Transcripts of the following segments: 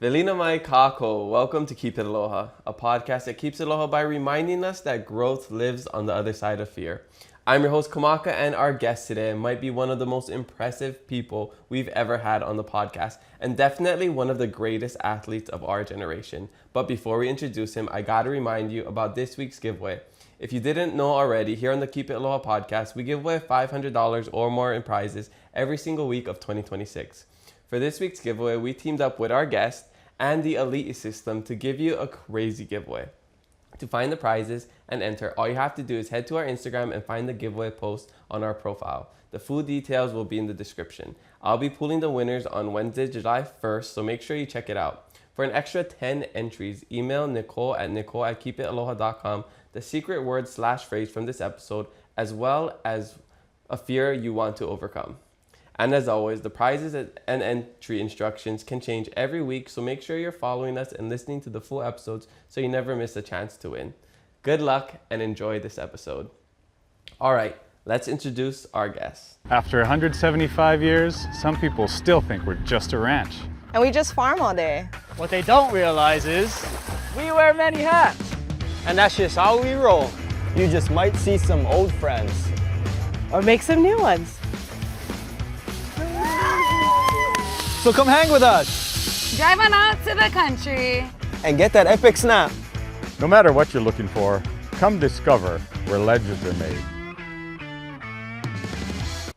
Velina mai kako. Welcome to Keep It Aloha, a podcast that keeps aloha by reminding us that growth lives on the other side of fear. I'm your host Kamaka, and our guest today might be one of the most impressive people we've ever had on the podcast, and definitely one of the greatest athletes of our generation. But before we introduce him, I gotta remind you about this week's giveaway. If you didn't know already, here on the Keep It Aloha podcast, we give away $500 or more in prizes every single week of 2026. For this week's giveaway, we teamed up with our guest and the Elite system to give you a crazy giveaway. To find the prizes and enter, all you have to do is head to our Instagram and find the giveaway post on our profile. The full details will be in the description. I'll be pulling the winners on Wednesday, July 1st, so make sure you check it out. For an extra 10 entries, email nicole@keepitaloha.com the secret word / phrase from this episode, as well as a fear you want to overcome. And as always, the prizes and entry instructions can change every week, so make sure you're following us and listening to the full episodes so you never miss a chance to win. Good luck and enjoy this episode. All right, let's introduce our guest. After 175 years, some people still think we're just a ranch. And we just farm all day. What they don't realize is we wear many hats. And that's just how we roll. You just might see some old friends. Or make some new ones. So come hang with us Drive on out to the country. and get that epic snap. No matter what you're looking for, come discover where legends are made.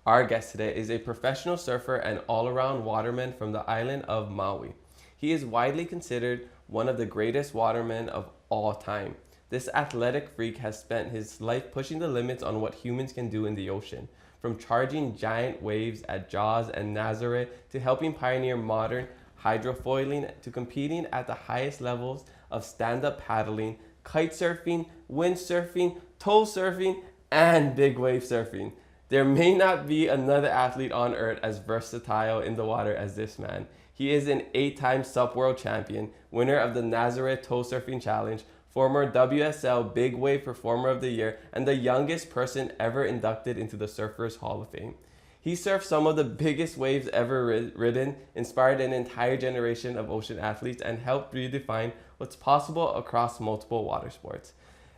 Our guest today is a professional surfer and all-around waterman from the island of Maui. He is widely considered one of the greatest watermen of all time. This athletic freak has spent his life pushing the limits on what humans can do in the ocean. From charging giant waves at Jaws and Nazaré to helping pioneer modern hydrofoiling to competing at the highest levels of stand-up paddling, kitesurfing, windsurfing, tow surfing, and big wave surfing. There may not be another athlete on earth as versatile in the water as this man. He is an 8-time SUP World Champion, winner of the Nazaré Tow Surfing Challenge, former WSL Big Wave Performer of the Year, and the youngest person ever inducted into the Surfers Hall of Fame. He surfed some of the biggest waves ever ridden, inspired an entire generation of ocean athletes, and helped redefine what's possible across multiple water sports.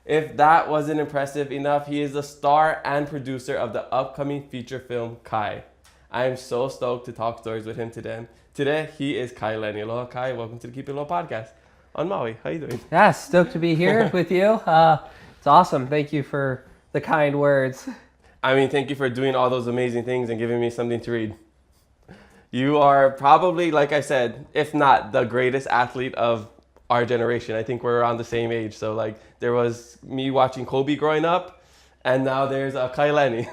If that wasn't impressive enough, he is the star and producer of the upcoming feature film, Kai. I am so stoked to talk stories with him today. Today, he is Kai Lenny. Aloha, Kai. Welcome to the Keep It Aloha podcast on Maui. How you doing? Yeah, stoked to be here with you. It's awesome. Thank you for the kind words. I mean, thank you for doing all those amazing things and giving me something to read. You are probably, like I said, if not the greatest athlete of our generation. I think we're around the same age. So like there was me watching Kobe growing up, and now there's Kai Lenny.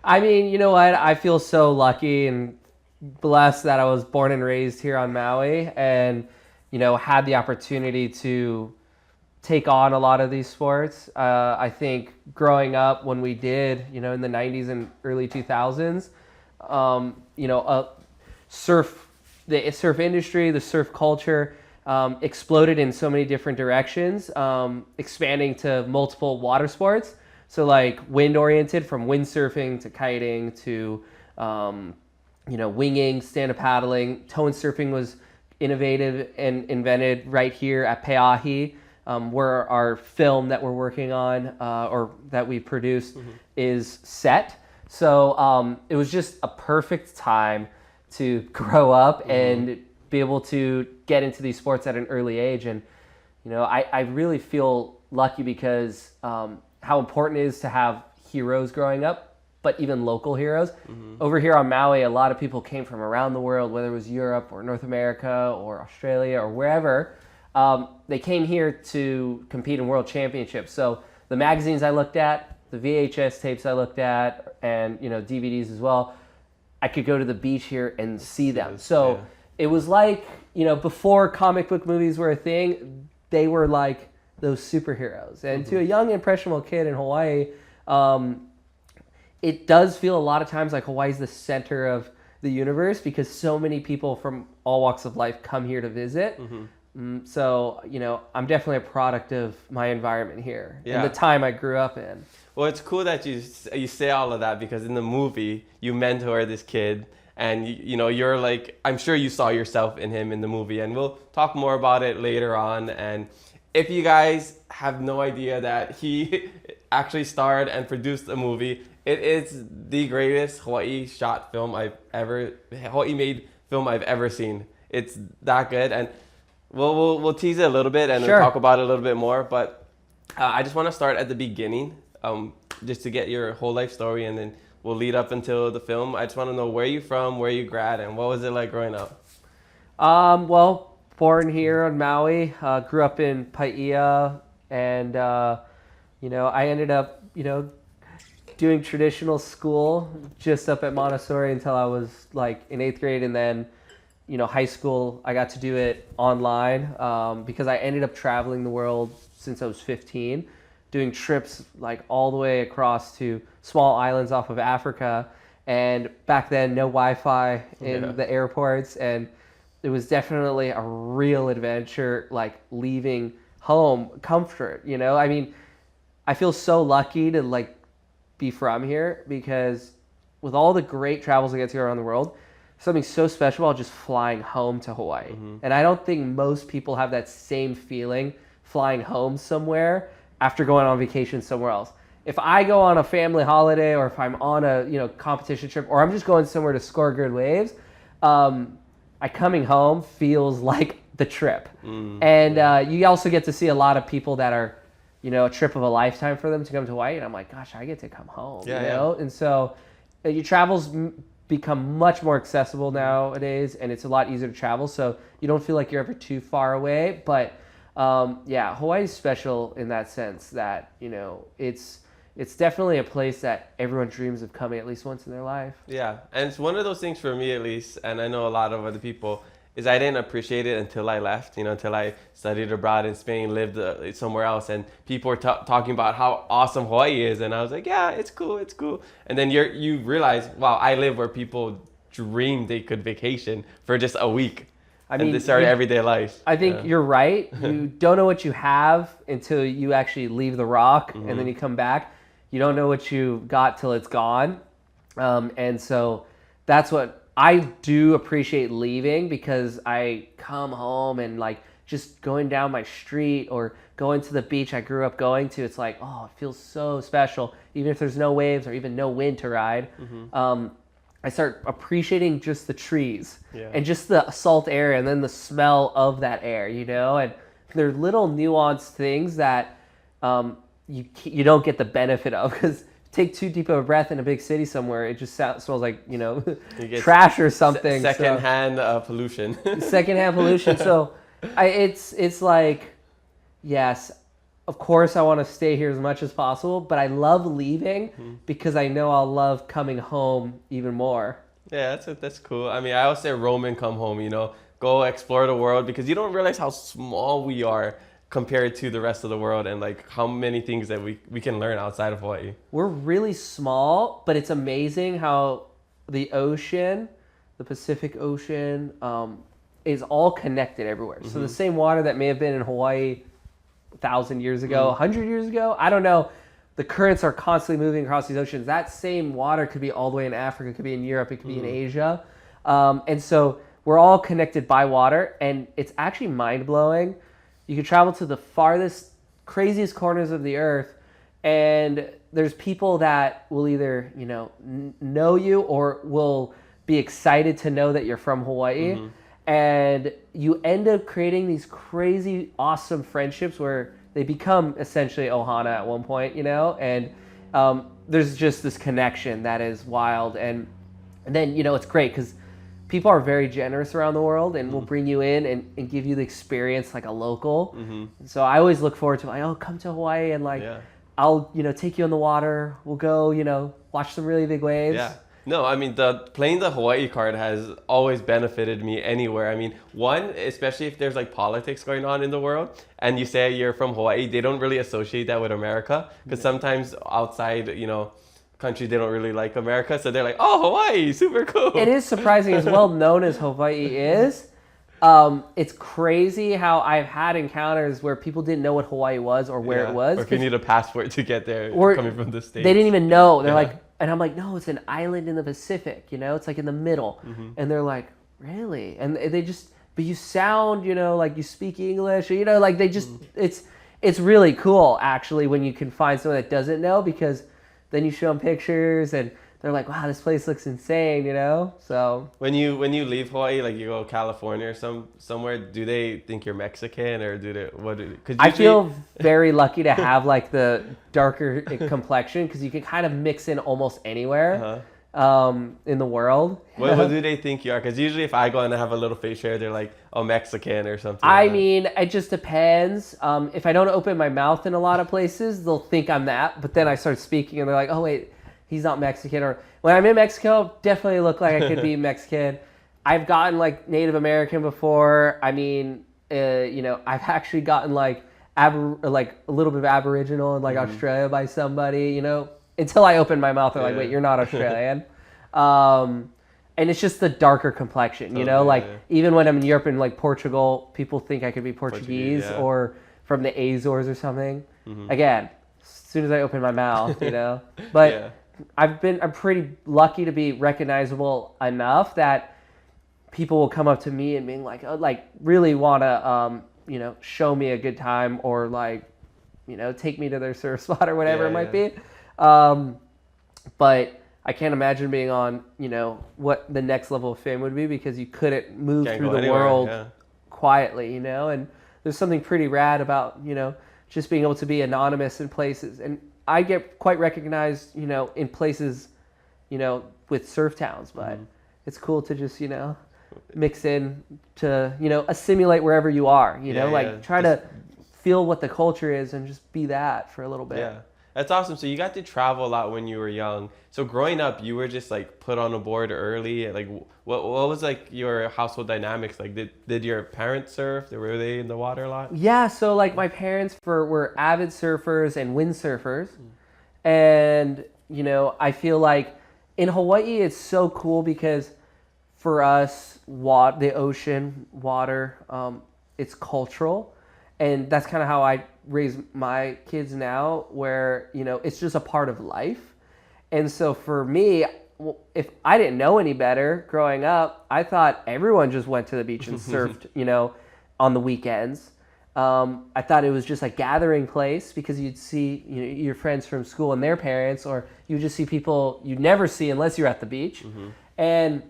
I mean, you know what? I feel so lucky and blessed that I was born and raised here on Maui and, you know, had the opportunity to take on a lot of these sports. I think growing up when we did, you know, in the 90s and early 2000s, you know, the surf industry, the surf culture exploded in so many different directions, expanding to multiple water sports. So like wind oriented, from windsurfing to kiting to, you know, winging, stand-up paddling. Tow surfing was innovative and invented right here at Pe'ahi, where our film that we're working on or that we produced is set. So it was just a perfect time to grow up and be able to get into these sports at an early age. And, you know, I really feel lucky because how important it is to have heroes growing up, but even local heroes. Over here on Maui, a lot of people came from around the world, whether it was Europe or North America or Australia or wherever. They came here to compete in world championships. So the magazines I looked at, the VHS tapes I looked at, and, you know, DVDs as well, I could go to the beach here and see them. So it was like, you know, before comic book movies were a thing, they were like those superheroes. And to a young, impressionable kid in Hawaii, it does feel a lot of times like Hawaii's the center of the universe because so many people from all walks of life come here to visit. So, you know, I'm definitely a product of my environment here and the time I grew up in. Well, it's cool that you say all of that because in the movie, you mentor this kid And you know, you're like, I'm sure you saw yourself in him in the movie, and we'll talk more about it later on. And if you guys have no idea that he actually starred and produced a movie, it is the greatest Hawaii made film I've ever seen. It's that good, and we'll tease it a little bit and Sure. we'll talk about it a little bit more. But I just want to start at the beginning, just to get your whole life story, and then we'll lead up until the film. I just want to know where you from, where you grad, and what was it like growing up? Well, born here on Maui, grew up in Paia, and you know, I ended up, you know, doing traditional school just up at Montessori until I was like in 8th grade, and then, you know, high school I got to do it online because I ended up traveling the world since I was 15, doing trips like all the way across to small islands off of Africa. And back then, no Wi-Fi in the airports, and it was definitely a real adventure, like leaving home comfort, you know? I mean, I feel so lucky to like be from here, because with all the great travels I get to go around the world, something so special about just flying home to Hawaii. And I don't think most people have that same feeling flying home somewhere after going on vacation somewhere else. If I go on a family holiday, or if I'm on a, you know, competition trip, or I'm just going somewhere to score good waves, coming home feels like the trip. And you also get to see a lot of people that are, you know, a trip of a lifetime for them to come to Hawaii. And I'm like, gosh, I get to come home, you know? And so your travels become much more accessible nowadays, and it's a lot easier to travel. So you don't feel like you're ever too far away. But yeah, Hawaii is special in that sense that, you know, it's definitely a place that everyone dreams of coming at least once in their life. Yeah, and it's one of those things for me at least, and I know a lot of other people, is I didn't appreciate it until I left, you know, until I studied abroad in Spain, lived somewhere else, and people were talking about how awesome Hawaii is, and I was like, yeah, it's cool. And then you realize, wow, I live where people dream they could vacation for just a week. I mean, this is our everyday life. I think you're right. You don't know what you have until you actually leave the rock, and then you come back. You don't know what you got till it's gone. And so that's what I do appreciate leaving, because I come home and like just going down my street or going to the beach I grew up going to, it's like, oh, it feels so special. Even if there's no waves or even no wind to ride. I start appreciating just the trees and just the salt air, and then the smell of that air, you know? And they're little nuanced things that you don't get the benefit of, because take too deep of a breath in a big city somewhere, it just smells like, you know, trash or something. Secondhand pollution. Secondhand pollution. So it's like, yes, of course I want to stay here as much as possible, but I love leaving because I know I'll love coming home even more. Yeah, that's cool. I mean, I always say roam and come home, you know, go explore the world, because you don't realize how small we are compared to the rest of the world, and like how many things that we can learn outside of Hawaii. We're really small, but it's amazing how the ocean, the Pacific Ocean, is all connected everywhere. So the same water that may have been in Hawaii 1,000 years ago, 100 years ago, I don't know, the currents are constantly moving across these oceans. That same water could be all the way in Africa, it could be in Europe, it could be in Asia. And so we're all connected by water, and it's actually mind-blowing. You can travel to the farthest, craziest corners of the earth, and there's people that will either, you know you, or will be excited to know that you're from Hawaii. And you end up creating these crazy, awesome friendships where they become essentially ohana at one point, you know? And there's just this connection that is wild. And then, you know, it's great because people are very generous around the world and will bring you in and give you the experience like a local. So I always look forward to like, oh, come to Hawaii and like, I'll, you know, take you on the water. We'll go, you know, watch some really big waves. Yeah. No, I mean, playing the Hawaii card has always benefited me anywhere. I mean, one, especially if there's like politics going on in the world and you say you're from Hawaii, they don't really associate that with America, because sometimes outside, you know, countries, they don't really like America. So they're like, oh, Hawaii, super cool. It is surprising, as well known as Hawaii is. It's crazy how I've had encounters where people didn't know what Hawaii was or where it was. Or if you need a passport to get there coming from the States. They didn't even know. They're like, And I'm like, no, it's an island in the Pacific, it's like in the middle. And they're like, really? And they just, but you sound, like you speak English, like they just, it's really cool actually when you can find someone that doesn't know, because then you show them pictures and they're like, wow, this place looks insane, So when you leave Hawaii, like you go California or somewhere, do they think you're Mexican, or do they cause I feel very lucky to have like the darker complexion, because you can kind of mix in almost anywhere in the world. What do they think you are? Because usually if I go and I have a little face hair, they're like, oh, Mexican or something. I mean, it just depends. If I don't open my mouth in a lot of places, they'll think I'm that. But then I start speaking and they're like, oh, wait, he's not Mexican. Or when I'm in Mexico, definitely look like I could be Mexican. I've gotten like Native American before. I mean, I've actually gotten like a little bit of Aboriginal in like Australia by somebody, until I open my mouth. They're like, wait, you're not Australian. And it's just the darker complexion, even when I'm in Europe and like Portugal, people think I could be Portuguese or from the Azores or something. Again, as soon as I open my mouth, but I'm pretty lucky to be recognizable enough that people will come up to me and being like, oh, like really want to, show me a good time, or like, take me to their surf spot or whatever it might be. But I can't imagine being on, what the next level of fame would be, because you couldn't move through the world quietly, and there's something pretty rad about, just being able to be anonymous in places. And I get quite recognized, in places, with surf towns, but it's cool to just, mix in to, assimilate wherever you are, try to feel what the culture is and just be that for a little bit. Yeah. That's awesome. So you got to travel a lot when you were young. So growing up, you were just like put on a board early. Like what was like your household dynamics? Like did your parents surf? Were they in the water a lot? Yeah. So like my parents were avid surfers and windsurfers. And, I feel like in Hawaii, it's so cool because for us, the ocean, water, it's cultural. And that's kind of how I raise my kids now, where, it's just a part of life. And so for me, if I didn't know any better growing up, I thought everyone just went to the beach and surfed, on the weekends. I thought it was just a gathering place because you'd see your friends from school and their parents, or you just see people you'd never see unless you're at the beach. And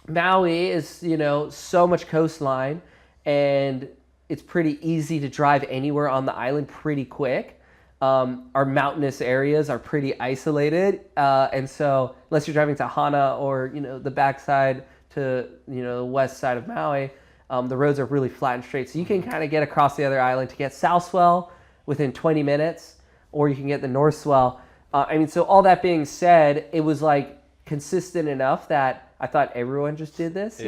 Maui is, so much coastline, and it's pretty easy to drive anywhere on the island pretty quick. Our mountainous areas are pretty isolated. And so unless you're driving to Hana or, the backside to, the west side of Maui, the roads are really flat and straight. So you can kind of get across the other island to get South Swell within 20 minutes, or you can get the North Swell. So all that being said, it was like consistent enough that I thought everyone just did this,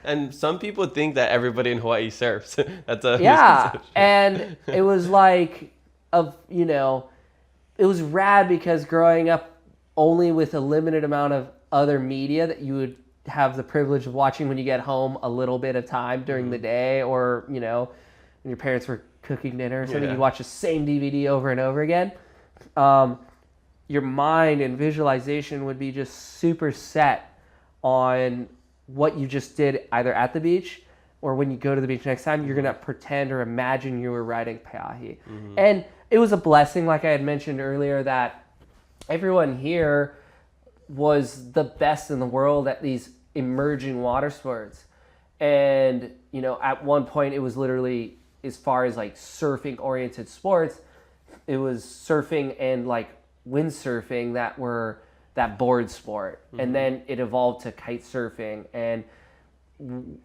And some people think that everybody in Hawaii surfs. That's a misconception. And it was like, it was rad because growing up only with a limited amount of other media that you would have the privilege of watching when you get home a little bit of time during the day, or, when your parents were cooking dinner or something, you watch the same DVD over and over again. Your mind and visualization would be just super set on what you just did either at the beach, or when you go to the beach next time, you're going to pretend or imagine you were riding Peahi. And it was a blessing, like I had mentioned earlier, that everyone here was the best in the world at these emerging water sports. And, at one point it was literally, as far as like surfing oriented sports, it was surfing and like windsurfing that were that board sport. And then it evolved to kite surfing, and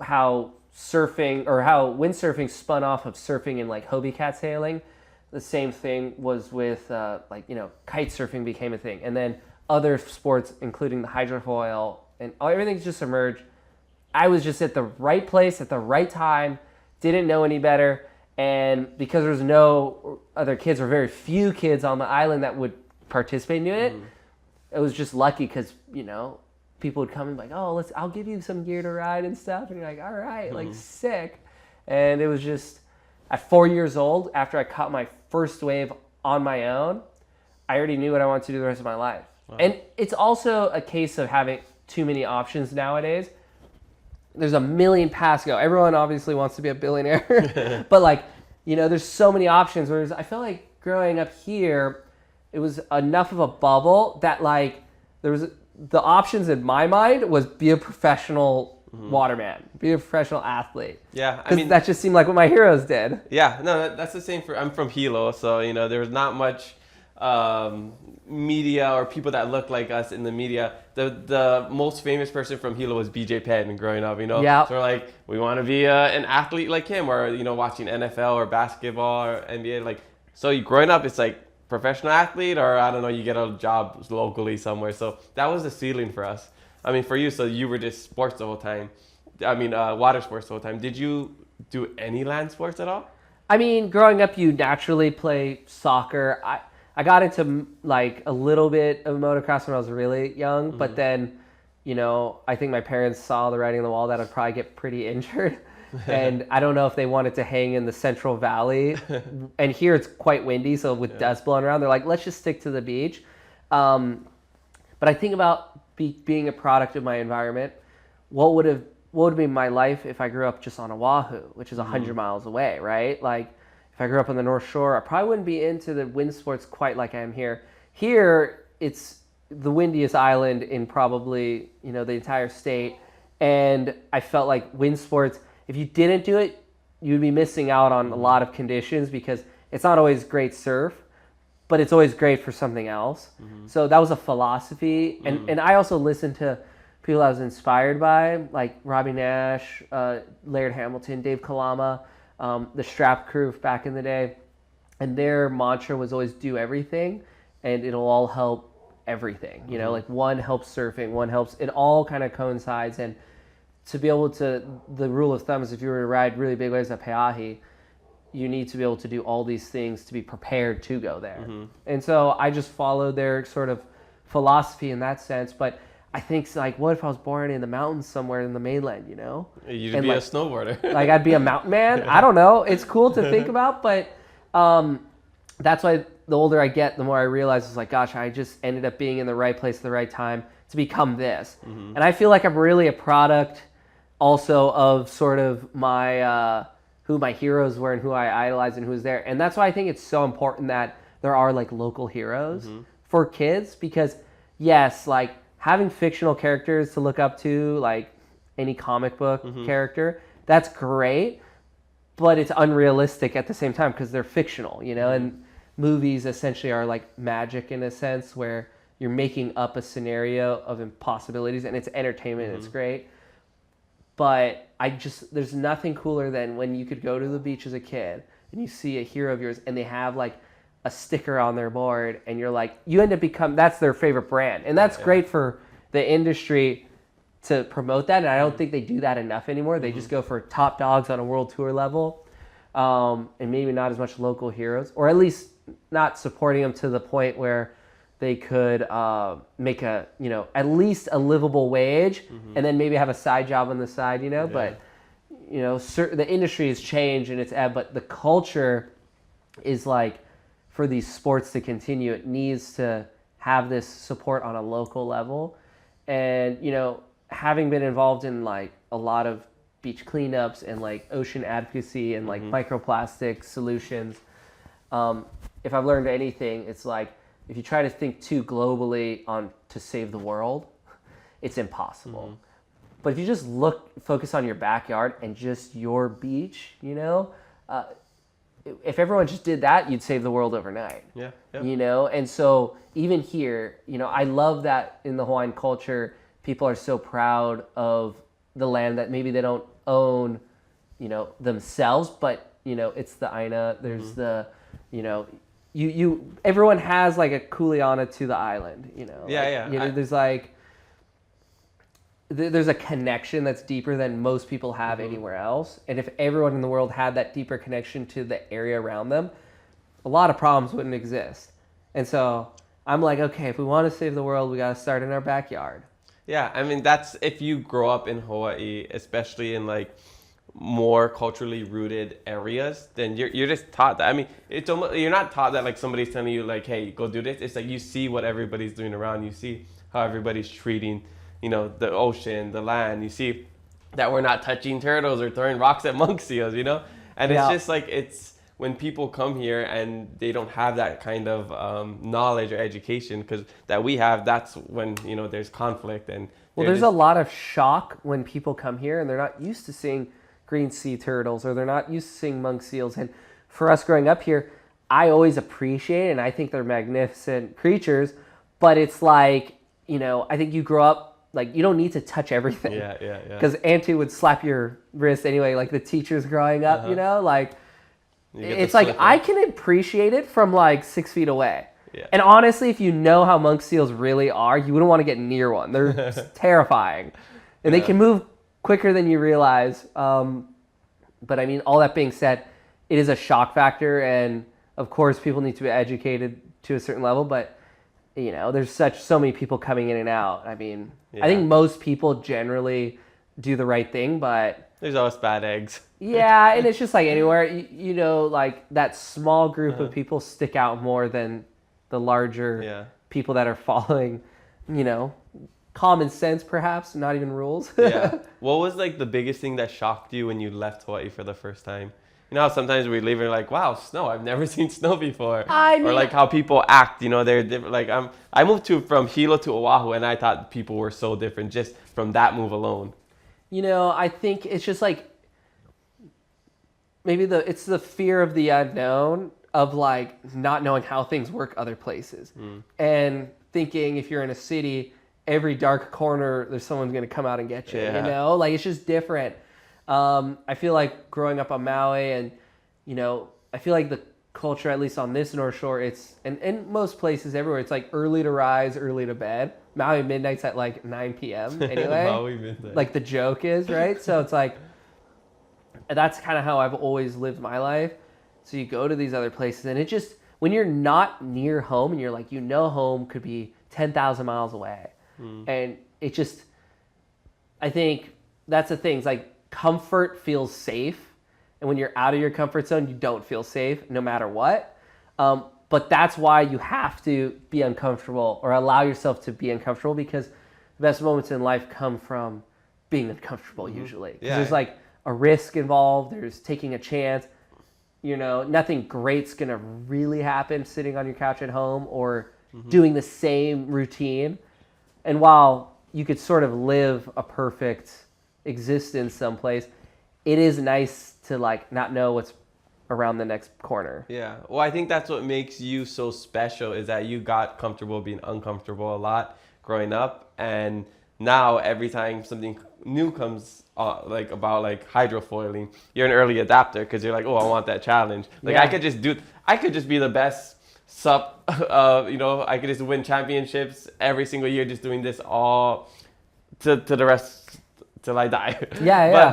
how windsurfing spun off of surfing and like Hobie cat sailing. The same thing was with kite surfing became a thing, and then other sports including the hydrofoil, and everything's just emerged. I was just at the right place at the right time, didn't know any better, and because there was no other kids or very few kids on the island that would participate in it, it was just lucky because, people would come and be like, oh, I'll give you some gear to ride and stuff. And you're like, all right, like sick. And it was just at 4 years old, after I caught my first wave on my own, I already knew what I wanted to do the rest of my life. And it's also a case of having too many options nowadays. There's a million paths to go. Everyone obviously wants to be a billionaire, but like, you know, there's so many options. Whereas I feel like growing up here, it was enough of a bubble that like there was the options in my mind was be a professional waterman, be a professional athlete. Yeah, I 'Cause mean that just seemed like what my heroes did. Yeah, no, that's the same for. I'm from Hilo, so you know there was not much media or people that look like us in the media. The most famous person from Hilo was BJ Penn growing up. You know, Yeah. so we're like we want to be an athlete like him, or you know, watching NFL or basketball or NBA. Like, so you growing up, it's like professional athlete, or I don't know, you get a job locally somewhere. So that was the ceiling for us. I mean, for you, so you were just sports the whole time. I mean, water sports the whole time. Did you do any land sports at all? I mean, growing up, you naturally play soccer. I got into like a little bit of motocross when I was really young, but then, you know, I think my parents saw the writing on the wall that I'd probably get pretty injured. And I don't know if they wanted to hang in the Central Valley. And here it's quite windy, so with dust blowing around, they're like, let's just stick to the beach. But I think about being a product of my environment. What would be my life if I grew up just on Oahu, which is 100 miles away, right? Like, if I grew up on the North Shore, I probably wouldn't be into the wind sports quite like I am here. Here, it's the windiest island in probably, you know, the entire state. And I felt like wind sports, if you didn't do it, you'd be missing out on a lot of conditions because it's not always great surf, but it's always great for something else. So that was a philosophy. And I also listened to people I was inspired by, like Robbie Nash, Laird Hamilton, Dave Kalama, the Strap Crew back in the day. And their mantra was always do everything and it'll all help everything. You know, like one helps surfing, one helps, it all kind of coincides. And to be able to, the rule of thumb is if you were to ride really big waves at Pe'ahi, you need to be able to do all these things to be prepared to go there. And so I just followed their sort of philosophy in that sense. But I think, like, what if I was born in the mountains somewhere in the mainland, you know? You'd And be like, a snowboarder. like, I'd be a mountain man. I don't know. It's cool to think about, but that's why the older I get, the more I realize it's like, gosh, I just ended up being in the right place at the right time to become this. And I feel like I'm really a product also of sort of my who my heroes were and who I idolized and who was there. And that's why I think it's so important that there are like local heroes for kids, because yes, like having fictional characters to look up to, like any comic book character, that's great, but it's unrealistic at the same time because they're fictional, you know, and movies essentially are like magic in a sense where you're making up a scenario of impossibilities and it's entertainment and it's great. But there's nothing cooler than when you could go to the beach as a kid and you see a hero of yours and they have like a sticker on their board and you're like, you end up that's their favorite brand. And that's great for the industry to promote that. And I don't think they do that enough anymore. They just go for top dogs on a world tour level, and maybe not as much local heroes, or at least not supporting them to the point where they could make a, you know, at least a livable wage and then maybe have a side job on the side, you know. But, you know, the industry has changed and but the culture is like, for these sports to continue, it needs to have this support on a local level. And, you know, having been involved in like a lot of beach cleanups and like ocean advocacy and like microplastic solutions, if I've learned anything, it's like, if you try to think too globally to save the world, it's impossible. But if you just focus on your backyard and just your beach, you know, if everyone just did that, you'd save the world overnight. Yeah. You know, and so even here, you know, I love that in the Hawaiian culture, people are so proud of the land that maybe they don't own, you know, themselves, but, you know, it's the Aina, there's the, you know, everyone has like a kuleana to the island, you know. You know, there's like there's a connection that's deeper than most people have anywhere else. And if everyone in the world had that deeper connection to the area around them, a lot of problems wouldn't exist. And so I'm like, okay, if we want to save the world, we got to start in our backyard. Yeah, I mean, that's if you grow up in Hawaii, especially in like more culturally rooted areas, then you're just taught that. I mean, it's almost, you're not taught that like somebody's telling you like, hey, go do this. It's like you see what everybody's doing around. You see how everybody's treating, you know, the ocean, the land. You see that we're not touching turtles or throwing rocks at monk seals, you know? And it's just like, it's when people come here and they don't have that kind of knowledge or education because that we have, that's when, you know, there's conflict. And well, there's a lot of shock when people come here and they're not used to seeing green sea turtles or they're not used to seeing monk seals. And for us growing up here, I always appreciate it and I think they're magnificent creatures, but it's like, you know, I think you grow up, like, you don't need to touch everything. Yeah. Because Auntie would slap your wrist anyway, like the teachers growing up, you know, like, it's like, I can appreciate it from like 6 feet away. Yeah. And honestly, if you know how monk seals really are, you wouldn't want to get near one. They're terrifying. And they can move quicker than you realize. But I mean, all that being said, it is a shock factor. And of course, people need to be educated to a certain level. But, you know, there's so many people coming in and out. I mean, I think most people generally do the right thing, but there's always bad eggs. Yeah, and it's just like anywhere, you know, like that small group of people stick out more than the larger people that are following, you know, common sense perhaps, not even rules. Yeah. What was like the biggest thing that shocked you when you left Hawaii for the first time? You know how sometimes we leave and like, wow, snow, I've never seen snow before. I mean, or like how people act, you know, they're different. Like I moved from Hilo to Oahu and I thought people were so different just from that move alone. You know, I think it's just like, maybe it's the fear of the unknown of like not knowing how things work other places and thinking if you're in a city, every dark corner, there's someone's going to come out and get you, you know, like it's just different. I feel like growing up on Maui and, you know, I feel like the culture, at least on this North Shore, it's, and in most places everywhere, it's like early to rise, early to bed. Maui midnight's at like 9 p.m. anyway. Maui midnight. Like the joke is, right? So it's like, that's kind of how I've always lived my life. So you go to these other places and it just, when you're not near home and you're like, you know, home could be 10,000 miles away. And it just, I think that's the thing. It's like comfort feels safe. And when you're out of your comfort zone, you don't feel safe no matter what. But that's why you have to be uncomfortable or allow yourself to be uncomfortable, because the best moments in life come from being uncomfortable usually. Because there's like a risk involved. There's taking a chance. You know, nothing great's going to really happen sitting on your couch at home or doing the same routine. And while you could sort of live a perfect existence someplace, it is nice to like not know what's around the next corner. Yeah. Well, I think that's what makes you so special is that you got comfortable being uncomfortable a lot growing up. And now every time something new comes like about like hydrofoiling, you're an early adapter because you're like, oh, I want that challenge. Like I could just be the best SUP, you know, I could just win championships every single year just doing this all to the rest till I die.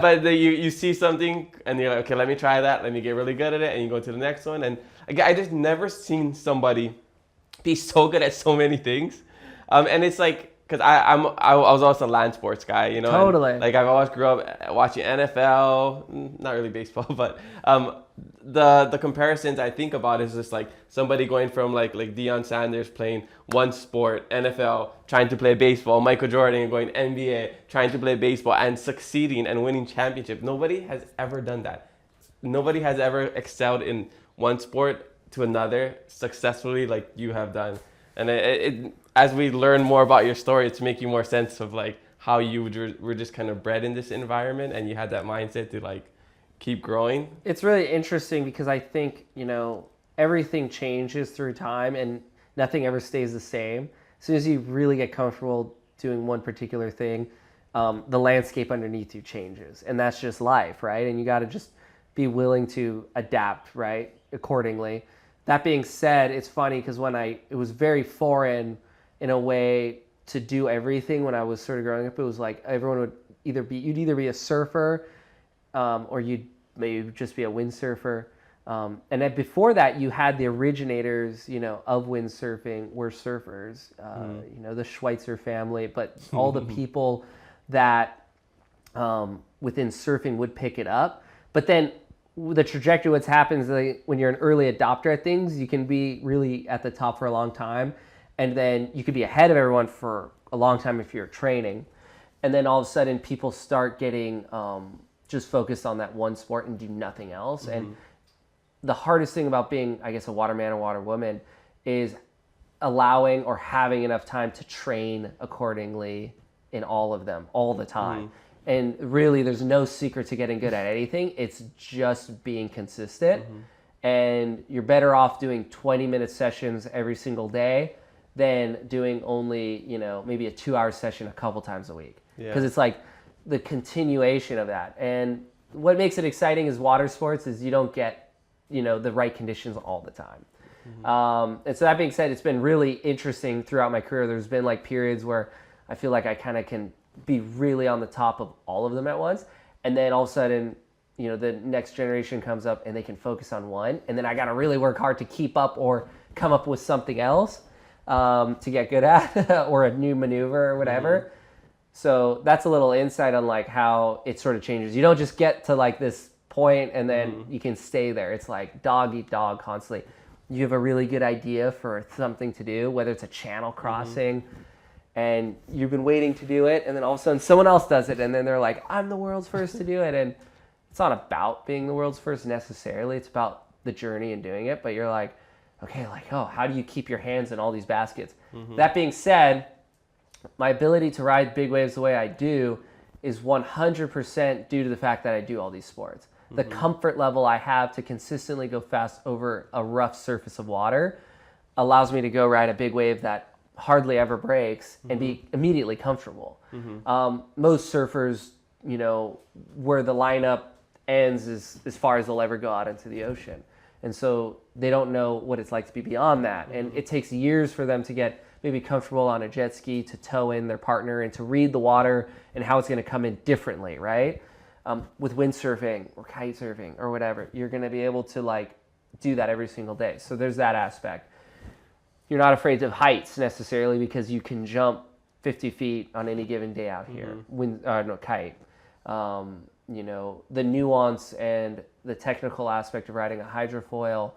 But you see something and you're like, okay, let me try that. Let me get really good at it. And you go to the next one. And I just never seen somebody be so good at so many things. And it's like, because I was also a land sports guy, you know. Totally. And, like I've always grew up watching NFL, not really baseball, but the comparisons I think about is just like somebody going from like Deion Sanders playing one sport, NFL, trying to play baseball, Michael Jordan going NBA, trying to play baseball and succeeding and winning championships. Nobody has ever done that. Nobody has ever excelled in one sport to another successfully like you have done. And as we learn more about your story, it's making more sense of like how you were just kind of bred in this environment and you had that mindset to like keep growing. It's really interesting because I think, you know, everything changes through time and nothing ever stays the same. As soon as you really get comfortable doing one particular thing, the landscape underneath you changes. And that's just life, right? And you got to just be willing to adapt, right, accordingly. That being said, it's funny because it was very foreign in a way to do everything when I was sort of growing up. It was like everyone would you'd either be a surfer or you'd maybe just be a windsurfer. And then before that, you had the originators, you know, of windsurfing were surfers, you know, the Schweitzer family, but all the people that within surfing would pick it up. But then the trajectory, what happens when you're an early adopter at things, you can be really at the top for a long time. And then you could be ahead of everyone for a long time if you're training. And then all of a sudden people start getting just focused on that one sport and do nothing else. And the hardest thing about being, I guess, a waterman or waterwoman is allowing or having enough time to train accordingly in all of them all the time. And really, there's no secret to getting good at anything. It's just being consistent. And you're better off doing 20-minute sessions every single day than doing only, maybe a 2-hour session a couple times a week. Because it's like the continuation of that. And what makes it exciting is water sports is you don't get, the right conditions all the time. And so that being said, it's been really interesting throughout my career. There's been like periods where I feel like I kind of can be really on the top of all of them at once. And then all of a sudden, the next generation comes up and they can focus on one. And then I got to really work hard to keep up or come up with something else to get good at or a new maneuver or whatever. So that's a little insight on like how it sort of changes. You don't just get to like this point and then you can stay there. It's like dog eat dog constantly. You have a really good idea for something to do, whether it's a channel crossing, and you've been waiting to do it, and then all of a sudden someone else does it, and then they're like, I'm the world's first to do it. And it's not about being the world's first necessarily. It's about the journey and doing it. But you're like, okay, how do you keep your hands in all these baskets? That being said, my ability to ride big waves the way I do is 100% due to the fact that I do all these sports. The comfort level I have to consistently go fast over a rough surface of water allows me to go ride a big wave that hardly ever breaks and be immediately comfortable. Most surfers, where the lineup ends is as far as they'll ever go out into the ocean. And so they don't know what it's like to be beyond that. And it takes years for them to get maybe comfortable on a jet ski, to tow in their partner and to read the water and how it's going to come in differently, right? With windsurfing or kitesurfing or whatever, you're going to be able to do that every single day. So there's that aspect. You're not afraid of heights necessarily because you can jump 50 feet on any given day out here. Kite. The nuance and the technical aspect of riding a hydrofoil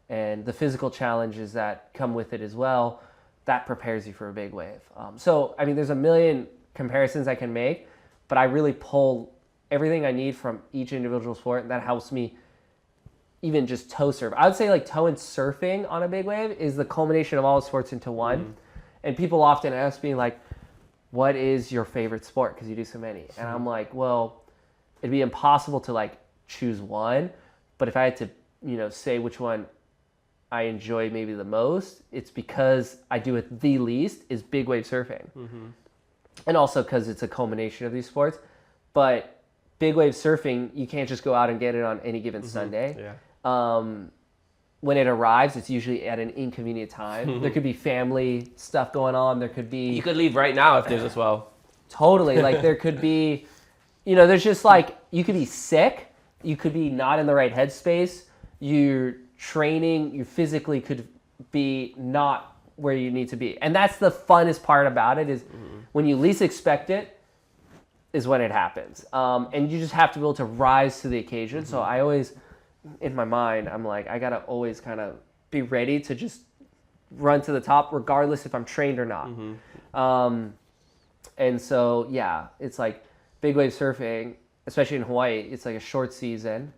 and the physical challenges that come with it as well, that prepares you for a big wave. There's a million comparisons I can make, but I really pull everything I need from each individual sport, and that helps me even just tow surf. I would say tow and surfing on a big wave is the culmination of all the sports into one. And people often ask me what is your favorite sport? Because you do so many. And I'm like, well, it'd be impossible to choose one. But if I had to, say which one I enjoy maybe the most, it's because I do it the least is big wave surfing. And also because it's a culmination of these sports. But big wave surfing, you can't just go out and get it on any given Sunday. When it arrives, it's usually at an inconvenient time. There could be family stuff going on. There could be... You could leave right now if there's as well. Totally. There could be... there's just you could be sick. You could be not in the right headspace. You're training. You physically could be not where you need to be. And that's the funnest part about it is when you least expect it, is when it happens. And you just have to be able to rise to the occasion. So I always, in my mind, I'm like, I gotta always kind of be ready to just run to the top regardless if I'm trained or not. And so, it's big wave surfing, especially in Hawaii, it's a short season.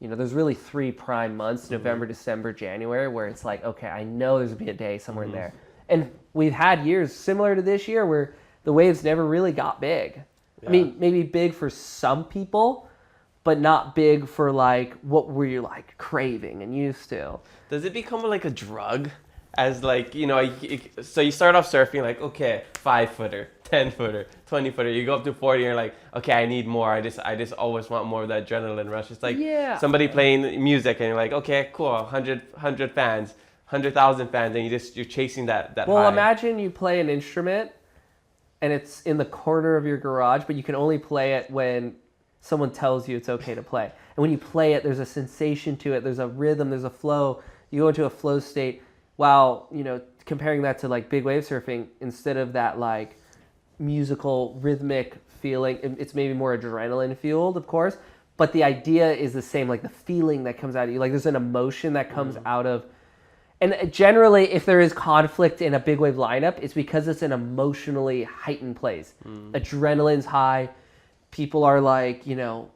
There's really 3 prime months, November, December, January, where it's okay, I know there's gonna be a day somewhere in there. And we've had years similar to this year where the waves never really got big. I mean, maybe big for some people, but not big for what were you craving and used to. Does it become a drug? As so you start off surfing okay, 5-footer, 10-footer, 20-footer. You go up to 40 and you're like, okay, I need more. I just always want more of that adrenaline rush. It's somebody playing music and you're like, okay, cool, 100 fans, 100,000 fans, and you're chasing that Well, high. imagine you play an instrument and it's in the corner of your garage, but you can only play it when someone tells you it's okay to play. And when you play it, there's a sensation to it, there's a rhythm, there's a flow. You go into a flow state. While, comparing that to big wave surfing, instead of that musical rhythmic feeling. It's maybe more adrenaline fueled, of course, but the idea is the same, like the feeling that comes out of you. Like there's an emotion that comes out of, and generally if there is conflict in a big wave lineup, it's because it's an emotionally heightened place. Adrenaline's high. People are like, you know,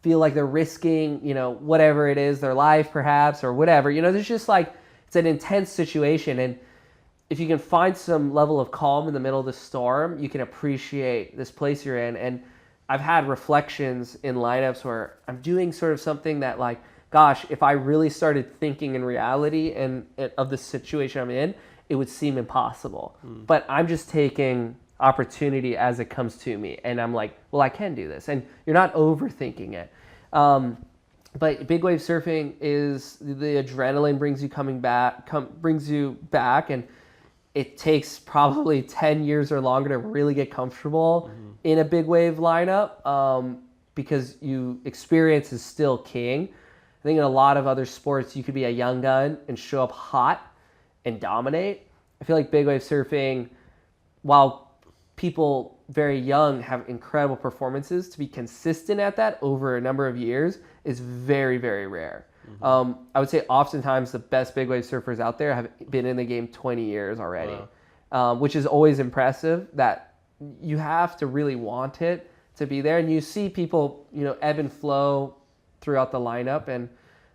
feel like they're risking, you know, whatever it is, their life perhaps, or whatever. You know, there's just like, it's an intense situation. And if you can find some level of calm in the middle of the storm, you can appreciate this place you're in. And I've had reflections in lineups where I'm doing sort of something that like, gosh, if I really started thinking in reality and of the situation I'm in, it would seem impossible. But I'm just taking opportunity as it comes to me. And I'm like, well, I can do this. And you're not overthinking it. But big wave surfing is the adrenaline brings you back, and it takes probably 10 years or longer to really get comfortable in a big wave lineup because experience is still king. I think in a lot of other sports, you could be a young gun and show up hot and dominate. I feel like big wave surfing, while people very young have incredible performances, to be consistent at that over a number of years is very, very rare. I would say oftentimes the best big wave surfers out there have been in the game 20 years already, which is always impressive. That you have to really want it to be there. And you see people, you know, ebb and flow throughout the lineup, and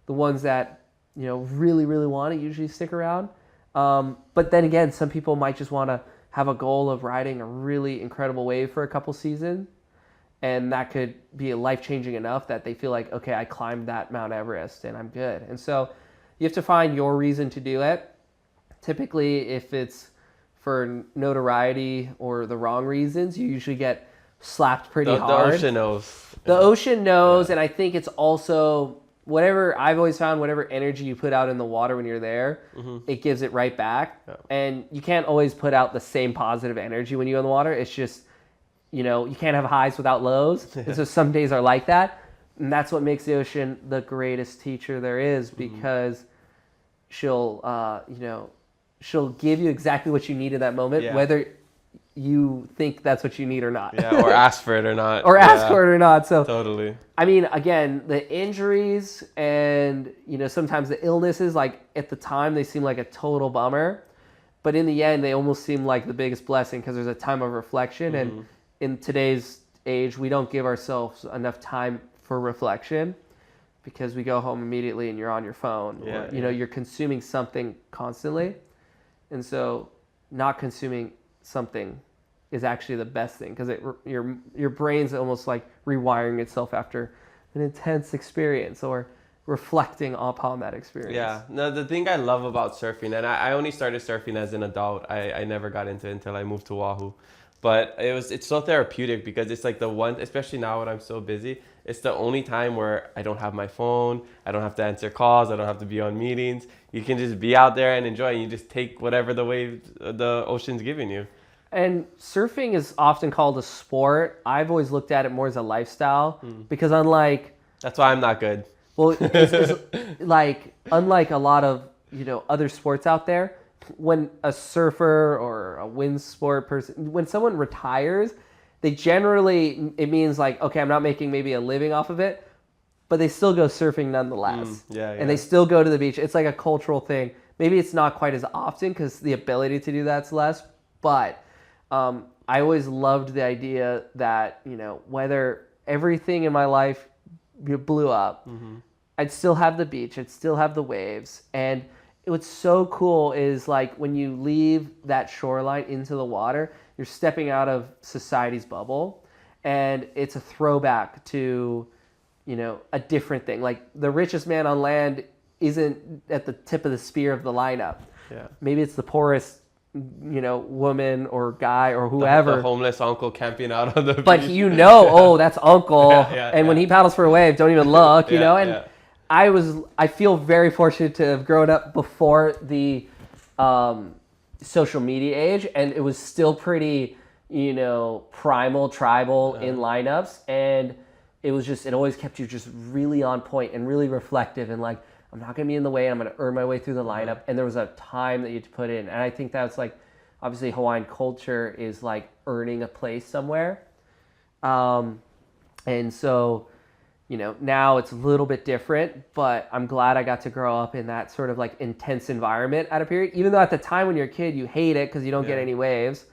the ones that, you know, really, really want it usually stick around. But then again, some people might just want to have a goal of riding a really incredible wave for a couple seasons. And that could be life-changing enough that they feel like, okay, I climbed that Mount Everest and I'm good. And so you have to find your reason to do it. Typically, if it's for notoriety or the wrong reasons, you usually get slapped pretty hard. The ocean knows. The ocean knows, and I think it's also I've always found whatever energy you put out in the water when you're there, it gives it right back. Yeah. And you can't always put out the same positive energy when you're in the water. It's just, you know, you can't have highs without lows. And so some days are like that. And that's what makes the ocean the greatest teacher there is, because she'll give you exactly what you need in that moment, whether you think that's what you need or not. Or ask for it or not. Ask for it or not. So totally. I mean, again, the injuries and, you know, sometimes the illnesses, like at the time they seem like a total bummer, but in the end they almost seem like the biggest blessing, because there's a time of reflection. And in today's age, we don't give ourselves enough time for reflection, because we go home immediately and you're on your phone, or, you know, you're consuming something constantly. And so not consuming something is actually the best thing, because your brain's almost like rewiring itself after an intense experience or reflecting upon that experience. Yeah. No, the thing I love about surfing, and I only started surfing as an adult. I never got into it until I moved to Oahu. But it's so therapeutic, because it's like the one, especially now when I'm so busy, it's the only time where I don't have my phone, I don't have to answer calls, I don't have to be on meetings. You can just be out there and enjoy, and you just take whatever the ocean's giving you. And surfing is often called a sport. I've always looked at it more as a lifestyle, because unlike... That's why I'm not good. Well, it's like, unlike a lot of, you know, other sports out there, when a surfer or a wind sport person, when someone retires, they generally, it means like, okay, I'm not making maybe a living off of it, but they still go surfing nonetheless. And they still go to the beach. It's like a cultural thing. Maybe it's not quite as often because the ability to do that's less, but I always loved the idea that, you know, whether everything in my life blew up, I'd still have the beach, I'd still have the waves. And what's so cool is, like, when you leave that shoreline into the water, you're stepping out of society's bubble, and it's a throwback to, you know, a different thing. Like, the richest man on land isn't at the tip of the spear of the lineup. Maybe it's the poorest, you know, woman or guy or whoever. The homeless uncle camping out on the beach. But you know, oh, that's uncle. And when he paddles for a wave, don't even look, you know? And I feel very fortunate to have grown up before the social media age, and it was still pretty, you know, primal, tribal in lineups. And it was just, it always kept you just really on point and really reflective, and like, I'm not going to be in the way, I'm going to earn my way through the lineup. And there was a time that you had to put in. And I think that's like, obviously Hawaiian culture is like earning a place somewhere. And so, you know, now it's a little bit different, but I'm glad I got to grow up in that sort of like intense environment at a period, even though at the time when you're a kid, you hate it because you don't get any waves.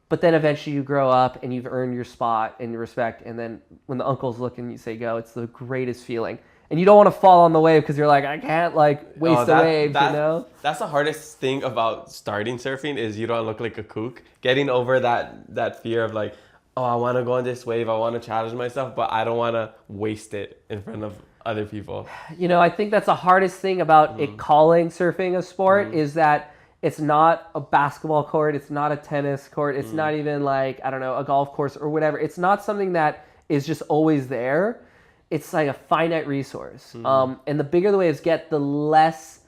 But then eventually you grow up and you've earned your spot and your respect. And then when the uncles look and you say go, it's the greatest feeling. And you don't want to fall on the wave because you're like, I can't like waste the waves, you know? That's the hardest thing about starting surfing is you don't look like a kook. Getting over that fear of like, oh, I want to go on this wave. I want to challenge myself, but I don't want to waste it in front of other people. You know, I think that's the hardest thing about it calling surfing a sport is that it's not a basketball court. It's not a tennis court. It's not even like, I don't know, a golf course or whatever. It's not something that is just always there. It's like a finite resource. And the bigger the waves get, the less,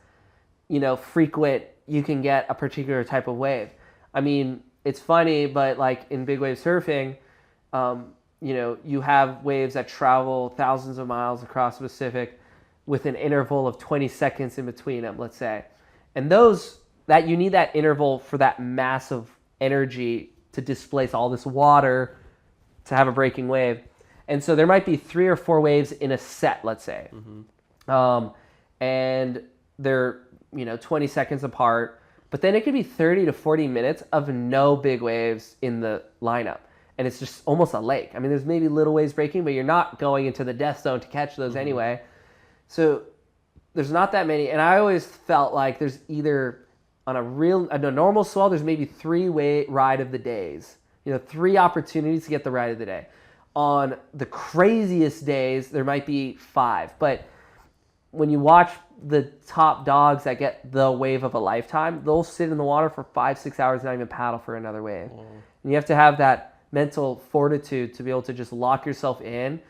you know, frequent you can get a particular type of wave. I mean, it's funny, but like in big wave surfing, you know, you have waves that travel thousands of miles across the Pacific with an interval of 20 seconds in between them, let's say. And that you need that interval for that massive energy to displace all this water to have a breaking wave. And so there might be 3 or 4 waves in a set, let's say. And they're, you know, 20 seconds apart. But then it could be 30 to 40 minutes of no big waves in the lineup. And it's just almost a lake. I mean, there's maybe little waves breaking, but you're not going into the death zone to catch those anyway. So there's not that many. And I always felt like there's either on a normal swell, there's maybe 3 ride of the days. You know, 3 opportunities to get the ride of the day. On the craziest days, there might be 5. But when you watch the top dogs that get the wave of a lifetime, they'll sit in the water for 5-6 hours and not even paddle for another wave. And you have to have that mental fortitude to be able to just lock yourself in,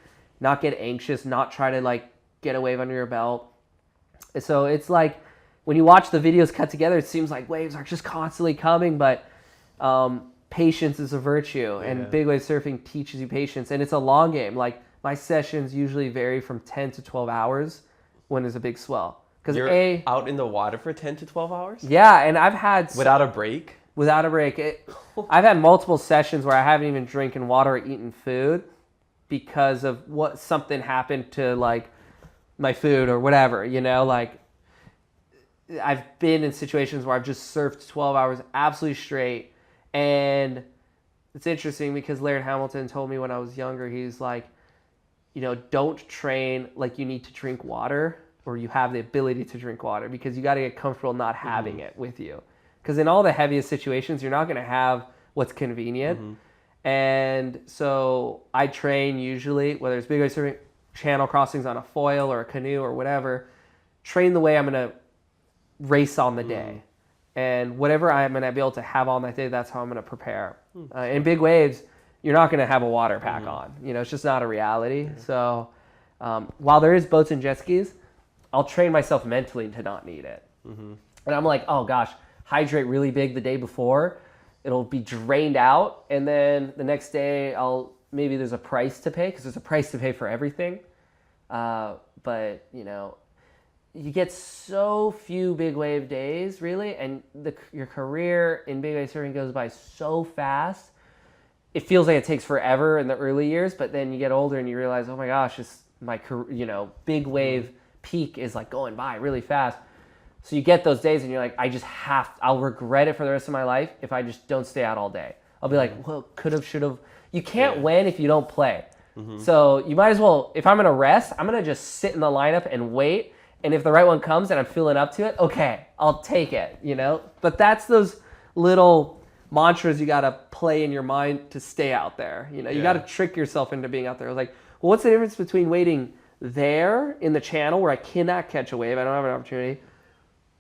not get anxious, not try to like get a wave under your belt. So it's like when you watch the videos cut together, it seems like waves are just constantly coming, but patience is a virtue, and big wave surfing teaches you patience, and it's a long game. Like my sessions usually vary from 10 to 12 hours when there's a big swell. Because you're out in the water for 10 to 12 hours? Yeah, and I've had without a break. I've had multiple sessions where I haven't even drinking water or eaten food because of something happened to like my food or whatever. You know, like I've been in situations where I've just surfed 12 hours absolutely straight. And it's interesting because Laird Hamilton told me when I was younger, he's like, you know, don't train like you need to drink water or you have the ability to drink water, because you got to get comfortable not having it with you. Because in all the heaviest situations, you're not going to have what's convenient. And so I train usually, whether it's big wave surfing, channel crossings on a foil or a canoe or whatever, train the way I'm going to race on the day. And whatever I'm going to be able to have on that day, that's how I'm going to prepare. In big waves, you're not going to have a water pack on. You know, it's just not a reality. So while there is boats and jet skis, I'll train myself mentally to not need it. And I'm like, oh gosh, hydrate really big the day before. It'll be drained out. And then the next day, maybe there's a price to pay, because there's a price to pay for everything. But, you know, you get so few big wave days, really, and your career in big wave surfing goes by so fast. It feels like it takes forever in the early years, but then you get older and you realize, oh my gosh, my career, you know, big wave peak is like going by really fast. So you get those days and you're like, I'll regret it for the rest of my life if I just don't stay out all day. I'll be like, well, could have, should have. You can't win if you don't play. So you might as well, if I'm going to rest, I'm going to just sit in the lineup and wait. And if the right one comes and I'm feeling up to it, okay, I'll take it, you know? But that's those little mantras you got to play in your mind to stay out there. You know, you got to trick yourself into being out there. I was like, well, what's the difference between waiting there in the channel where I cannot catch a wave, I don't have an opportunity,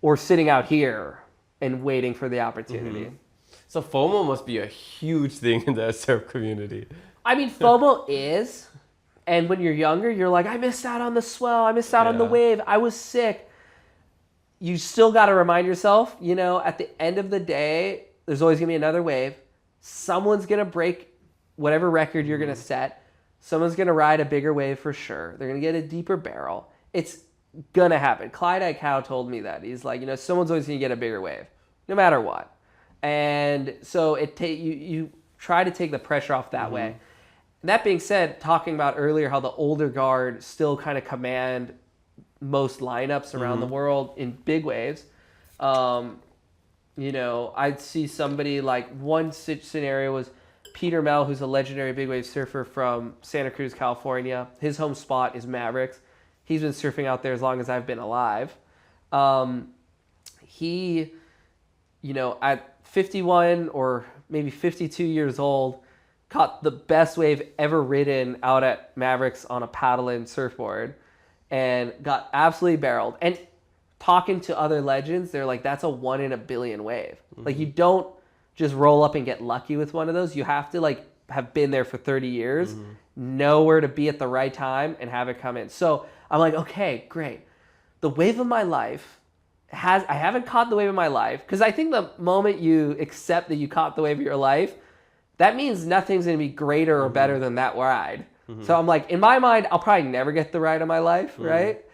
or sitting out here and waiting for the opportunity? So FOMO must be a huge thing in the surf community. I mean, FOMO is, and when you're younger, you're like, I missed out on the swell, I missed out on the wave, I was sick. You still got to remind yourself, you know, at the end of the day, there's always going to be another wave. Someone's going to break whatever record you're going to set. Someone's going to ride a bigger wave for sure. They're going to get a deeper barrel. It's going to happen. Clyde Aikau told me that. He's like, you know, someone's always going to get a bigger wave, no matter what. And so you try to take the pressure off that way. That being said, talking about earlier how the older guard still kind of command most lineups around the world in big waves. You know, I'd see somebody like one scenario was Peter Mel, who's a legendary big wave surfer from Santa Cruz, California. His home spot is Mavericks. He's been surfing out there as long as I've been alive. He, you know, at 51 or maybe 52 years old, caught the best wave ever ridden out at Mavericks on a paddle and surfboard and got absolutely barreled. And talking to other legends, they're like, that's a 1 in a billion wave. Like, you don't just roll up and get lucky with one of those. You have to like have been there for 30 years, know where to be at the right time and have it come in. So I'm like, okay, great. The wave of my life I haven't caught the wave of my life, because I think the moment you accept that you caught the wave of your life, that means nothing's going to be greater or better than that ride. So I'm like, in my mind, I'll probably never get the ride of my life, right?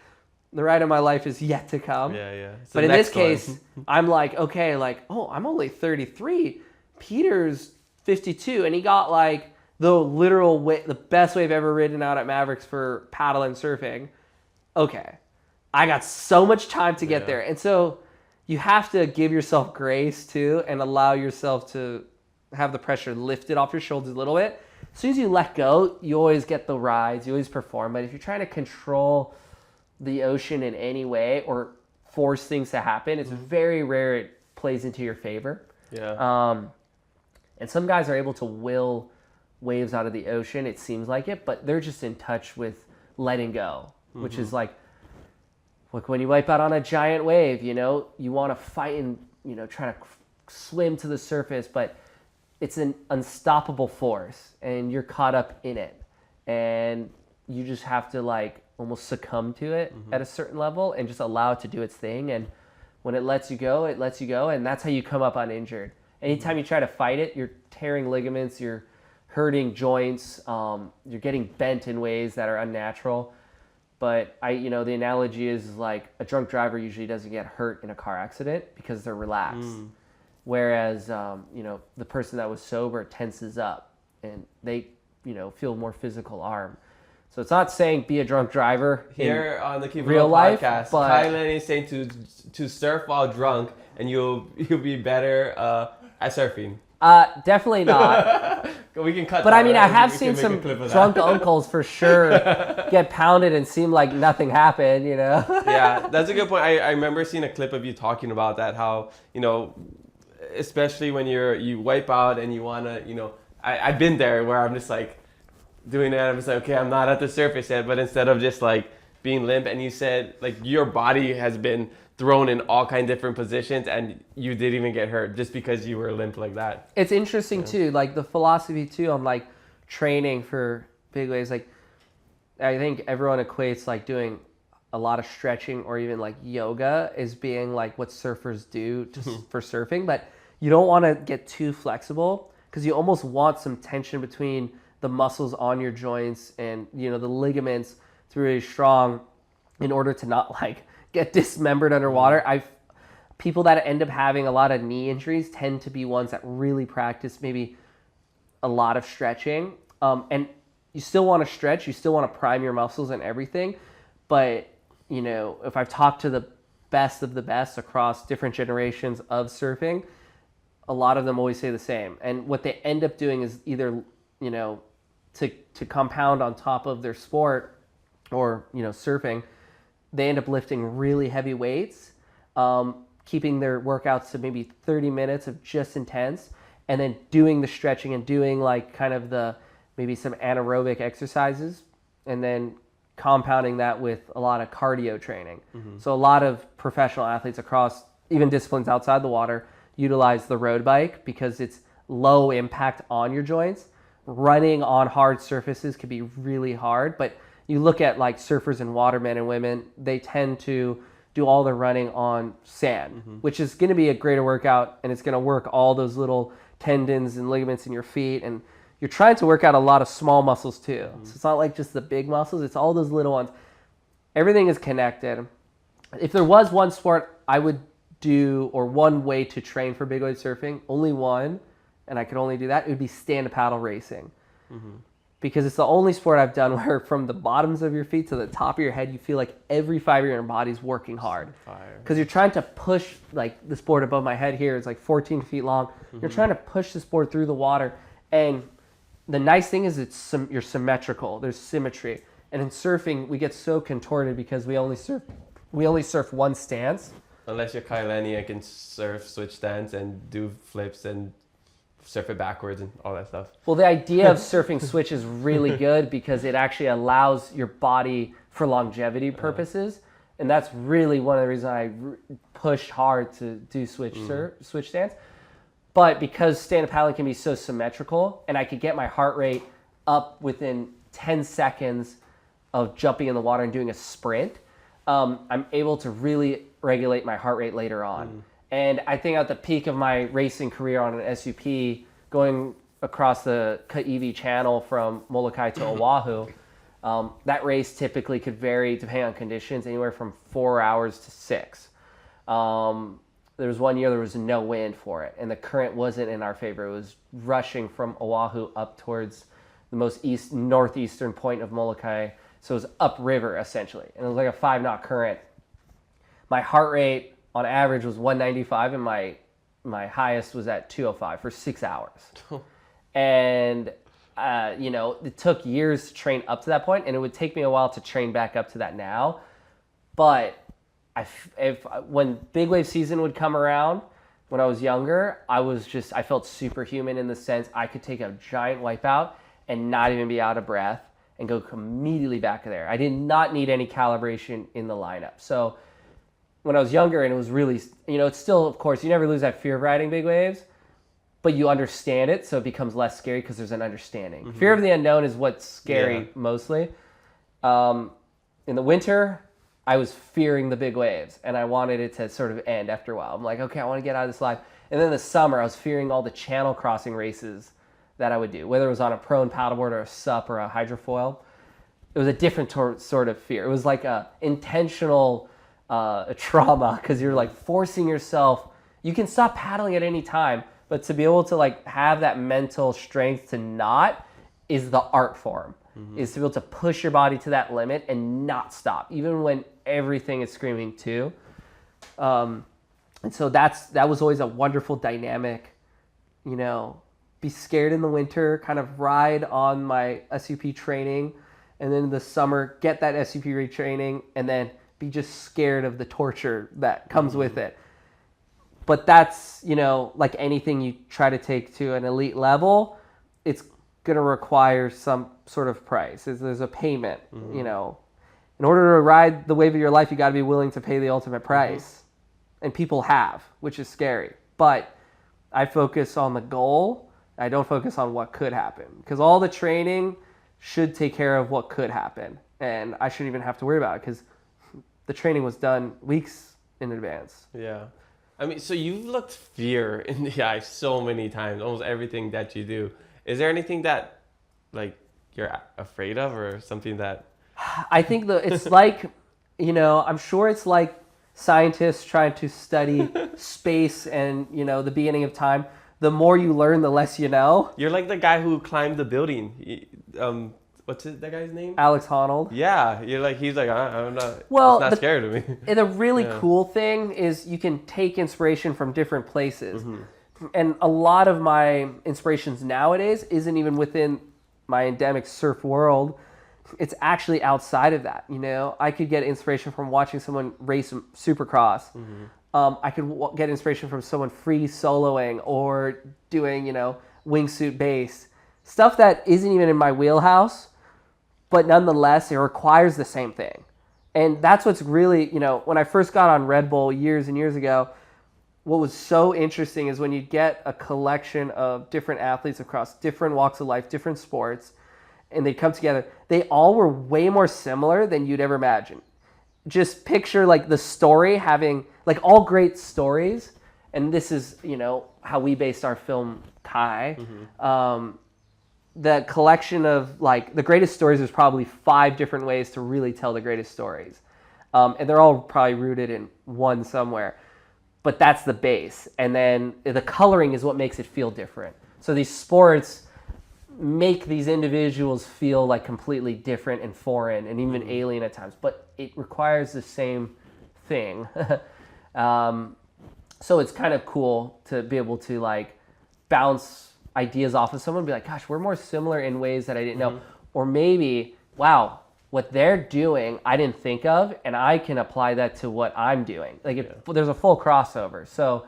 The ride of my life is yet to come. Yeah. But in this case, I'm like, okay, like, oh, I'm only 33. Peter's 52, and he got like the best wave ever ridden out at Mavericks for paddle and surfing. Okay, I got so much time to get there. And so you have to give yourself grace too and allow yourself to have the pressure lifted off your shoulders a little bit. As soon as you let go, you always get the rides, you always perform. But if you're trying to control the ocean in any way or force things to happen, it's very rare it plays into your favor. And some guys are able to will waves out of the ocean, it seems like it, but they're just in touch with letting go, which is like when you wipe out on a giant wave, you know, you want to fight and, you know, try to swim to the surface, but it's an unstoppable force and you're caught up in it. And you just have to like almost succumb to it at a certain level and just allow it to do its thing. And when it lets you go, it lets you go. And that's how you come up uninjured. Anytime you try to fight it, you're tearing ligaments, you're hurting joints, you're getting bent in ways that are unnatural. But the analogy is like a drunk driver usually doesn't get hurt in a car accident because they're relaxed. Whereas, the person that was sober tenses up and they, feel more physical harm. So it's not saying be a drunk driver here on the Keep It real Real life, podcast. but Lenny is saying to surf while drunk, and you'll be better at surfing. Definitely not. We can cut. But that, I mean, right? I have We seen can make some a clip of drunk that. uncles for sure get pounded and seem like nothing happened, Yeah, that's a good point. I remember seeing a clip of you talking about that, how, especially when you wipe out and you want to, I've been there where I'm just like doing that. I'm just like, okay, I'm not at the surface yet, but instead of just like being limp, and you said like your body has been thrown in all kinds of different positions and you didn't even get hurt just because you were limp like that. It's interesting too, like the philosophy too on like training for big waves. Like I think everyone equates like doing a lot of stretching or even like yoga as being like what surfers do for surfing, but you don't want to get too flexible because you almost want some tension between the muscles on your joints and the ligaments to be really strong in order to not like get dismembered underwater. People that end up having a lot of knee injuries tend to be ones that really practice maybe a lot of stretching. And you still want to stretch, you still want to prime your muscles and everything. But, if I've talked to the best of the best across different generations of surfing, a lot of them always say the same. And what they end up doing is either, to compound on top of their sport or, surfing, they end up lifting really heavy weights, keeping their workouts to maybe 30 minutes of just intense, and then doing the stretching and doing like kind of maybe some anaerobic exercises, and then compounding that with a lot of cardio training. So a lot of professional athletes across even disciplines outside the water utilize the road bike because it's low impact on your joints. Running on hard surfaces can be really hard, but you look at like surfers and watermen and women, they tend to do all their running on sand, which is going to be a greater workout, and it's going to work all those little tendons and ligaments in your feet. And you're trying to work out a lot of small muscles too. So it's not like just the big muscles, it's all those little ones. Everything is connected. If there was one sport I would do, or one way to train for big wave surfing, only one, and I could only do that, it would be stand-up paddle racing. because it's the only sport I've done where from the bottoms of your feet to the top of your head, you feel like every fiber in your body is working hard. Because you're trying to push, like this board above my head here is like 14 feet long. You're trying to push this board through the water. And the nice thing is you're symmetrical. There's symmetry. And in surfing, we get so contorted because we only surf one stance. Unless you're Lenny, I can surf, switch stance, and do flips and surf it backwards and all that stuff. Well, the idea of surfing switch is really good because it actually allows your body for longevity purposes. And that's really one of the reasons I push hard to do switch stance. But because stand-up paddling can be so symmetrical, and I could get my heart rate up within 10 seconds of jumping in the water and doing a sprint, I'm able to really regulate my heart rate later on. And I think at the peak of my racing career on an SUP, going across the Kaiwi Channel from Molokai to Oahu, that race typically could vary, depending on conditions, anywhere from 4 hours to 6. There was one year there was no wind for it, and the current wasn't in our favor. It was rushing from Oahu up towards the most northeastern point of Molokai, so it was upriver essentially, and it was like a 5-knot current. My heart rate on average was 195, and my highest was at 205 for 6 hours. And it took years to train up to that point, and it would take me a while to train back up to that now. But when big wave season would come around when I was younger, I felt superhuman in the sense I could take a giant wipeout and not even be out of breath and go immediately back there. I did not need any calibration in the lineup. So when I was younger, and it was really, it's still, of course, you never lose that fear of riding big waves, but you understand it, so it becomes less scary because there's an understanding. Fear of the unknown is what's scary mostly. In the winter, I was fearing the big waves, and I wanted it to sort of end after a while. I'm like, okay, I want to get out of this life. And then in the summer, I was fearing all the channel crossing races that I would do, whether it was on a prone paddleboard or a SUP or a hydrofoil. It was a different sort of fear. It was like a intentional trauma, because you're like forcing yourself. You can stop paddling at any time, but to be able to like have that mental strength to not is the art form. Is to be able to push your body to that limit and not stop, even when everything is screaming too. And so that was always a wonderful dynamic, be scared in the winter, kind of ride on my SUP training, and then in the summer get that SUP retraining, and then be just scared of the torture that comes with it. But that's, like anything you try to take to an elite level, it's going to require some sort of price. There's a payment, In order to ride the wave of your life, you got to be willing to pay the ultimate price. And people have, which is scary. But I focus on the goal. I don't focus on what could happen, because all the training should take care of what could happen. And I shouldn't even have to worry about it, because the training was done weeks in advance. Yeah. I mean, so you've looked fear in the eye so many times, almost everything that you do. Is there anything that, like, you're afraid of, or something that... I think it's like, I'm sure it's like scientists trying to study space and, the beginning of time. The more you learn, the less you know. You're like the guy who climbed the building. What's that guy's name? Alex Honnold. Yeah, he's like, I'm not, well, it's not scary to me. And the really cool thing is you can take inspiration from different places. And a lot of my inspirations nowadays isn't even within my endemic surf world. It's actually outside of that. I could get inspiration from watching someone race Supercross. I could get inspiration from someone free soloing or doing, wingsuit base. Stuff that isn't even in my wheelhouse, but nonetheless, it requires the same thing. And that's what's really, when I first got on Red Bull years and years ago, what was so interesting is when you get a collection of different athletes across different walks of life, different sports, and they come together, they all were way more similar than you'd ever imagine. Just picture like the story having, like all great stories, and this is, how we based our film Kai. The collection of like the greatest stories, there's probably 5 different ways to really tell the greatest stories. And they're all probably rooted in one somewhere. But that's the base. And then the coloring is what makes it feel different. So these sports, make these individuals feel like completely different and foreign and even alien at times, but it requires the same thing. So it's kind of cool to be able to like bounce ideas off of someone and be like, gosh, we're more similar in ways that I didn't know. Or maybe, wow, what they're doing, I didn't think of, and I can apply that to what I'm doing. Like there's a full crossover. So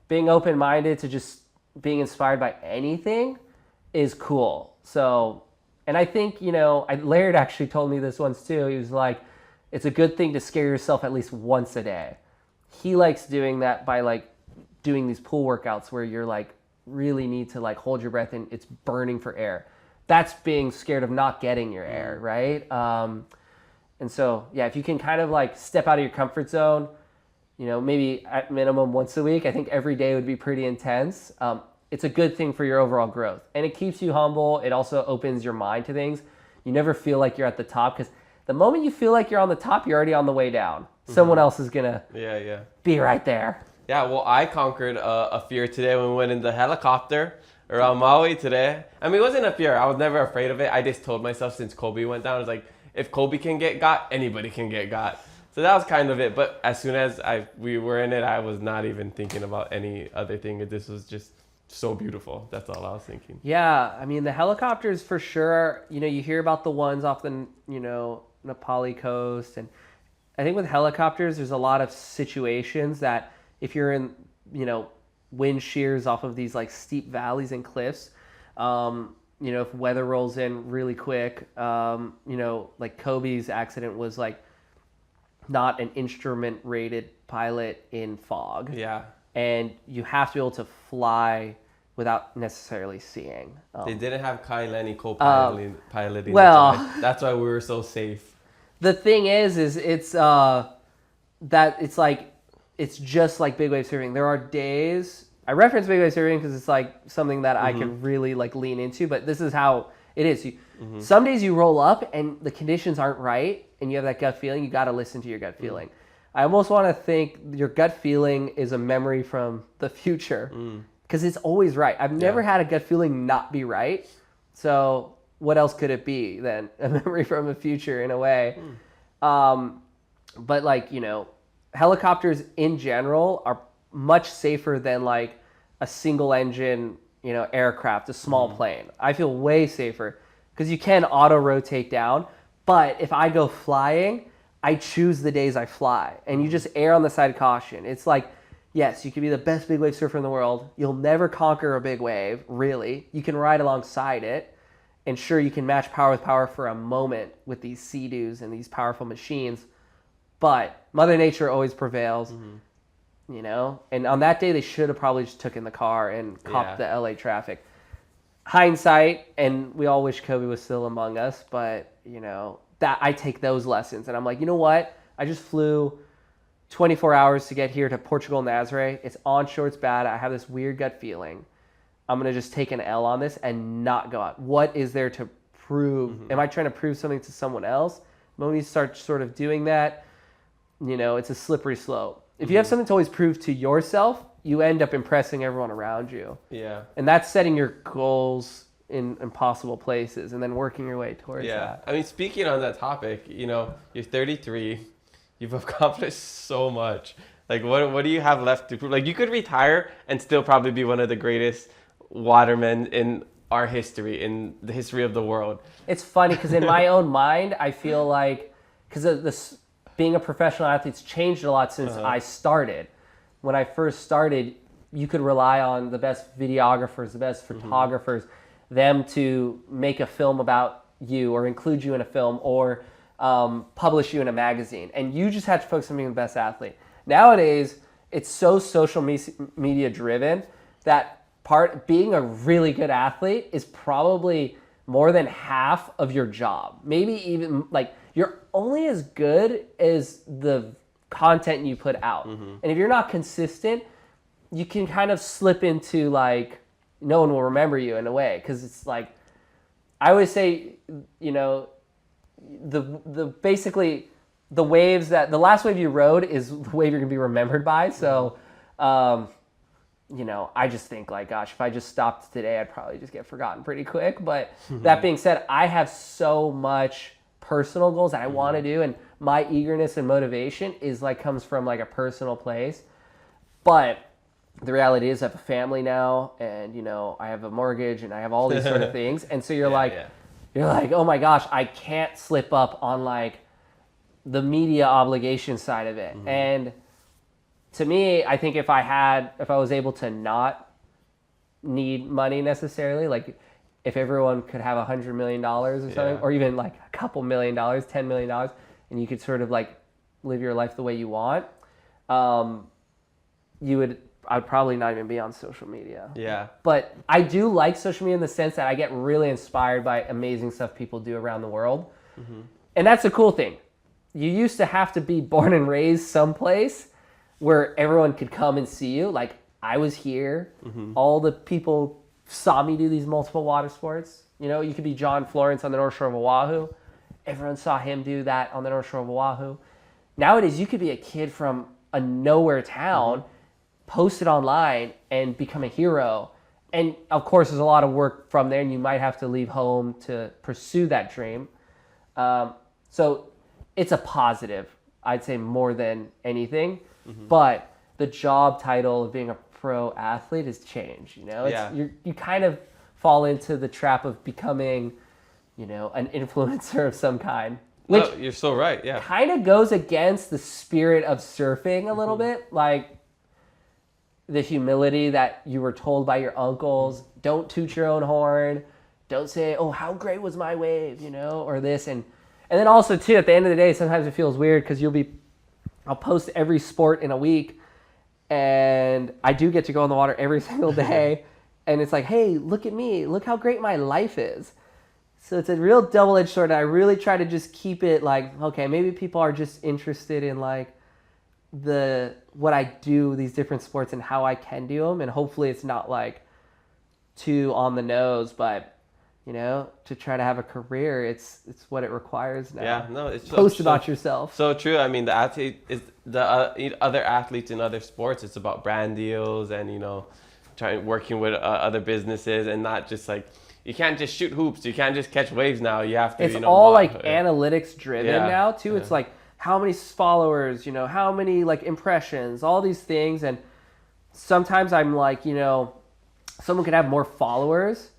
being open-minded to just being inspired by anything is cool. So, and I think, Laird actually told me this once too. He was like, it's a good thing to scare yourself at least once a day. He likes doing that by like doing these pool workouts where you're like really need to like hold your breath and it's burning for air. That's being scared of not getting your air, right? And so, yeah, if you can kind of like step out of your comfort zone, maybe at minimum once a week, I think every day would be pretty intense. It's a good thing for your overall growth. And it keeps you humble. It also opens your mind to things. You never feel like you're at the top, because the moment you feel like you're on the top, you're already on the way down. Someone else is going to be right there. Yeah, well, I conquered a fear today when we went in the helicopter around Maui today. I mean, it wasn't a fear. I was never afraid of it. I just told myself since Kobe went down, I was like, if Kobe can get got, anybody can get got. So that was kind of it. But as soon as we were in it, I was not even thinking about any other thing. This was just so beautiful. That's all I was thinking. Yeah, I mean, the helicopters for sure, you hear about the ones off the, Nepali coast. And I think with helicopters, there's a lot of situations that if you're in, wind shears off of these like steep valleys and cliffs, if weather rolls in really quick, like Kobe's accident was like not an instrument rated pilot in fog. Yeah. And you have to be able to fly without necessarily seeing. They didn't have Lenny co-piloting. Well, that's why we were so safe. The thing is it's that it's like, it's just like big wave surfing. There are days, I reference big wave surfing because it's like something that I can really like lean into, but this is how it is. Some days you roll up and the conditions aren't right and you have that gut feeling. You got to listen to your gut feeling. I almost want to think your gut feeling is a memory from the future because it's always right. I've never had a gut feeling not be right. So what else could it be than a memory from the future in a way? But like, helicopters in general are much safer than like a single engine, aircraft, a small plane. I feel way safer because you can auto rotate down. But if I go flying, I choose the days I fly, and you just err on the side of caution. It's like, yes, you can be the best big wave surfer in the world. You'll never conquer a big wave, really. You can ride alongside it, and sure, you can match power with power for a moment with these Sea-Doos and these powerful machines. But Mother Nature always prevails, And on that day, they should have probably just took in the car and copped the LA traffic. Hindsight, and we all wish Kobe was still among us, but, that I take those lessons. And I'm like, you know what? I just flew 24 hours to get here to Portugal, Nazaré. It's onshore, it's bad. I have this weird gut feeling. I'm going to just take an L on this and not go out. What is there to prove? Am I trying to prove something to someone else? When you start sort of doing that, it's a slippery slope. If you have something to always prove to yourself, you end up impressing everyone around you. Yeah. And that's setting your goals in impossible places and then working your way towards that. I mean, speaking on that topic, you're 33. You've accomplished so much. Like, what do you have left to prove? Like, you could retire and still probably be one of the greatest watermen in our history, in the history of the world. It's funny because in my own mind, I feel like, because of this, being a professional athlete's changed a lot since I started. When I first started, you could rely on the best videographers, the best photographers, them to make a film about you or include you in a film or publish you in a magazine. And you just had to focus on being the best athlete. Nowadays, it's so social media driven that being a really good athlete is probably more than half of your job. Maybe even like you're only as good as the content you put out. And if you're not consistent, you can kind of slip into like, no one will remember you in a way. Cause it's like, I always say, basically the waves the last wave you rode is the wave you're gonna be remembered by. So, I just think like, gosh, if I just stopped today, I'd probably just get forgotten pretty quick. But that being said, I have so much personal goals that I want to do, and my eagerness and motivation is like comes from like a personal place. But the reality is I have a family now, and I have a mortgage, and I have all these sort of things, and so you're like, oh my gosh, I can't slip up on like the media obligation side of it. And to me, I think if I was able to not need money necessarily, like if everyone could have $100 million or something, or even like a couple $1 million, $10 million, and you could sort of like live your life the way you want, I'd probably not even be on social media. Yeah. But I do like social media in the sense that I get really inspired by amazing stuff people do around the world. And that's a cool thing. You used to have to be born and raised someplace where everyone could come and see you. Like I was here. All the people saw me do these multiple water sports. You could be John Florence on the North Shore of Oahu. Everyone saw him do that on the North Shore of Oahu. Nowadays, you could be a kid from a nowhere town, post it online, and become a hero. And of course, there's a lot of work from there, and you might have to leave home to pursue that dream. So it's a positive, I'd say, more than anything. But the job title of being a pro athlete has changed. You kind of fall into the trap of becoming, an influencer of some kind. Which you're so right. Yeah. kind of goes against the spirit of surfing a little bit. Like the humility that you were told by your uncles. Don't toot your own horn. Don't say, oh, how great was my wave, or this. And then also, too, at the end of the day, sometimes it feels weird because I'll post every sport in a week, and I do get to go in the water every single day. And it's like, hey, look at me. Look how great my life is. So it's a real double-edged sword. And I really try to just keep it like, okay, maybe people are just interested in like what I do, these different sports and how I can do them. And hopefully it's not like too on the nose, but to try to have a career, it's what it requires now. Yeah, no, it's post about yourself. So true. I mean, the athlete is other athletes in other sports. It's about brand deals and working with other businesses, and not just like you can't just shoot hoops. You can't just catch waves now. You have to. It's all like analytics driven now too. It's like how many followers, how many like impressions, all these things, and sometimes I'm like, someone could have more followers,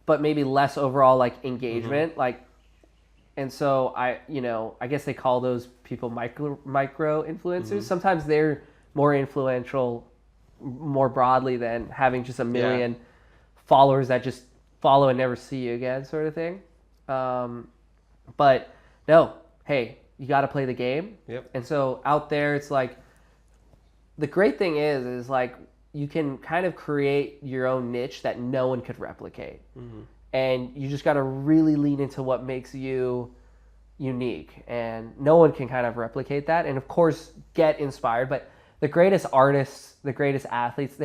but maybe less overall like engagement, and so I guess they call those people micro influencers. Sometimes they're more influential, more broadly than having just a million followers that just follow and never see you again, sort of thing. But no, hey, you got to play the game. Yep. And so out there, it's like the great thing is like you can kind of create your own niche that no one could replicate. And you just got to really lean into what makes you unique, and no one can kind of replicate that. And of course, get inspired. But the greatest artists, the greatest athletes,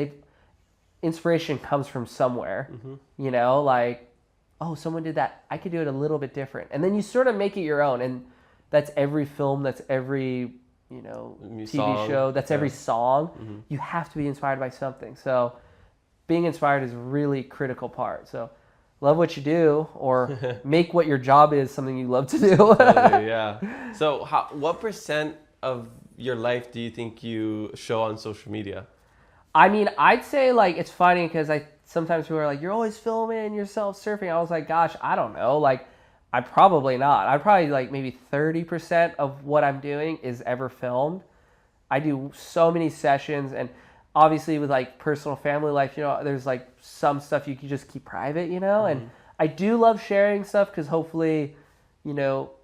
inspiration comes from somewhere. Like, oh, someone did that, I could do it a little bit different. And then you sort of make it your own. And that's every film, that's every TV show, that's every song. You have to be inspired by something. So being inspired is a really critical part. So love what you do, or make what your job is something you love to do. Totally, yeah. So what percent of your life do you think you show on social media? I mean, I'd say like it's funny because sometimes people are like, you're always filming yourself surfing. I was like, gosh, I don't know. Like, I'm probably not. I'm probably like maybe 30% of what I'm doing is ever filmed. I do so many sessions, and obviously with like personal family life, there's like some stuff you can just keep private, and I do love sharing stuff because hopefully,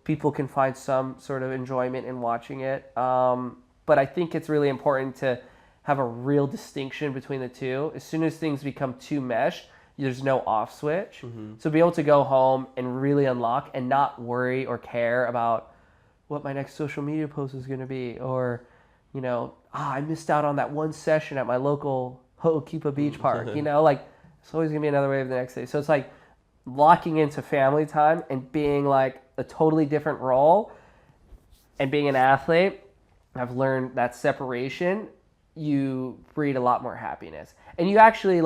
people can find some sort of enjoyment in watching it. But I think it's really important to have a real distinction between the two. As soon as things become too meshed, there's no off switch. So be able to go home and really unlock and not worry or care about what my next social media post is going to be, or, I missed out on that one session at my local Ho'okipa Beach Park, like it's always going to be another wave the next day. So it's like locking into family time and being like a totally different role, and being an athlete, I've learned that separation you breed a lot more happiness, and you actually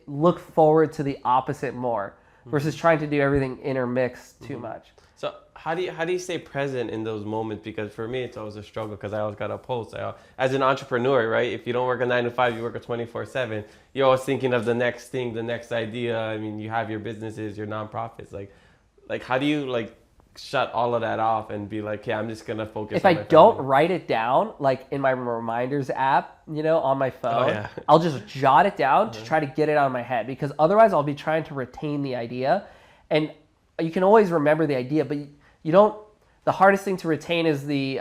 look forward to the opposite more versus trying to do everything intermixed too much. So how do you stay present in those moments? Because for me, it's always a struggle because I always got to post. As an entrepreneur, right? If you don't work a 9 to 5, you work a 24/7. You're always thinking of the next thing, the next idea. I mean, you have your businesses, your nonprofits. Like how do you shut all of that off and be like, okay, I'm just gonna focus. If I don't write it down, like in my reminders app, on my phone, I'll just jot it down to try to get it out of my head, because otherwise I'll be trying to retain the idea, and you can always remember the idea, but you don't. The hardest thing to retain is the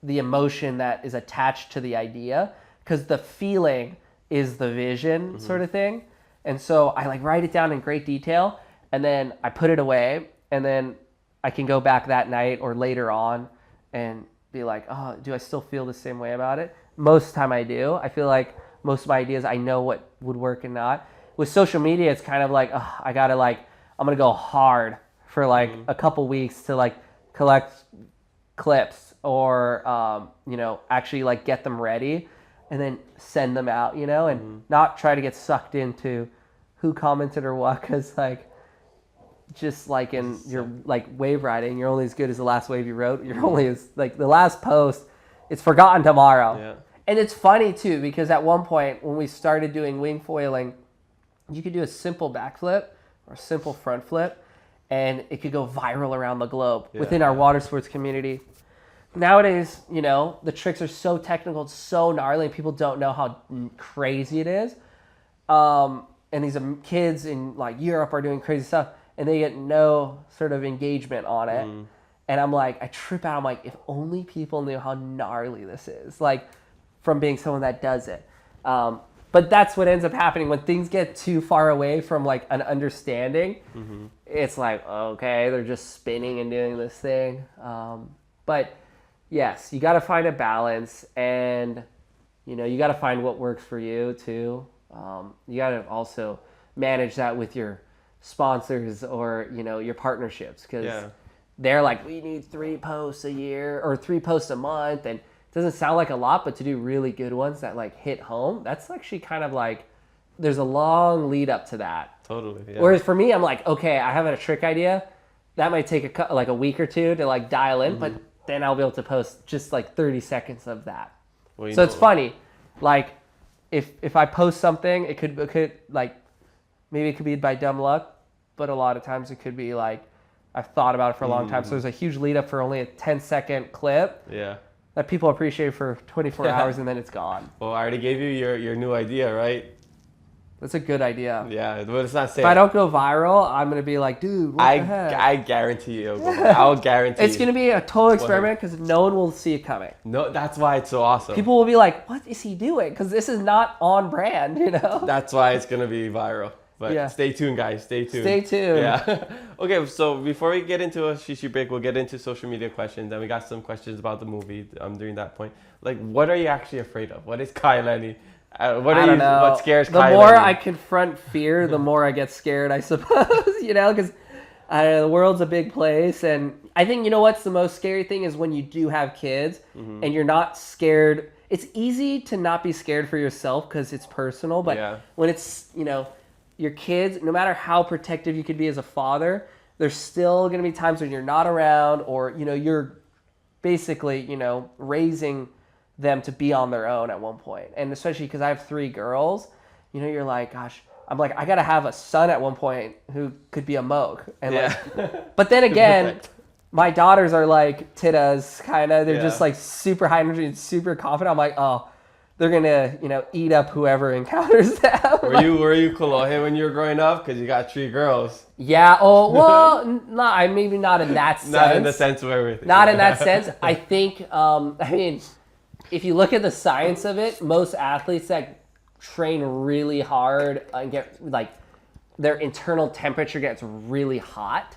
emotion that is attached to the idea, because the feeling is the vision sort of thing. And so I write it down in great detail, and then I put it away, and then I can go back that night or later on and be like, oh, do I still feel the same way about it? Most of the time I do. I feel like most of my ideas, I know what would work and not. With social media, it's kind of like, oh, I'm going to go hard for a couple weeks to collect clips or, actually get them ready and then send them out, and not try to get sucked into who commented or what, because just like in your wave riding, you're only as good as the last wave you rode. You're only as the last post, it's forgotten tomorrow. Yeah. And it's funny too, because at one point when we started doing wing foiling, you could do a simple backflip or a simple front flip, and it could go viral around the globe within our water sports community. Nowadays, the tricks are so technical, it's so gnarly, and people don't know how crazy it is. And these kids in Europe are doing crazy stuff, and they get no sort of engagement on it. And I trip out. I'm like, if only people knew how gnarly this is, from being someone that does it. But that's what ends up happening when things get too far away from an understanding. It's okay, they're just spinning and doing this thing. But yes, you got to find a balance, and you got to find what works for you too. You got to also manage that with your sponsors or your partnerships, because they're we need 3 posts a year or 3 posts a month, and it doesn't sound like a lot, but to do really good ones that hit home, that's actually kind of there's a long lead up to that. Totally. Yeah. Whereas for me, I'm okay, I have a trick idea that might take a week or two to dial in, but then I'll be able to post just 30 seconds of that. Well, so it's funny, if I post something, it could maybe it could be by dumb luck, but a lot of times it could be I've thought about it for a long time. So there's a huge lead up for only a 10-second clip. Yeah. That people appreciate for 24 hours, and then it's gone. Well, I already gave you your new idea, right? That's a good idea. Yeah, but it's not safe. If I don't go viral, I'm going to be dude, what the heck? I guarantee you. I'll guarantee it's going to be a total experiment, because no one will see it coming. No, that's why it's so awesome. People will be like, what is he doing? Because this is not on brand, That's why it's going to be viral. But stay tuned, guys. Stay tuned. Stay tuned. Yeah. Okay, so before we get into a shishi break, we'll get into social media questions. And we got some questions about the movie during that point. What are you actually afraid of? What is Kai Lenny? What scares Kai Lenny? The more I confront fear, the more I get scared, I suppose. Because the world's a big place. And I think, what's the most scary thing is when you do have kids and you're not scared. It's easy to not be scared for yourself because it's personal. But when it's, your kids, no matter how protective you could be as a father, there's still going to be times when you're not around, or you're basically raising them to be on their own at one point. And especially because I have 3 girls, you're gosh, I'm I gotta have a son at one point who could be a moke, and but then again, my daughters are tittas kind of. They're just super high energy and super confident. I'm oh, they're gonna, eat up whoever encounters them. Were you Kolohe when you were growing up? Because you got 3 girls. Yeah. Oh well, maybe not in that sense. Not in the sense of everything. Not in that sense. I think. If you look at the science of it, most athletes that train really hard and get their internal temperature gets really hot,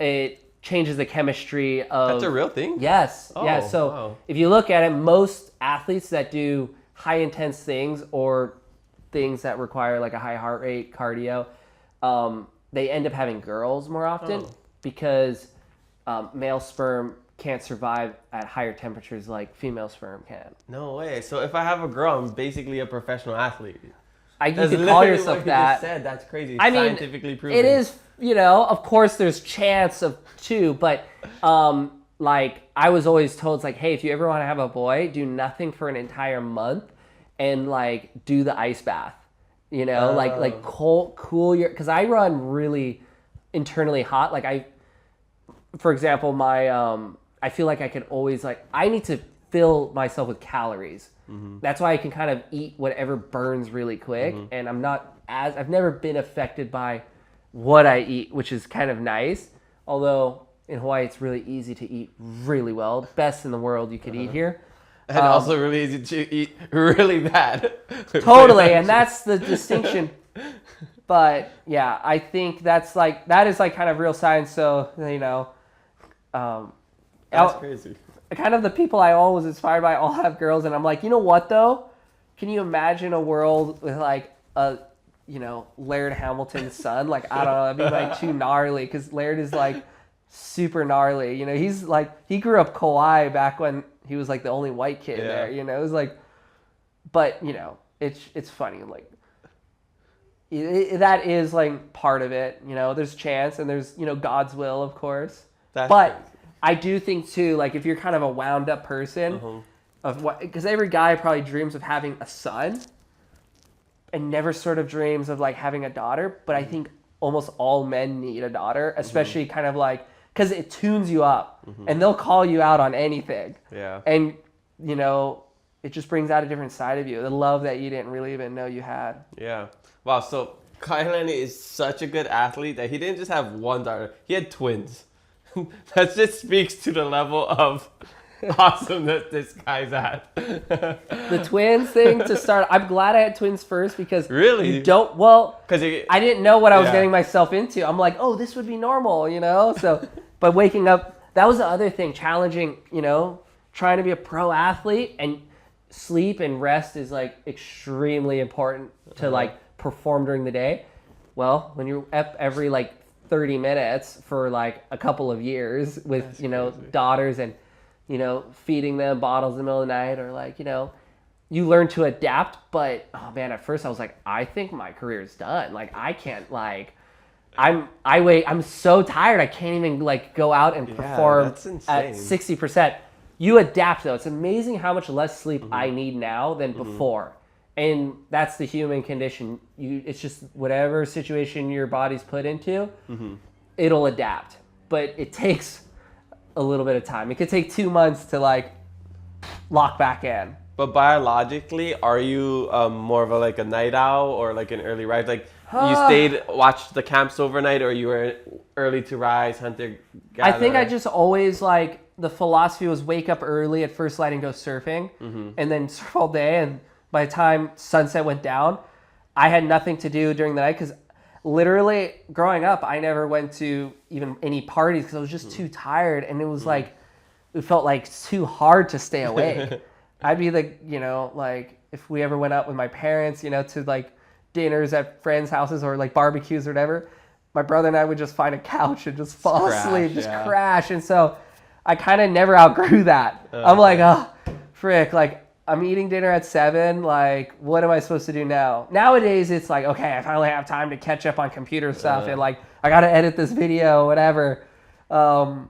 it changes the chemistry of. That's a real thing? Yes. Oh, yeah. So wow. If you look at it, most athletes that do high intense things or things that require a high heart rate cardio, they end up having girls more often because male sperm can't survive at higher temperatures like female sperm can. No way. So if I have a girl, I'm basically a professional athlete. You That's could call literally yourself what you that. just said. That's crazy. I mean, Scientifically proven. it is, of course there's chance of two, but like I was always told, it's like, hey, if you ever want to have a boy, do nothing for an entire month and like do the ice bath, like cool your, because I run really internally hot. Like for example, I feel like I could always I need to fill myself with calories. Mm-hmm. That's why I can kind of eat whatever burns really quick. Mm-hmm. And I've never been affected by what I eat, which is kind of nice. Although in Hawaii, it's really easy to eat really well. Best in the world you could eat here. And also really easy to eat really bad. Totally. And that's the distinction. But yeah, I think that is kind of real science. So, that's crazy. Kind of the people I all was inspired by all have girls, and I'm like, you know what though? Can you imagine a world with like a, Laird Hamilton's son? Like, I don't know, that'd be like too gnarly, because Laird is like super gnarly. He's like, he grew up Kauai back when he was like the only white kid there. It was like, but it's funny, like that is like part of it. There's chance and there's God's will, of course. But crazy. I do think too, like if you're kind of a wound up person, because every guy probably dreams of having a son and never sort of dreams of like having a daughter. But I think almost all men need a daughter, especially kind of like, because it tunes you up and they'll call you out on anything. Yeah. And, it just brings out a different side of you, the love that you didn't really even know you had. Yeah. Wow. So Lenny is such a good athlete that he didn't just have one daughter, he had twins. That just speaks to the level of awesomeness this guy's at. The twins thing to start, I'm glad I had twins first, because really you don't, well, because I didn't know what I was getting myself into. I'm like, oh, this would be normal, so but waking up, that was the other thing, challenging, trying to be a pro athlete, and sleep and rest is like extremely important to like perform during the day. Well, when you're up every like 30 minutes for like a couple of years with daughters, and feeding them bottles in the middle of the night, or like you learn to adapt. But oh man, at first I was like, I think my career is done. Like I can't, like I'm so tired I can't even like go out and perform at 60%. You adapt though. It's amazing how much less sleep I need now than before. And that's the human condition. It's just whatever situation your body's put into, it'll adapt. But it takes a little bit of time. It could take 2 months to like lock back in. But biologically, are you more of a night owl or like an early rise? Like you watched the camps overnight, or you were early to rise, hunter gatherer? I think I just always like, the philosophy was wake up early at first light and go surfing, and then surf all day. And by the time sunset went down, I had nothing to do during the night, because literally growing up, I never went to even any parties because I was just too tired. And it was like, it felt like too hard to stay awake. I'd be like, like if we ever went out with my parents, to like dinners at friends' houses or like barbecues or whatever, my brother and I would just find a couch and just fall asleep, just crash. And so I kind of never outgrew that. I'm like, oh, frick, like I'm eating dinner at 7. Like, what am I supposed to do now? Nowadays, it's like, okay, I finally have time to catch up on computer stuff, and like, I got to edit this video, whatever. But,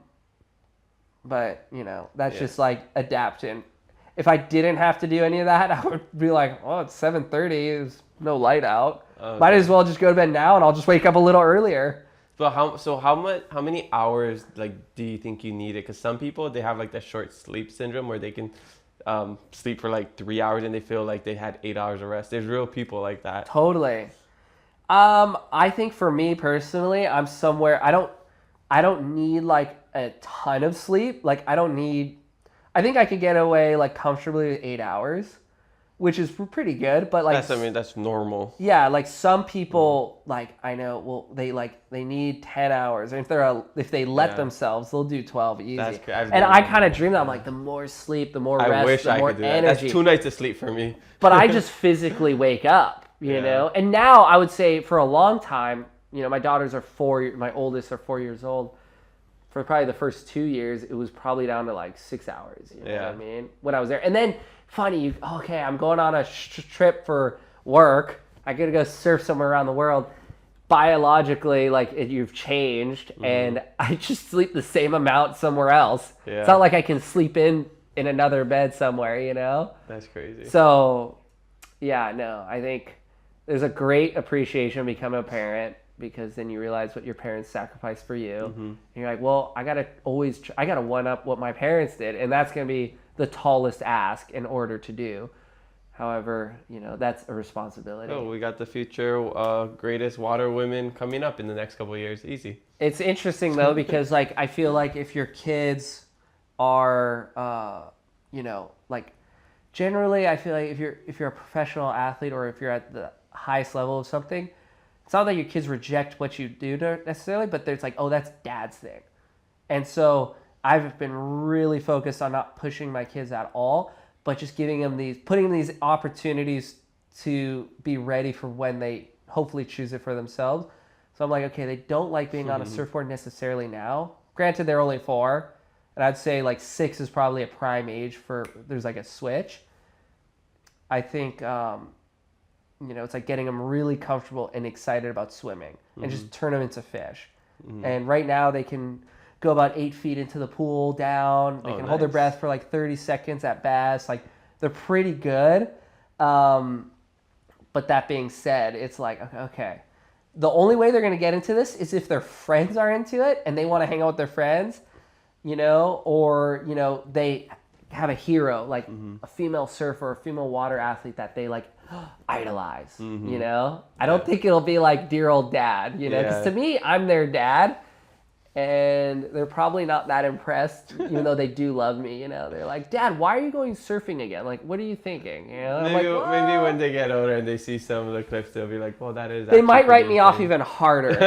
that's just like adapting. If I didn't have to do any of that, I would be like, oh, it's 7:30. There's no light out. Might as well just go to bed now, and I'll just wake up a little earlier. But how many hours like do you think you needed? Because some people, they have like the short sleep syndrome where they can sleep for like 3 hours and they feel like they had 8 hours of rest. There's real people like that. Totally. I think for me personally, I'm somewhere, I don't need like a ton of sleep. Like I think I could get away like comfortably with 8 hours, which is pretty good. But like, that's normal. Yeah. Like some people, like I know, well, they need 10 hours. And if they let themselves, they'll do 12 easy. That's crazy. And I kind of dream that. I'm like, the more sleep, the more rest, the more energy. That's 2 nights of sleep for me. But I just physically wake up, you know? And now I would say for a long time, my daughters are my oldest are 4 years old. for probably the first 2 years, it was probably down to like 6 hours. You know what Yeah. I mean? When I was there. And then, funny, okay, I'm going on a trip for work. I got to go surf somewhere around the world. Biologically, like you've changed, and I just sleep the same amount somewhere else. Yeah. It's not like I can sleep in another bed somewhere, you know? That's crazy. So, yeah, no, I think there's a great appreciation of becoming a parent, because then you realize what your parents sacrificed for you. And you're like, well, I gotta one up what my parents did, and that's gonna be the tallest ask in order to do. However, you know, that's a responsibility. Oh, we got the future greatest water women coming up in the next couple of years. Easy. It's interesting though, because like I feel like if your kids are, you know, like generally, I feel like if you're a professional athlete, or if you're at the highest level of something, it's not that your kids reject what you do necessarily, but there's like, oh, that's dad's thing. And so I've been really focused on not pushing my kids at all, but just putting them these opportunities to be ready for when they hopefully choose it for themselves. So I'm like, okay, they don't like being on a surfboard necessarily now. Granted, they're only 4, and I'd say like 6 is probably a prime age for there's like a switch. I think, you know, it's like getting them really comfortable and excited about swimming, and just turn them into fish. And right now they can go about 8 feet into the pool down. They can hold their breath for like 30 seconds at best. Like, they're pretty good. But that being said, it's like, okay. The only way they're going to get into this is if their friends are into it and they want to hang out with their friends, you know, or, you know, they have a hero, like a female surfer or a female water athlete that they like idolize, you know? I don't think it'll be like dear old dad, you know? Because to me, I'm their dad. And they're probably not that impressed, even though they do love me, you know. They're like, Dad, why are you going surfing again? Like, what are you thinking? You know? Maybe when they get older and they see some of the clips, they'll be like, well, that is... They might write me off even harder.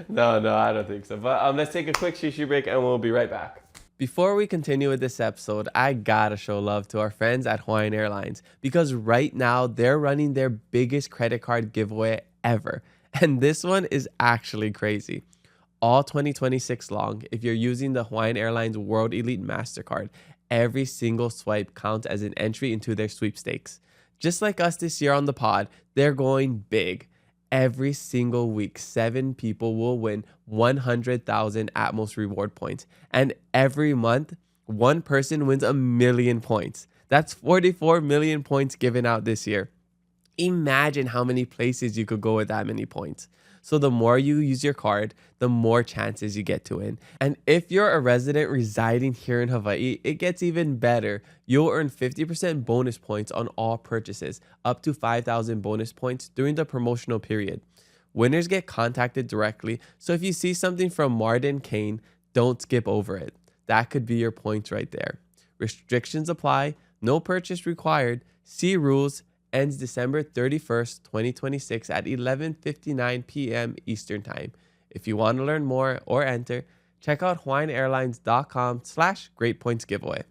No, I don't think so. But let's take a quick shishi break and we'll be right back. Before we continue with this episode, I gotta show love to our friends at Hawaiian Airlines, because right now they're running their biggest credit card giveaway ever. And this one is actually crazy. All 2026 long, if you're using the Hawaiian Airlines World Elite MasterCard, every single swipe counts as an entry into their sweepstakes. Just like us this year on the pod, they're going big. Every single week, 7 people will win 100,000 Atmos reward points. And every month, 1 person wins 1 million points. That's 44 million points given out this year. Imagine how many places you could go with that many points. So the more you use your card, the more chances you get to win. And if you're a resident residing here in Hawaii, it gets even better. You'll earn 50% bonus points on all purchases, up to 5,000 bonus points during the promotional period. Winners get contacted directly, so if you see something from Martin Kane, don't skip over it. That could be your points right there. Restrictions apply, no purchase required. See rules. Ends December 31st, 2026 at 11:59 p.m. Eastern Time. If you want to learn more or enter, check out hawaiianairlines.com/greatpointsgiveaway.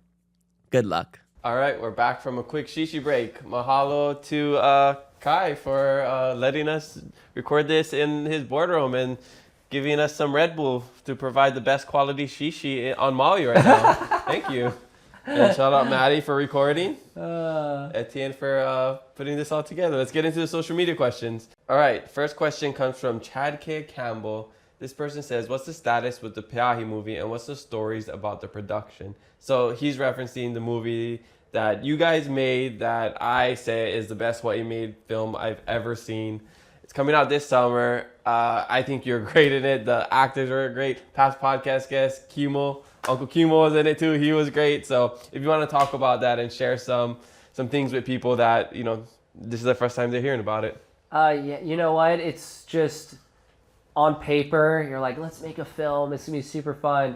Good luck. All right, we're back from a quick shishi break. Mahalo to Kai for letting us record this in his boardroom and giving us some Red Bull to provide the best quality shishi on Maui right now. Thank you. And shout out Maddie for recording. Etienne for putting this all together. Let's get into the social media questions. All right, first question comes from Chad K. Campbell. This person says, what's the status with the Peahi movie and what's the stories about the production? So he's referencing the movie that you guys made that I say is the best Hawaii made film I've ever seen. It's coming out this summer. I think you're great in it. The actors are great. Past podcast guest, Kimo. Uncle Kimo was in it too. He was great. So if you want to talk about that and share some things with people that, you know, this is the first time they're hearing about it. Yeah, you know what? It's just on paper, you're like, let's make a film. It's going to be super fun.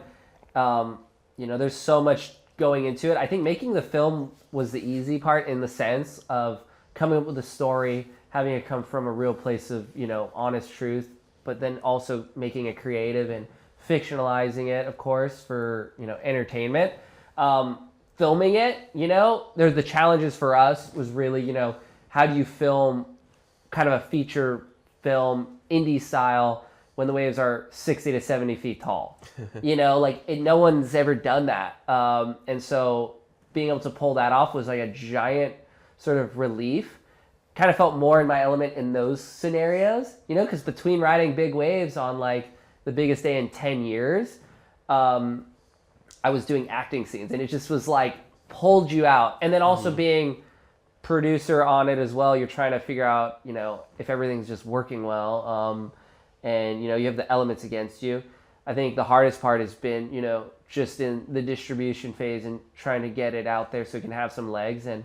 You know, there's so much going into it. I think making the film was the easy part in the sense of coming up with a story, having it come from a real place of, you know, honest truth, but then also making it creative and fictionalizing it, of course, for, you know, entertainment. Filming it, you know, there's the challenges for us was really, you know, how do you film kind of a feature film, indie style, when the waves are 60 to 70 feet tall. You know, like no one's ever done that. And so being able to pull that off was like a giant sort of relief. Kind of felt more in my element in those scenarios, you know, because between riding big waves on like the biggest day in 10 years, I was doing acting scenes, and it just was like pulled you out. And then also being producer on it as well, you're trying to figure out, you know, if everything's just working well. And, you know, you have the elements against you. I think the hardest part has been, you know, just in the distribution phase and trying to get it out there so it can have some legs and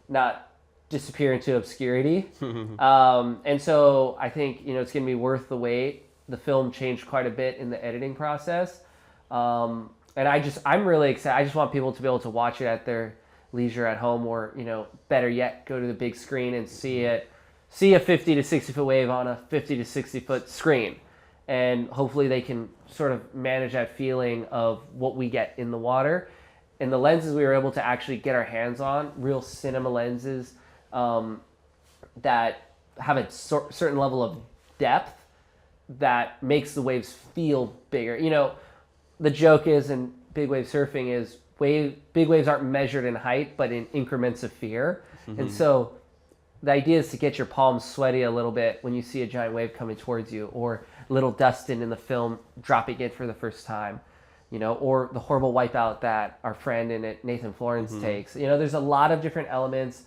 not disappear into obscurity. And so I think, you know, it's going to be worth the wait. The film changed quite a bit in the editing process. And I'm really excited. I just want people to be able to watch it at their leisure at home, or, you know, better yet, go to the big screen and see a 50 to 60 foot wave on a 50 to 60 foot screen. And hopefully they can sort of manage that feeling of what we get in the water. And the lenses we were able to actually get our hands on, real cinema lenses that have a certain level of depth that makes the waves feel bigger. You know, the joke is in big wave surfing is big waves aren't measured in height, but in increments of fear. And so the idea is to get your palms sweaty a little bit when you see a giant wave coming towards you, or little Dustin in the film dropping it for the first time, you know, or the horrible wipeout that our friend in it, Nathan Florence, takes. You know, there's a lot of different elements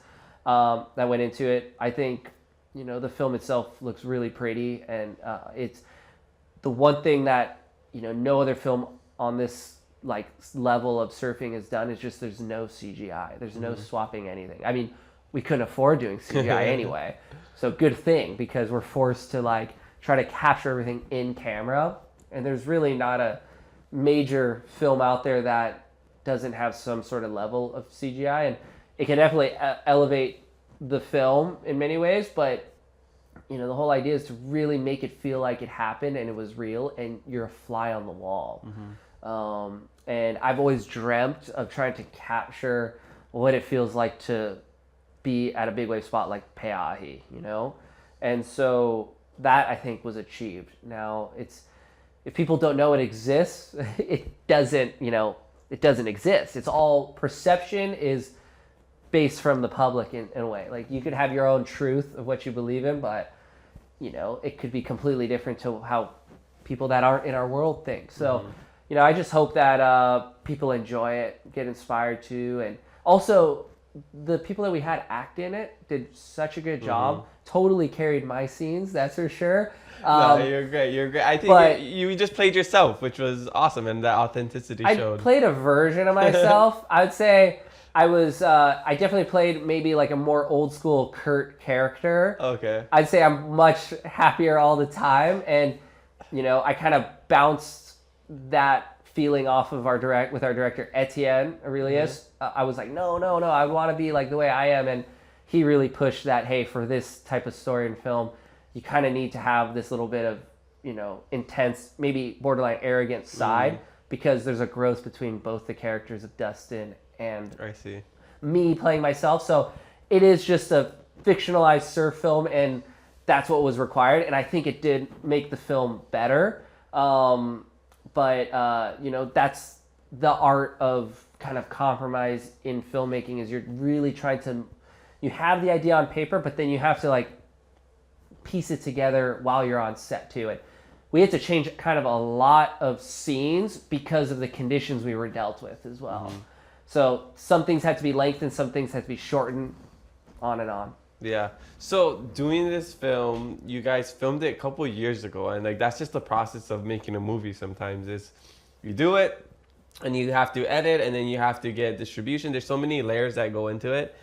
that went into it. I think, you know, the film itself looks really pretty, and it's the one thing that, you know, no other film on this like level of surfing has done is just there's no CGI. There's no swapping anything. I mean, we couldn't afford doing CGI anyway. So good thing, because we're forced to like try to capture everything in camera. And there's really not a major film out there that doesn't have some sort of level of CGI. And it can definitely elevate the film in many ways, but you know, the whole idea is to really make it feel like it happened and it was real and you're a fly on the wall. And I've always dreamt of trying to capture what it feels like to be at a big wave spot like Pe'ahi, you know? And so that, I think, was achieved. Now, if people don't know it exists, it doesn't exist. It's all perception is based from the public in a way. Like, you could have your own truth of what you believe in, but, you know, it could be completely different to how people that aren't in our world think. So, you know, I just hope that people enjoy it, get inspired to, and also the people that we had act in it did such a good job. Totally carried my scenes, that's for sure. No, you're great. You're great. I think you just played yourself, which was awesome, and that authenticity showed. I played a version of myself. I would say I definitely played maybe like a more old school Kurt character. Okay. I'd say I'm much happier all the time, and you know, I kind of bounced that feeling off of our director Etienne Aurelius. I was like, no, I want to be like the way I am, and he really pushed that. Hey, for this type of story and film, you kind of need to have this little bit of, you know, intense, maybe borderline arrogant side, because there's a growth between both the characters of Dustin and me playing myself. So it is just a fictionalized surf film, and that's what was required, and I think it did make the film better. But you know, that's the art of kind of compromise in filmmaking, is you're really trying to, you have the idea on paper, but then you have to like piece it together while you're on set too. And we had to change kind of a lot of scenes because of the conditions we were dealt with as well. So some things had to be lengthened, some things had to be shortened, on and on. Yeah. So doing this film, you guys filmed it a couple years ago, and like that's just the process of making a movie. Sometimes is you do it, and you have to edit, and then you have to get distribution. There's so many layers that go into it,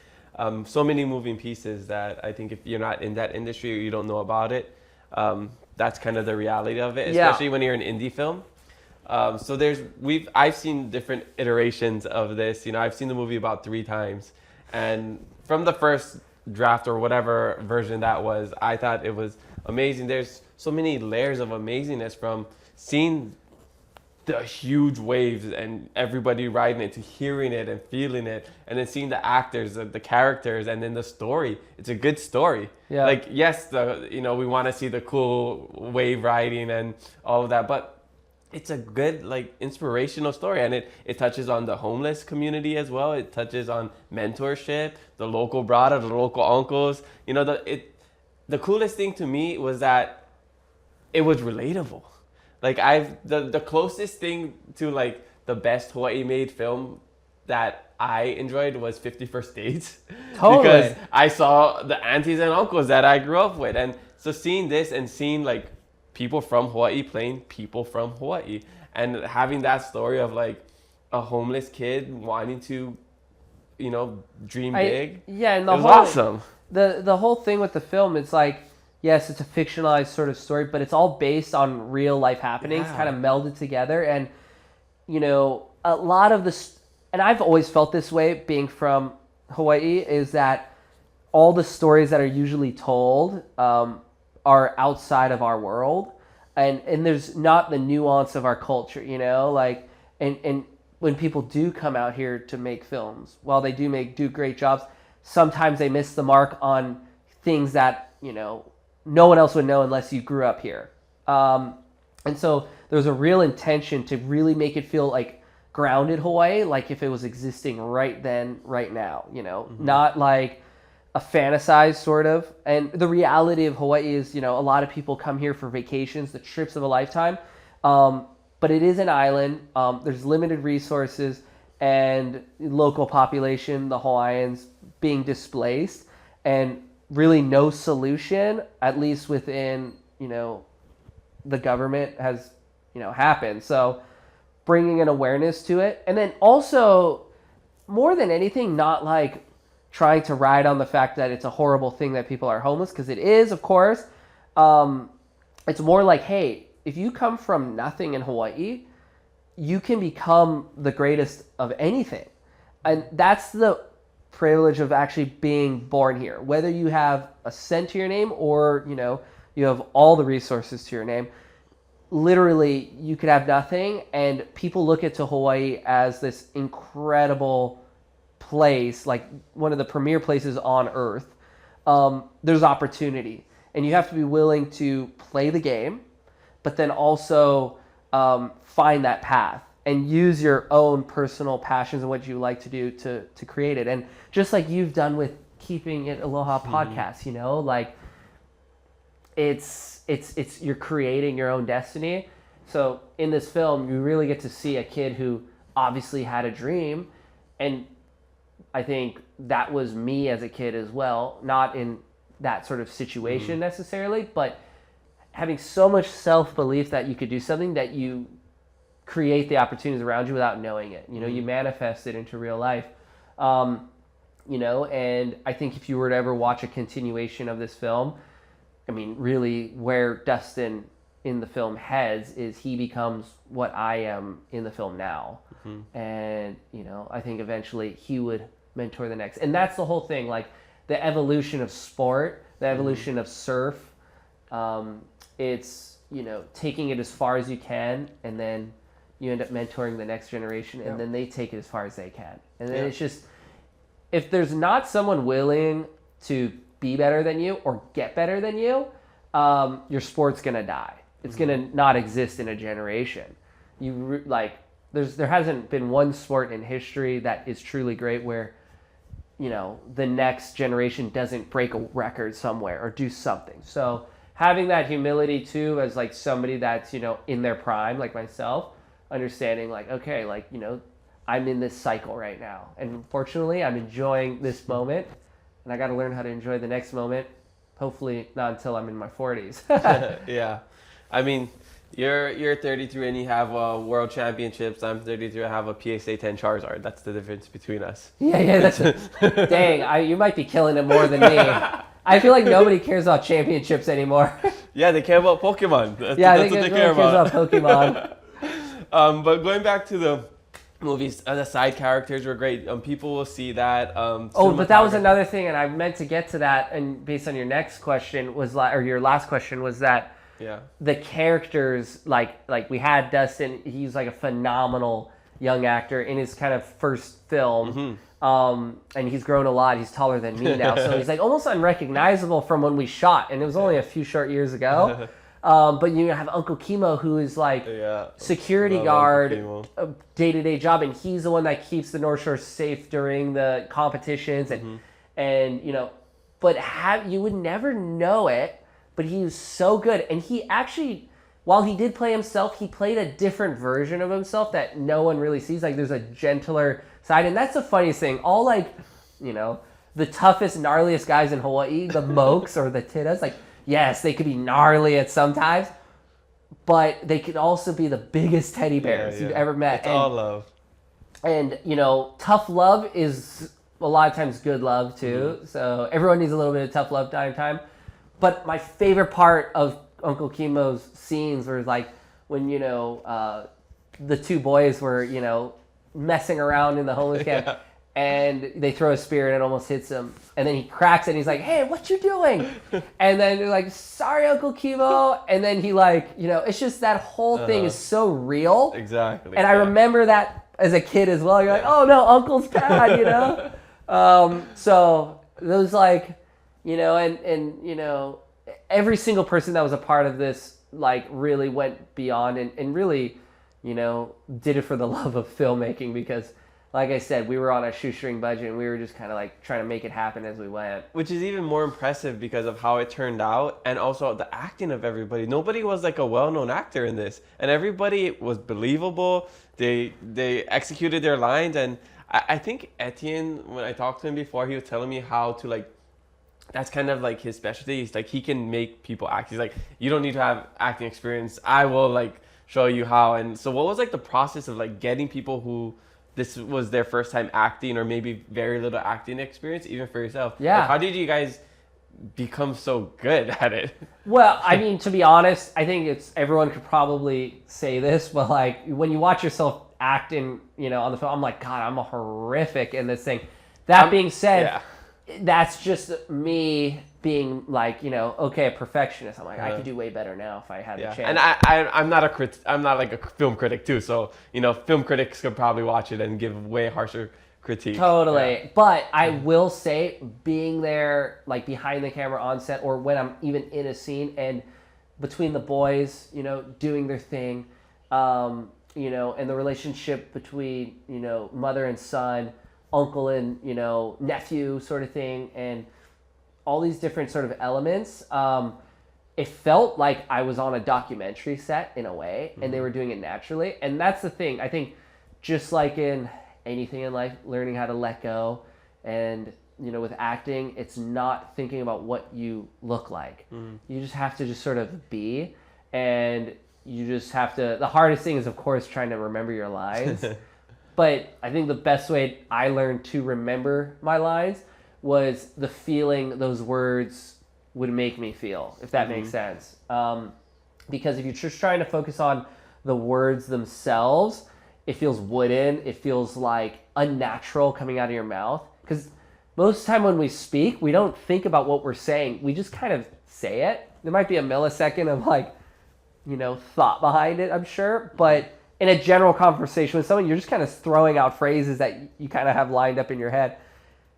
so many moving pieces that I think if you're not in that industry or you don't know about it, that's kind of the reality of it, especially when you're an indie film. So I've seen different iterations of this. You know, I've seen the movie about 3 times, and from the first draft or whatever version that was, I thought it was amazing. There's so many layers of amazingness, from seeing the huge waves and everybody riding it, to hearing it and feeling it, and then seeing the actors, the characters, and then the story. It's a good story. Yeah. Like, yes, we want to see the cool wave riding and all of that, but it's a good, like, inspirational story, and it touches on the homeless community as well. It touches on mentorship, the local brother, the local uncles. The coolest thing to me was that it was relatable. Like, the closest thing to, like, the best Hawaii made film that I enjoyed was 50 First Dates. Totally. Because I saw the aunties and uncles that I grew up with. And so seeing this and seeing, like, people from Hawaii playing people from Hawaii, and having that story of, like, a homeless kid wanting to, dream big. Yeah, and it was awesome. The whole thing with the film, it's like, yes, it's a fictionalized sort of story, but it's all based on real life happenings, kind of melded together. And, a lot of this, and I've always felt this way being from Hawaii, is that all the stories that are usually told are outside of our world. And there's not the nuance of our culture, like, and when people do come out here to make films, while they do great jobs, sometimes they miss the mark on things that, no one else would know unless you grew up here. And so there's a real intention to really make it feel like grounded Hawaii, like if it was existing right then, right now, not like a fantasized sort of. And the reality of Hawaii is, a lot of people come here for vacations, the trips of a lifetime. But it is an island. There's limited resources, and local population, the Hawaiians, being displaced, and really no solution, at least within, the government, has, happened. So bringing an awareness to it. And then also, more than anything, not like trying to ride on the fact that it's a horrible thing that people are homeless, because it is, of course. It's more like, hey, if you come from nothing in Hawaii, you can become the greatest of anything. And that's the privilege of actually being born here. Whether you have a cent to your name or, you have all the resources to your name, literally you could have nothing, and people look at Hawaii as this incredible place, like one of the premier places on earth. There's opportunity, and you have to be willing to play the game, but then also find that path and use your own personal passions and what you like to do to create it. And just like you've done with Keeping It Aloha podcast, like it's you're creating your own destiny. So in this film, you really get to see a kid who obviously had a dream, and I think that was me as a kid as well, not in that sort of situation necessarily, but having so much self-belief that you could do something, that you create the opportunities around you without knowing it. You manifest it into real life. And I think if you were to ever watch a continuation of this film, I mean, really where Dustin in the film heads is he becomes what I am in the film now. And, I think eventually he would mentor the next. And that's the whole thing, like the evolution of sport, the evolution of surf. It's, taking it as far as you can, and then you end up mentoring the next generation, and then they take it as far as they can. And then it's just, if there's not someone willing to be better than you or get better than you, your sport's going to die. It's going to not exist in a generation. There hasn't been one sport in history that is truly great where, the next generation doesn't break a record somewhere or do something. So having that humility too, as like somebody that's, in their prime, like myself, understanding like, okay, like, I'm in this cycle right now. And fortunately, I'm enjoying this moment, and I got to learn how to enjoy the next moment. Hopefully not until I'm in my 40s. Yeah. I mean, you're 33 and you have world championships. I'm 33. I have a PSA 10 Charizard. That's the difference between us. Yeah, that's dang. You might be killing it more than me. I feel like nobody cares about championships anymore. Yeah, they care about Pokemon. That's what they care about. Pokemon. But going back to the movies, the side characters were great. People will see that. But that was another thing, and I meant to get to that. And based on your next question or your last question was that Yeah. the characters, like we had Dustin, he's like a phenomenal young actor in his kind of first film. And he's grown a lot. He's taller than me now. So he's like almost unrecognizable from when we shot. And it was only a few short years ago. But you have Uncle Chemo, who is like security guard, a day-to-day job. And he's the one that keeps the North Shore safe during the competitions. And you know, but you would never know it, but he was so good. And he actually, while he did play himself, he played a different version of himself that no one really sees. Like there's a gentler side, and that's the funniest thing. All like, you know, the toughest, gnarliest guys in Hawaii, the Mokes or the Titas, like, yes, they could be gnarly at sometimes, but they could also be the biggest teddy bears you've ever met. It's all love. And, you know, tough love is a lot of times good love too. So everyone needs a little bit of tough love time. But my favorite part of Uncle Chemo's scenes were like when, you know, the two boys were, you know, messing around in the homeless camp and they throw a spear and it almost hits him. And then he cracks it and he's like, hey, what you doing? And then they're like, sorry, Uncle Chemo. And then he like, you know, it's just that whole thing is so real. Exactly. And I remember that as a kid as well. You're like, oh no, Uncle's bad, you know? So those like, you know, and you know, every single person that was a part of this like really went beyond and really, you know, did it for the love of filmmaking because, like I said, we were on a shoestring budget and we were just kind of like trying to make it happen as we went. Which is even more impressive because of how it turned out and also the acting of everybody. Nobody was like a well-known actor in this, and everybody was believable. They executed their lines, and I think Etienne, when I talked to him before, he was telling me how to like. That's kind of like his specialty. He's like, he can make people act. He's like, you don't need to have acting experience. I will like show you how. And so what was like the process of like getting people who this was their first time acting or maybe very little acting experience, even for yourself? Yeah. Like, how did you guys become so good at it? Well, I mean, to be honest, I think it's everyone could probably say this, but like when you watch yourself acting, you know, on the film, I'm like, God, I'm a horrific in this thing. That being said, that's just me being like, you know, okay, a perfectionist. I'm like, I could do way better now if I had the chance. And I'm not I'm not like a film critic too. So, you know, film critics could probably watch it and give way harsher critique. Totally. Yeah. But I will say being there, like behind the camera on set or when I'm even in a scene and between the boys, you know, doing their thing, you know, and the relationship between, you know, mother and son, uncle and, you know, nephew sort of thing, and all these different sort of elements. It felt like I was on a documentary set in a way, and they were doing it naturally. And that's the thing. I think just like in anything in life, learning how to let go, and, you know, with acting, it's not thinking about what you look like. You just have to just sort of be, and you just have to, the hardest thing is, of course, trying to remember your lines. But I think the best way I learned to remember my lines was the feeling those words would make me feel, if that makes sense. Because if you're just trying to focus on the words themselves, it feels wooden. It feels like unnatural coming out of your mouth. Because most of the time when we speak, we don't think about what we're saying. We just kind of say it. There might be a millisecond of like, you know, thought behind it, I'm sure. But in a general conversation with someone, you're just kind of throwing out phrases that you kind of have lined up in your head.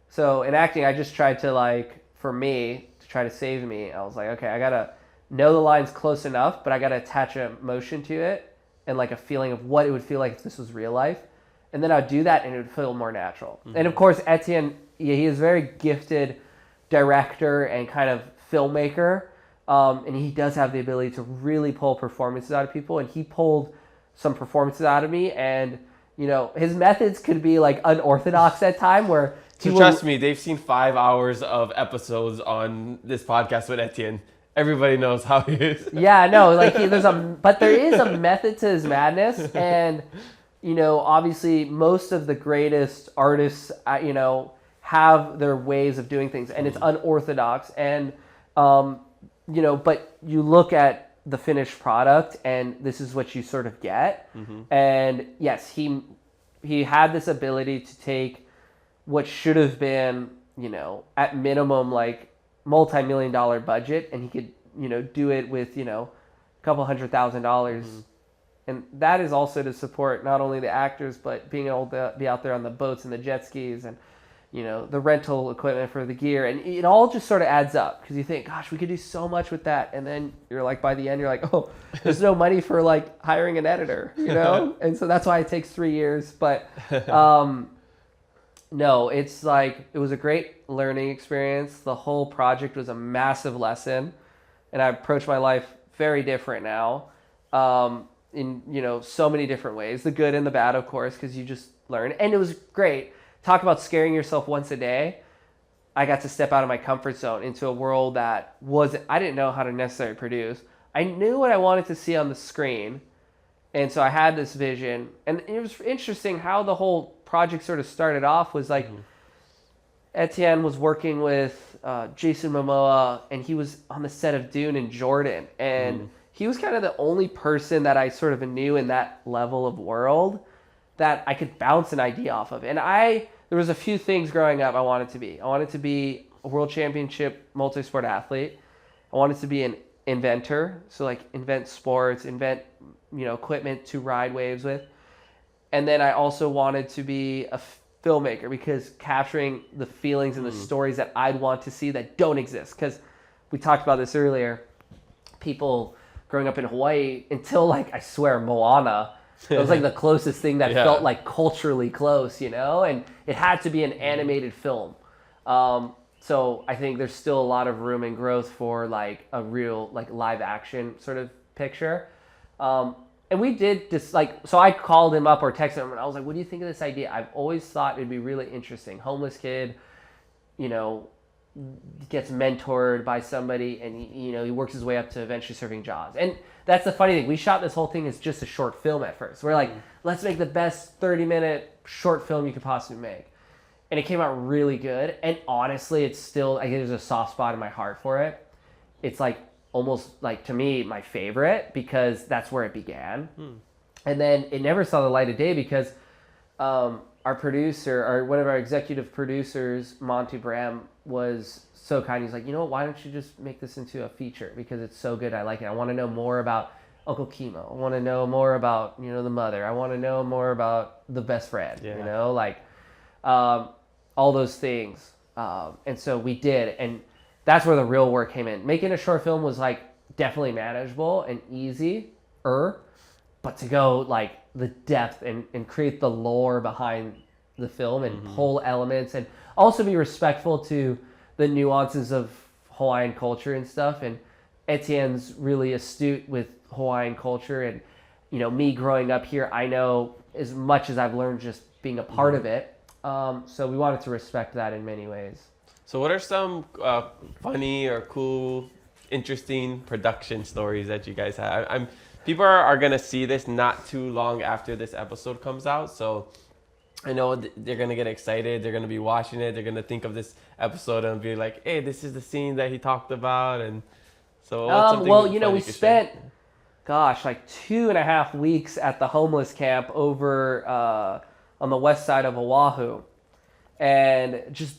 So in acting, I just tried to like, for me, to try to save me, I was like, okay, I got to know the lines close enough, but I got to attach a emotion to it and like a feeling of what it would feel like if this was real life. And then I'd do that and it would feel more natural. And of course, Etienne, he is a very gifted director and kind of filmmaker. And he does have the ability to really pull performances out of people. And he pulled some performances out of me, and you know his methods could be like unorthodox at time where trust me, they've seen 5 hours of episodes on this podcast with Etienne. Everybody knows how he is. Yeah, no, like but there is a method to his madness, and you know obviously most of the greatest artists you know have their ways of doing things, and it's unorthodox, and you know, but you look at the finished product and this is what you sort of get. And yes, he had this ability to take what should have been, you know, at minimum like multi-million-dollar budget, and he could, you know, do it with, you know, couple $100,000. And that is also to support not only the actors, but being able to be out there on the boats and the jet skis and, you know, the rental equipment for the gear. And it all just sort of adds up because you think, gosh, we could do so much with that. And then you're like, by the end, you're like, oh, there's no money for like hiring an editor, you know? And so that's why it takes 3 years. But no, it's like, it was a great learning experience. The whole project was a massive lesson. And I approach my life very different now. In, you know, so many different ways, the good and the bad, of course, because you just learn. And it was great. Talk about scaring yourself once a day. I got to step out of my comfort zone into a world that I didn't know how to necessarily produce. I knew what I wanted to see on the screen. And so I had this vision. And it was interesting how the whole project sort of started off was like, Etienne was working with Jason Momoa, and he was on the set of Dune in Jordan. And he was kind of the only person that I sort of knew in that level of world that I could bounce an idea off of. And there was a few things growing up I wanted to be. I wanted to be a world championship multi-sport athlete. I wanted to be an inventor. So like invent sports, invent, you know, equipment to ride waves with. And then I also wanted to be a filmmaker because capturing the feelings and the stories that I'd want to see that don't exist. Because we talked about this earlier. People growing up in Hawaii, until like, I swear, Moana, it was like the closest thing that felt like culturally close, you know? And it had to be an animated film. So I think there's still a lot of room and growth for like a real like live action sort of picture. And we did this, like, so I called him up or texted him and I was like, what do you think of this idea? I've always thought it'd be really interesting. Homeless kid, you know, gets mentored by somebody and he works his way up to eventually surfing Jaws. And that's the funny thing. We shot this whole thing as just a short film at first. We're like, let's make the best 30-minute short film you could possibly make. And it came out really good. And honestly, it's still, I guess there's a soft spot in my heart for it. It's like almost like, to me, my favorite because that's where it began. And then it never saw the light of day because our producer, or one of our executive producers, Monty Bram, was so kind. He's like, you know what, why don't you just make this into a feature? Because it's so good. I like it. I want to know more about Uncle Kimo. I want to know more about, you know, the mother. I want to know more about the best friend, you know, like all those things. And so we did. And that's where the real work came in. Making a short film was like definitely manageable and easier, but to go like the depth and create the lore behind the film and pull elements and also be respectful to the nuances of Hawaiian culture and stuff. And Etienne's really astute with Hawaiian culture. And, you know, me growing up here, I know as much as I've learned just being a part of it. So we wanted to respect that in many ways. So what are some funny or cool, interesting production stories that you guys have? People are going to see this not too long after this episode comes out. So I know they're going to get excited. They're going to be watching it. They're going to think of this episode and be like, hey, this is the scene that he talked about. And so well, you know, we spent, like 2.5 weeks at the homeless camp over on the west side of Oahu. And just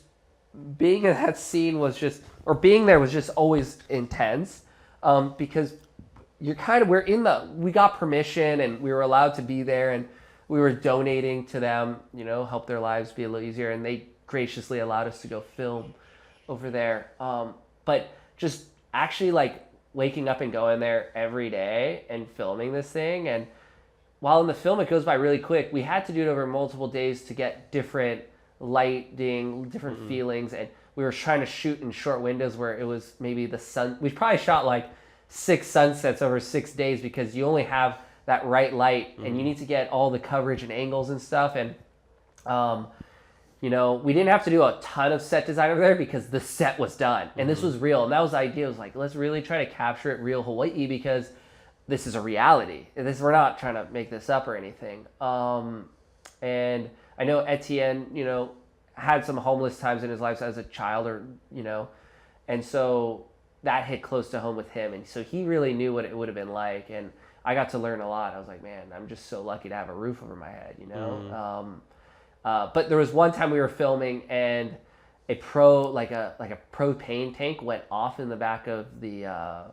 being in that scene was just, or being there was just always intense because we got permission and we were allowed to be there and we were donating to them, you know, help their lives be a little easier. And they graciously allowed us to go film over there. But just actually like waking up and going there every day and filming this thing. And while in the film, it goes by really quick. We had to do it over multiple days to get different lighting, different feelings. And we were trying to shoot in short windows where it was maybe the sun. We probably shot like 6 sunsets over 6 days because you only have that right light and you need to get all the coverage and angles and stuff. And, you know, we didn't have to do a ton of set design over there because the set was done and this was real. And that was the idea. It was like, let's really try to capture it real Hawaii because this is a reality. We're not trying to make this up or anything. And I know Etienne, you know, had some homeless times in his life as a child or, you know, and so that hit close to home with him. And so he really knew what it would have been like. And I got to learn a lot. I was like, man, I'm just so lucky to have a roof over my head, you know? But there was one time we were filming and a propane tank went off in the back of the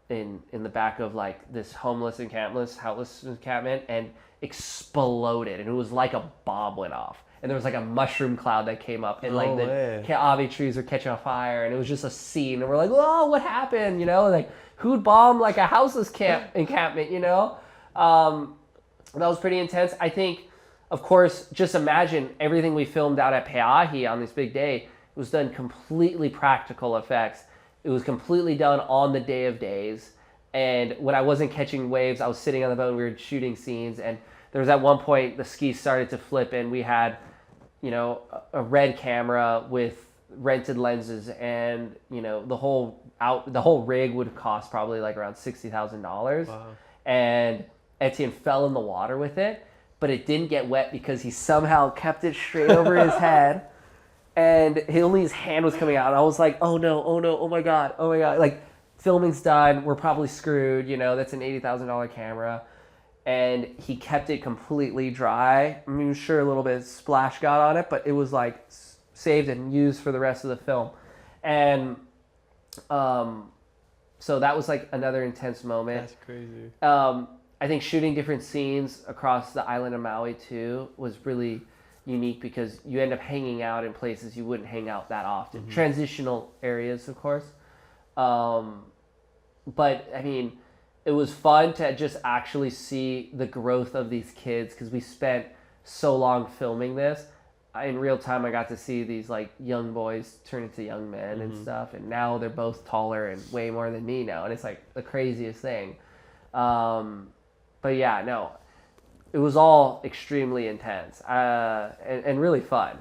in the back of like this houseless encampment and exploded, and it was like a bomb went off, and there was like a mushroom cloud that came up, and like the Keawe trees were catching on fire, and it was just a scene, and we're like, oh, what happened? You know, like who'd bomb like a houseless encampment? You know, that was pretty intense. I think, of course, just imagine everything we filmed out at Pe'ahi on this big day. It was done completely practical effects. It was completely done on the day of days. And when I wasn't catching waves, I was sitting on the boat and we were shooting scenes. And there was at one point the skis started to flip and we had, you know, a red camera with rented lenses, and, you know, the whole rig would cost probably like around $60,000. Wow. And Etienne fell in the water with it, but it didn't get wet because he somehow kept it straight over his head. And only his hand was coming out. And I was like, oh no, oh my God. Like, filming's done. We're probably screwed. You know, that's an $80,000 camera. And he kept it completely dry. I mean, sure, a little bit of splash got on it, but it was like saved and used for the rest of the film. And so that was like another intense moment. That's crazy. I think shooting different scenes across the island of Maui too was really unique because you end up hanging out in places you wouldn't hang out that often. Mm-hmm. Transitional areas, of course. But I mean, it was fun to just actually see the growth of these kids because we spent so long filming this. In real time, I got to see these like young boys turn into young men and stuff, and now they're both taller and way more than me now, and it's like the craziest thing. But yeah, no, it was all extremely intense and really fun.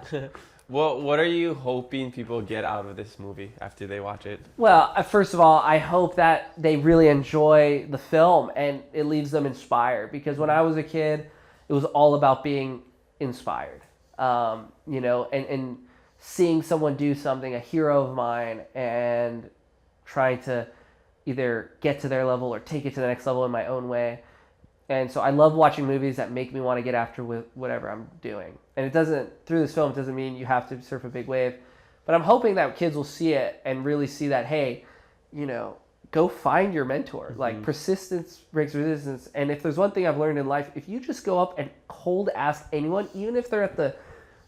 Well, what are you hoping people get out of this movie after they watch it? Well, first of all, I hope that they really enjoy the film and it leaves them inspired, because when I was a kid, it was all about being inspired. You know, and seeing someone do something, a hero of mine, and trying to either get to their level or take it to the next level in my own way. And so I love watching movies that make me want to get after with whatever I'm doing. And it doesn't, through this film, it doesn't mean you have to surf a big wave, but I'm hoping that kids will see it and really see that, hey, you know, go find your mentor. Mm-hmm. Like, persistence breaks resistance. And if there's one thing I've learned in life, if you just go up and cold ask anyone, even if they're at the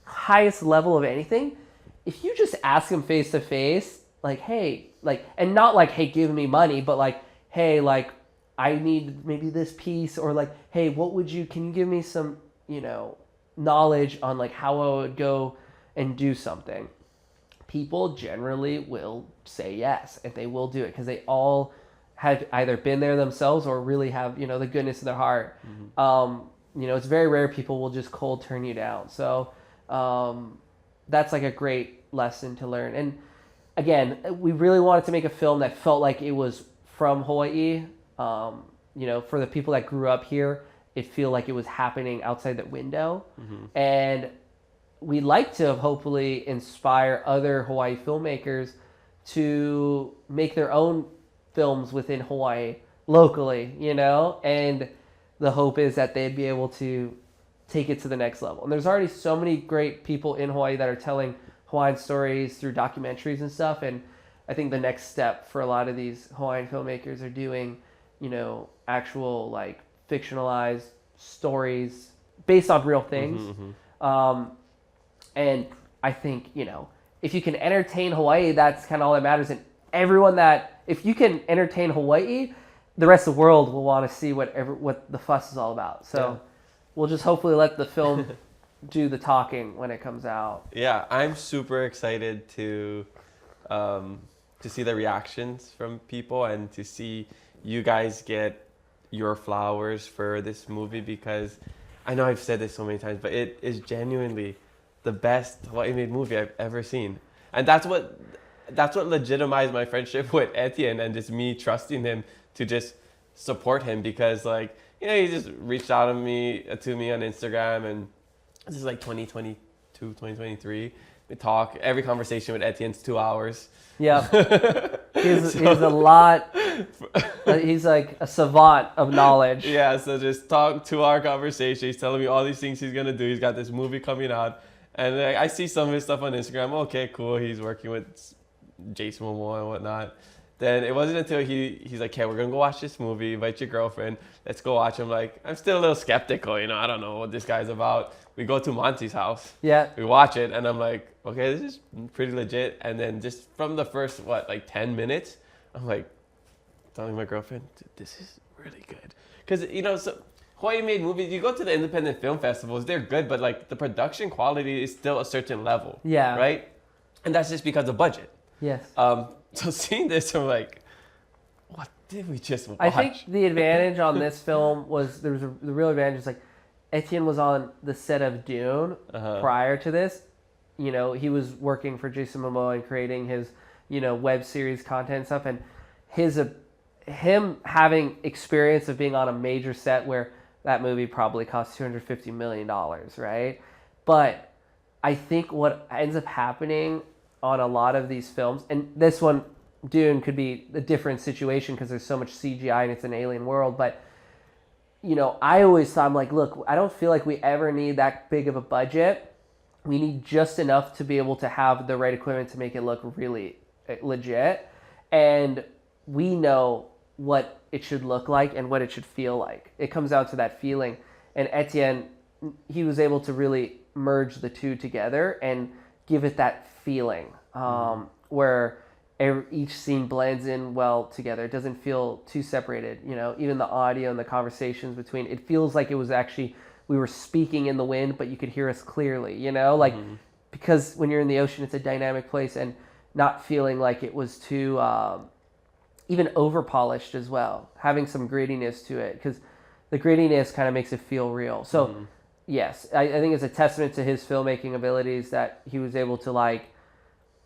highest level of anything, if you just ask them face to face, like, hey, like, and not like, hey, give me money, but like, hey, like, I need maybe this piece, or like, hey, can you give me some, you know, knowledge on like how I would go and do something? People generally will say yes, and they will do it because they all have either been there themselves or really have, you know, the goodness in their heart. Mm-hmm. You know, it's very rare people will just cold turn you down. So that's like a great lesson to learn. And again, we really wanted to make a film that felt like it was from Hawaii. You know, for the people that grew up here, it feel like it was happening outside the window. Mm-hmm. And we'd like to hopefully inspire other Hawaii filmmakers to make their own films within Hawaii locally, you know, and the hope is that they'd be able to take it to the next level. And there's already so many great people in Hawaii that are telling Hawaiian stories through documentaries and stuff. And I think the next step for a lot of these Hawaiian filmmakers are doing, you know, actual like fictionalized stories based on real things. Mm-hmm. And I think, you know, if you can entertain Hawaii, that's kind of all that matters. And if you can entertain Hawaii, the rest of the world will want to see what the fuss is all about. So we'll just hopefully let the film do the talking when it comes out. Yeah, I'm super excited to see the reactions from people and to see you guys get your flowers for this movie, because I know I've said this so many times, but it is genuinely the best Hawaii made movie I've ever seen. And that's what legitimized my friendship with Etienne and just me trusting him to just support him, because like, you know, he just reached out to me on Instagram, and this is like 2022, 2023. We talk, every conversation with Etienne's 2 hours. Yeah. He's a lot, he's like a savant of knowledge. Yeah, so just talk 2 hour conversation. He's telling me all these things he's going to do. He's got this movie coming out. And I see some of his stuff on Instagram. Okay, cool. He's working with Jason Momoa and whatnot. Then it wasn't until he's like, "Okay, we're gonna go watch this movie. Invite your girlfriend. Let's go watch." I'm like, I'm still a little skeptical, I don't know what this guy's about. We go to Monty's house. Yeah. We watch it, and I'm like, okay, this is pretty legit. And then just from the first 10 minutes, I'm like, telling my girlfriend, "Dude, this is really good." Because so Hawaii made movies. You go to the independent film festivals, they're good, but like the production quality is still a certain level. Yeah. Right. And that's just because of budget. Yes. So seeing this, I'm like, what did we just watch? I think the advantage on this film was the real advantage is like Etienne was on the set of Dune prior to this. He was working for Jason Momoa and creating his, web series content and stuff, and him having experience of being on a major set where that movie probably cost $250 million, right? But I think what ends up happening on a lot of these films, and this one, Dune, could be a different situation because there's so much CGI and it's an alien world, but I always thought, I'm like, look, I don't feel like we ever need that big of a budget. We need just enough to be able to have the right equipment to make it look really legit. And we know what it should look like and what it should feel like. It comes down to that feeling. And Etienne, he was able to really merge the two together and give it that feeling where each scene blends in well together. It doesn't feel too separated. Even the audio and the conversations between, it feels like it was actually, we were speaking in the wind, but you could hear us clearly, because when you're in the ocean, it's a dynamic place, and not feeling like it was too, even over polished as well, having some grittiness to it, because the grittiness kind of makes it feel real. So yes, I think it's a testament to his filmmaking abilities that he was able to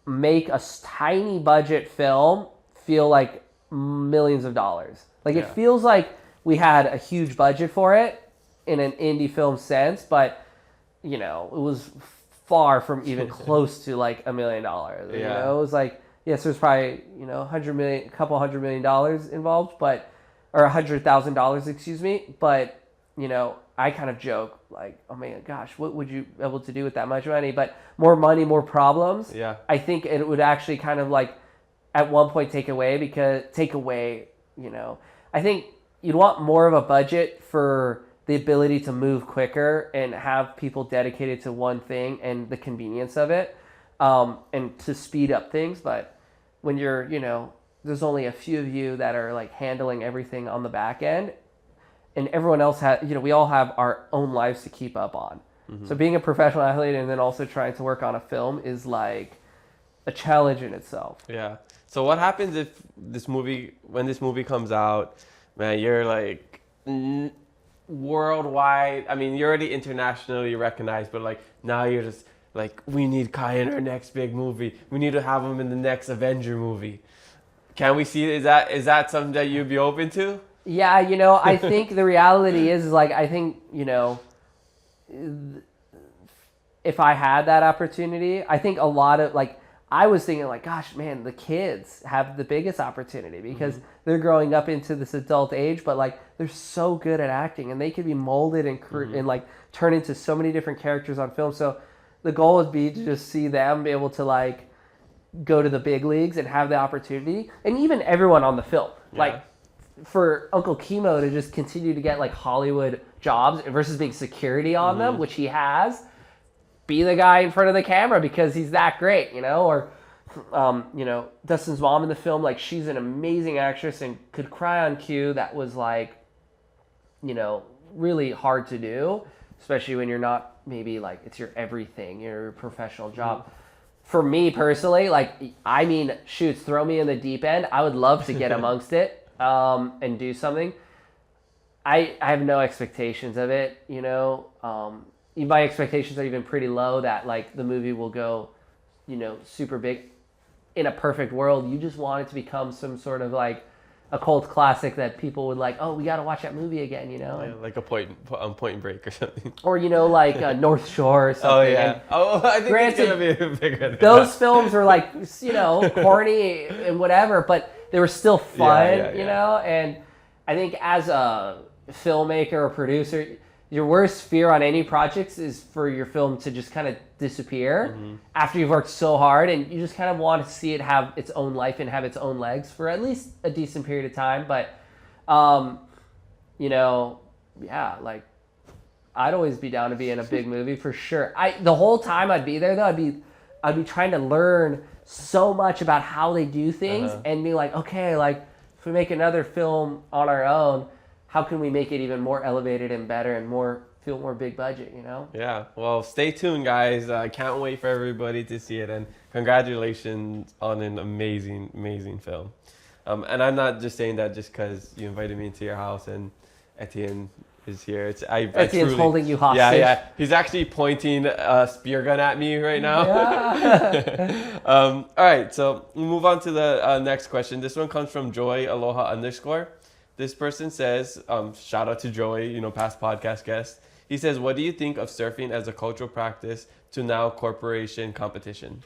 make a tiny budget film feel like millions of dollars. It feels like we had a huge budget for it in an indie film sense, but it was far from even close to $1 million. It was like, yes, there's probably a couple $100 million involved, but or $100,000, excuse me. But I kind of joke like, oh my gosh, what would you be able to do with that much money? But more money, more problems. Yeah. I think it would actually kind of at one point take away. I think you'd want more of a budget for the ability to move quicker and have people dedicated to one thing and the convenience of it, and to speed up things. But when you're, there's only a few of you that are handling everything on the back end, and everyone else has, we all have our own lives to keep up on. Mm-hmm. So being a professional athlete and then also trying to work on a film is a challenge in itself. Yeah. So what happens if when this movie comes out, man, you're worldwide, I mean, you're already internationally recognized, but now you're just we need Kai in our next big movie. We need to have him in the next Avenger movie. Can we see, is that something that you'd be open to? Yeah, I think the reality is I think, if I had that opportunity, I think a lot of I was thinking gosh, man, the kids have the biggest opportunity because they're growing up into this adult age, but they're so good at acting and they could be molded and and turn into so many different characters on film. So the goal would be to just see them be able to go to the big leagues and have the opportunity, and even everyone on the film, for Uncle Chemo to just continue to get Hollywood jobs versus being security on them, which he has. Be the guy in front of the camera because he's that great, or, Dustin's mom in the film, she's an amazing actress and could cry on cue. That was really hard to do, especially when you're not maybe it's your everything, your professional job. For me personally, throw me in the deep end. I would love to get amongst it, and do something. I have no expectations of it, my expectations are even pretty low that the movie will go, super big. In a perfect world, you just want it to become some sort of a cult classic that people would oh, we got to watch that movie again, Yeah, like a Point Break or something. Or North Shore or something. Oh yeah. I think it's gonna be bigger than those that. films were corny and whatever, but they were still fun, And I think as a filmmaker or producer, your worst fear on any projects is for your film to just kind of disappear after you've worked so hard, and you just kind of want to see it have its own life and have its own legs for at least a decent period of time. But, you know, yeah, like I'd always be down to be in a big movie for sure. The whole time I'd be there though, I'd be trying to learn so much about how they do things and be like, okay, like if we make another film on our own, how can we make it even more elevated and better and feel more big budget, you know? Yeah. Well, stay tuned, guys. I can't wait for everybody to see it. And congratulations on an amazing, amazing film. And I'm not just saying that just because you invited me into your house and Etienne is here. Etienne's holding you hostage. Yeah. He's actually pointing a spear gun at me right now. Yeah. All right. So we'll move on to the next question. This one comes from Joy Aloha _ This person says, shout out to Joey, you know, past podcast guest. He says, what do you think of surfing as a cultural practice to now corporation competition?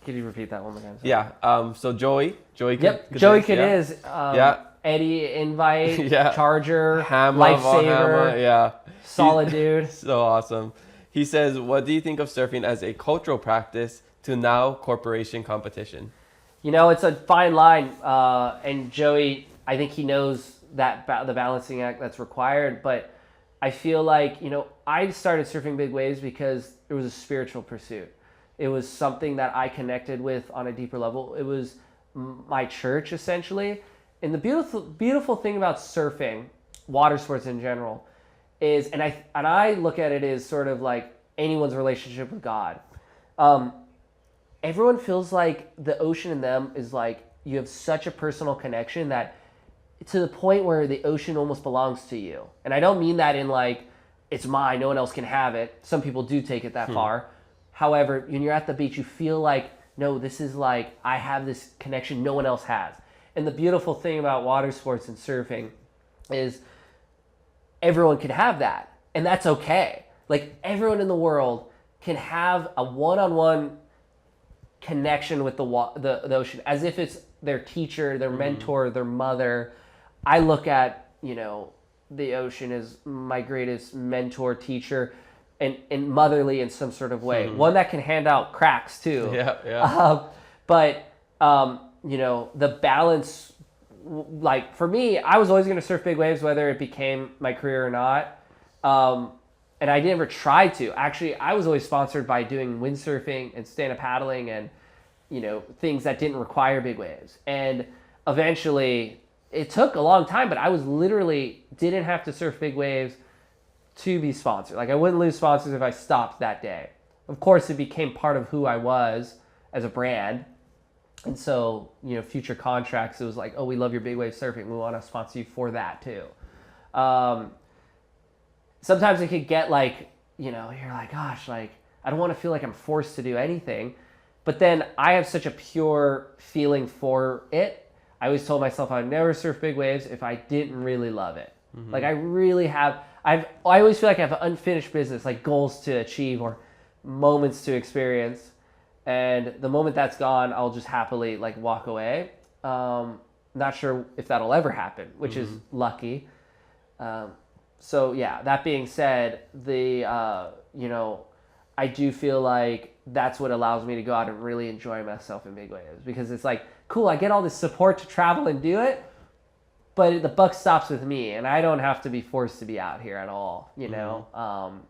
Can you repeat that one more time? Yeah. So Joey. Yep. Joey Cadiz. Yeah. Eddie Invite. Yeah. Charger. Hammer. Lifesaver. Yeah. Solid dude. So awesome. He says, what do you think of surfing as a cultural practice to now corporation competition? You know, it's a fine line. And Joey, I think he knows that the balancing act that's required. But I feel like, you know, I started surfing big waves because it was a spiritual pursuit. It was something that I connected with on a deeper level. It was my church, essentially. And the beautiful thing about surfing, water sports in general, is, and I look at it as sort of like anyone's relationship with God. Everyone feels like the ocean in them is like, you have such a personal connection that to the point where the ocean almost belongs to you. And I don't mean that in like, it's mine, no one else can have it. Some people do take it that far. However, when you're at the beach, you feel like, no, this is like, I have this connection no one else has. And the beautiful thing about water sports and surfing is everyone can have that. And that's okay. Like everyone in the world can have a one-on-one connection with the ocean, as if it's their teacher, their mentor, their mother. I look at, you know, the ocean as my greatest mentor, teacher, and motherly in some sort of way. One that can hand out cracks too. But you know, the balance, like for me, I was always going to surf big waves, whether it became my career or not. And I never tried to. Actually, I was always sponsored by doing windsurfing and stand-up paddling and, you know, things that didn't require big waves. And eventually, it took a long time, but I was literally didn't have to surf big waves to be sponsored. Like I wouldn't lose sponsors if I stopped that day. Of course, it became part of who I was as a brand. And so, you know, future contracts, it was like, oh, we love your big wave surfing. We want to sponsor you for that too. Sometimes it could get like, you know, you're like, gosh, like, I don't want to feel like I'm forced to do anything. But then I have such a pure feeling for it. I always told myself I'd never surf big waves if I didn't really love it. Like I really have, I always feel like I have unfinished business, like goals to achieve or moments to experience. And the moment that's gone, I'll just happily like walk away. Not sure if that'll ever happen, which is lucky. So yeah, that being said, you know, I do feel like that's what allows me to go out and really enjoy myself in big waves, because it's like, cool, I get all this support to travel and do it, but the buck stops with me and I don't have to be forced to be out here at all, you know?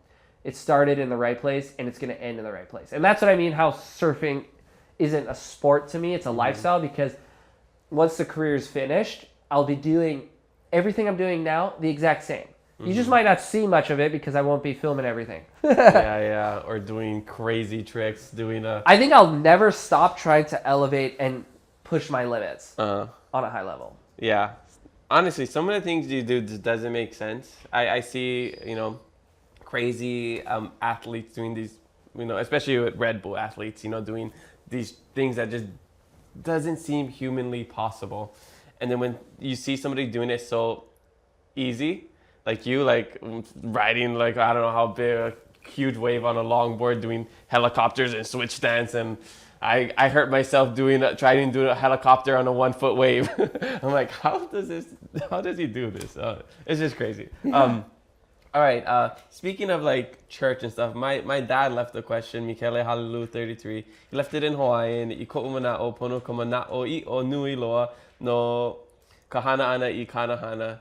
It started in the right place and it's going to end in the right place. And that's what I mean, how surfing isn't a sport to me, it's a lifestyle, because once the career is finished, I'll be doing everything I'm doing now the exact same. You just might not see much of it because I won't be filming everything. Yeah. Or doing crazy tricks, I think I'll never stop trying to elevate and push my limits on a high level. Yeah. Honestly, some of the things you do just doesn't make sense. I see, you know, crazy athletes doing these, you know, especially with Red Bull athletes, you know, doing these things that just doesn't seem humanly possible. And then when you see somebody doing it so easy, like you, like riding, like, I don't know how big, a huge wave on a longboard, doing helicopters and switch stance, and I hurt myself trying to do a helicopter on a 1 foot wave. I'm like, how does he do this? It's just crazy. All right. Speaking of like church and stuff, my dad left a question. Michele Hallelujah 33. He left it in Hawaiian. I ko umana o pono kamana o I o nui loa no kahana ana I kanahana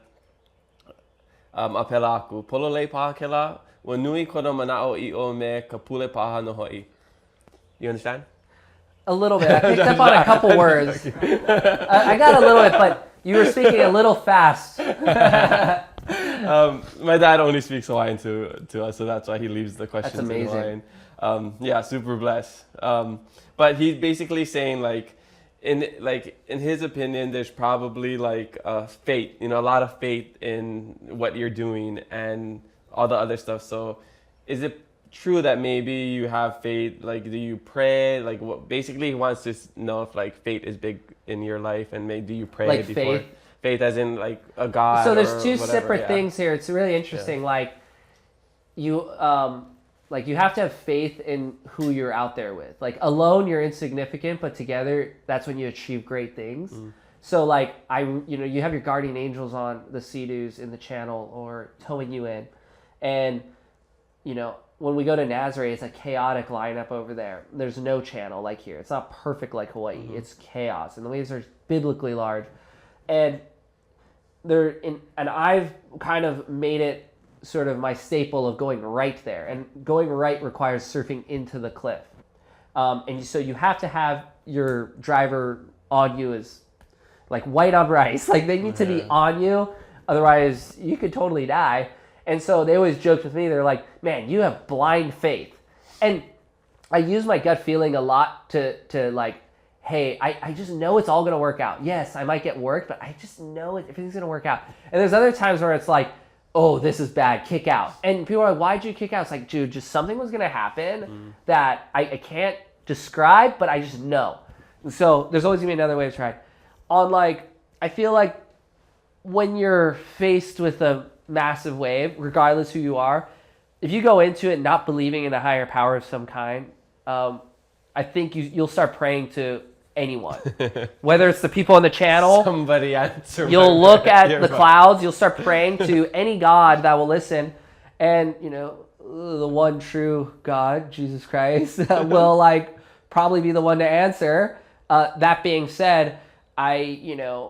apela aku. Polole paha kela wa nui kono mana o I o me kapule paha no hoi. You understand? A little bit. I picked up on a couple words. I got a little bit, but you were speaking a little fast. My dad only speaks Hawaiian to us, so that's why he leaves the questions That's amazing. in Hawaiian. Yeah, super blessed. But he's basically saying in his opinion, there's probably like faith, a lot of faith in what you're doing and all the other stuff. So, is it true that maybe you have faith? Like, do you pray? Like, what? Basically, he wants to know if like faith is big in your life, and maybe do you pray Like before? faith? Faith as in like a God. So there's or two whatever, separate yeah. things here. It's really interesting. Like you have to have faith in who you're out there with. Like alone, you're insignificant, but together, that's when you achieve great things. So like you have your guardian angels on the sea-doos in the channel or towing you in, and when we go to Nazaré, it's a chaotic lineup over there. There's no channel like here. It's not perfect like Hawaii. It's chaos, and the waves are biblically large. And I've kind of made it sort of my staple of going right there. And going right requires surfing into the cliff. So you have to have your driver on you as like white on rice. Like they need to be on you. Otherwise, you could totally die. And so they always joked with me. They're like, man, you have blind faith. And I use my gut feeling a lot to like, hey, I just know it's all going to work out. Yes, I might get worked, but I just know everything's going to work out. And there's other times where it's like, oh, this is bad, kick out. And people are like, why'd you kick out? It's like, dude, just something was going to happen that I can't describe, but I just know. And so there's always going to be another way to try. I feel like when you're faced with a massive wave, regardless who you are, if you go into it not believing in a higher power of some kind, I think you'll start praying to anyone, whether it's the people on the channel. Somebody answer. You'll look at the clouds. You'll start praying to any God that will listen, and the one true God, Jesus Christ, will like probably be the one to answer. That being said, I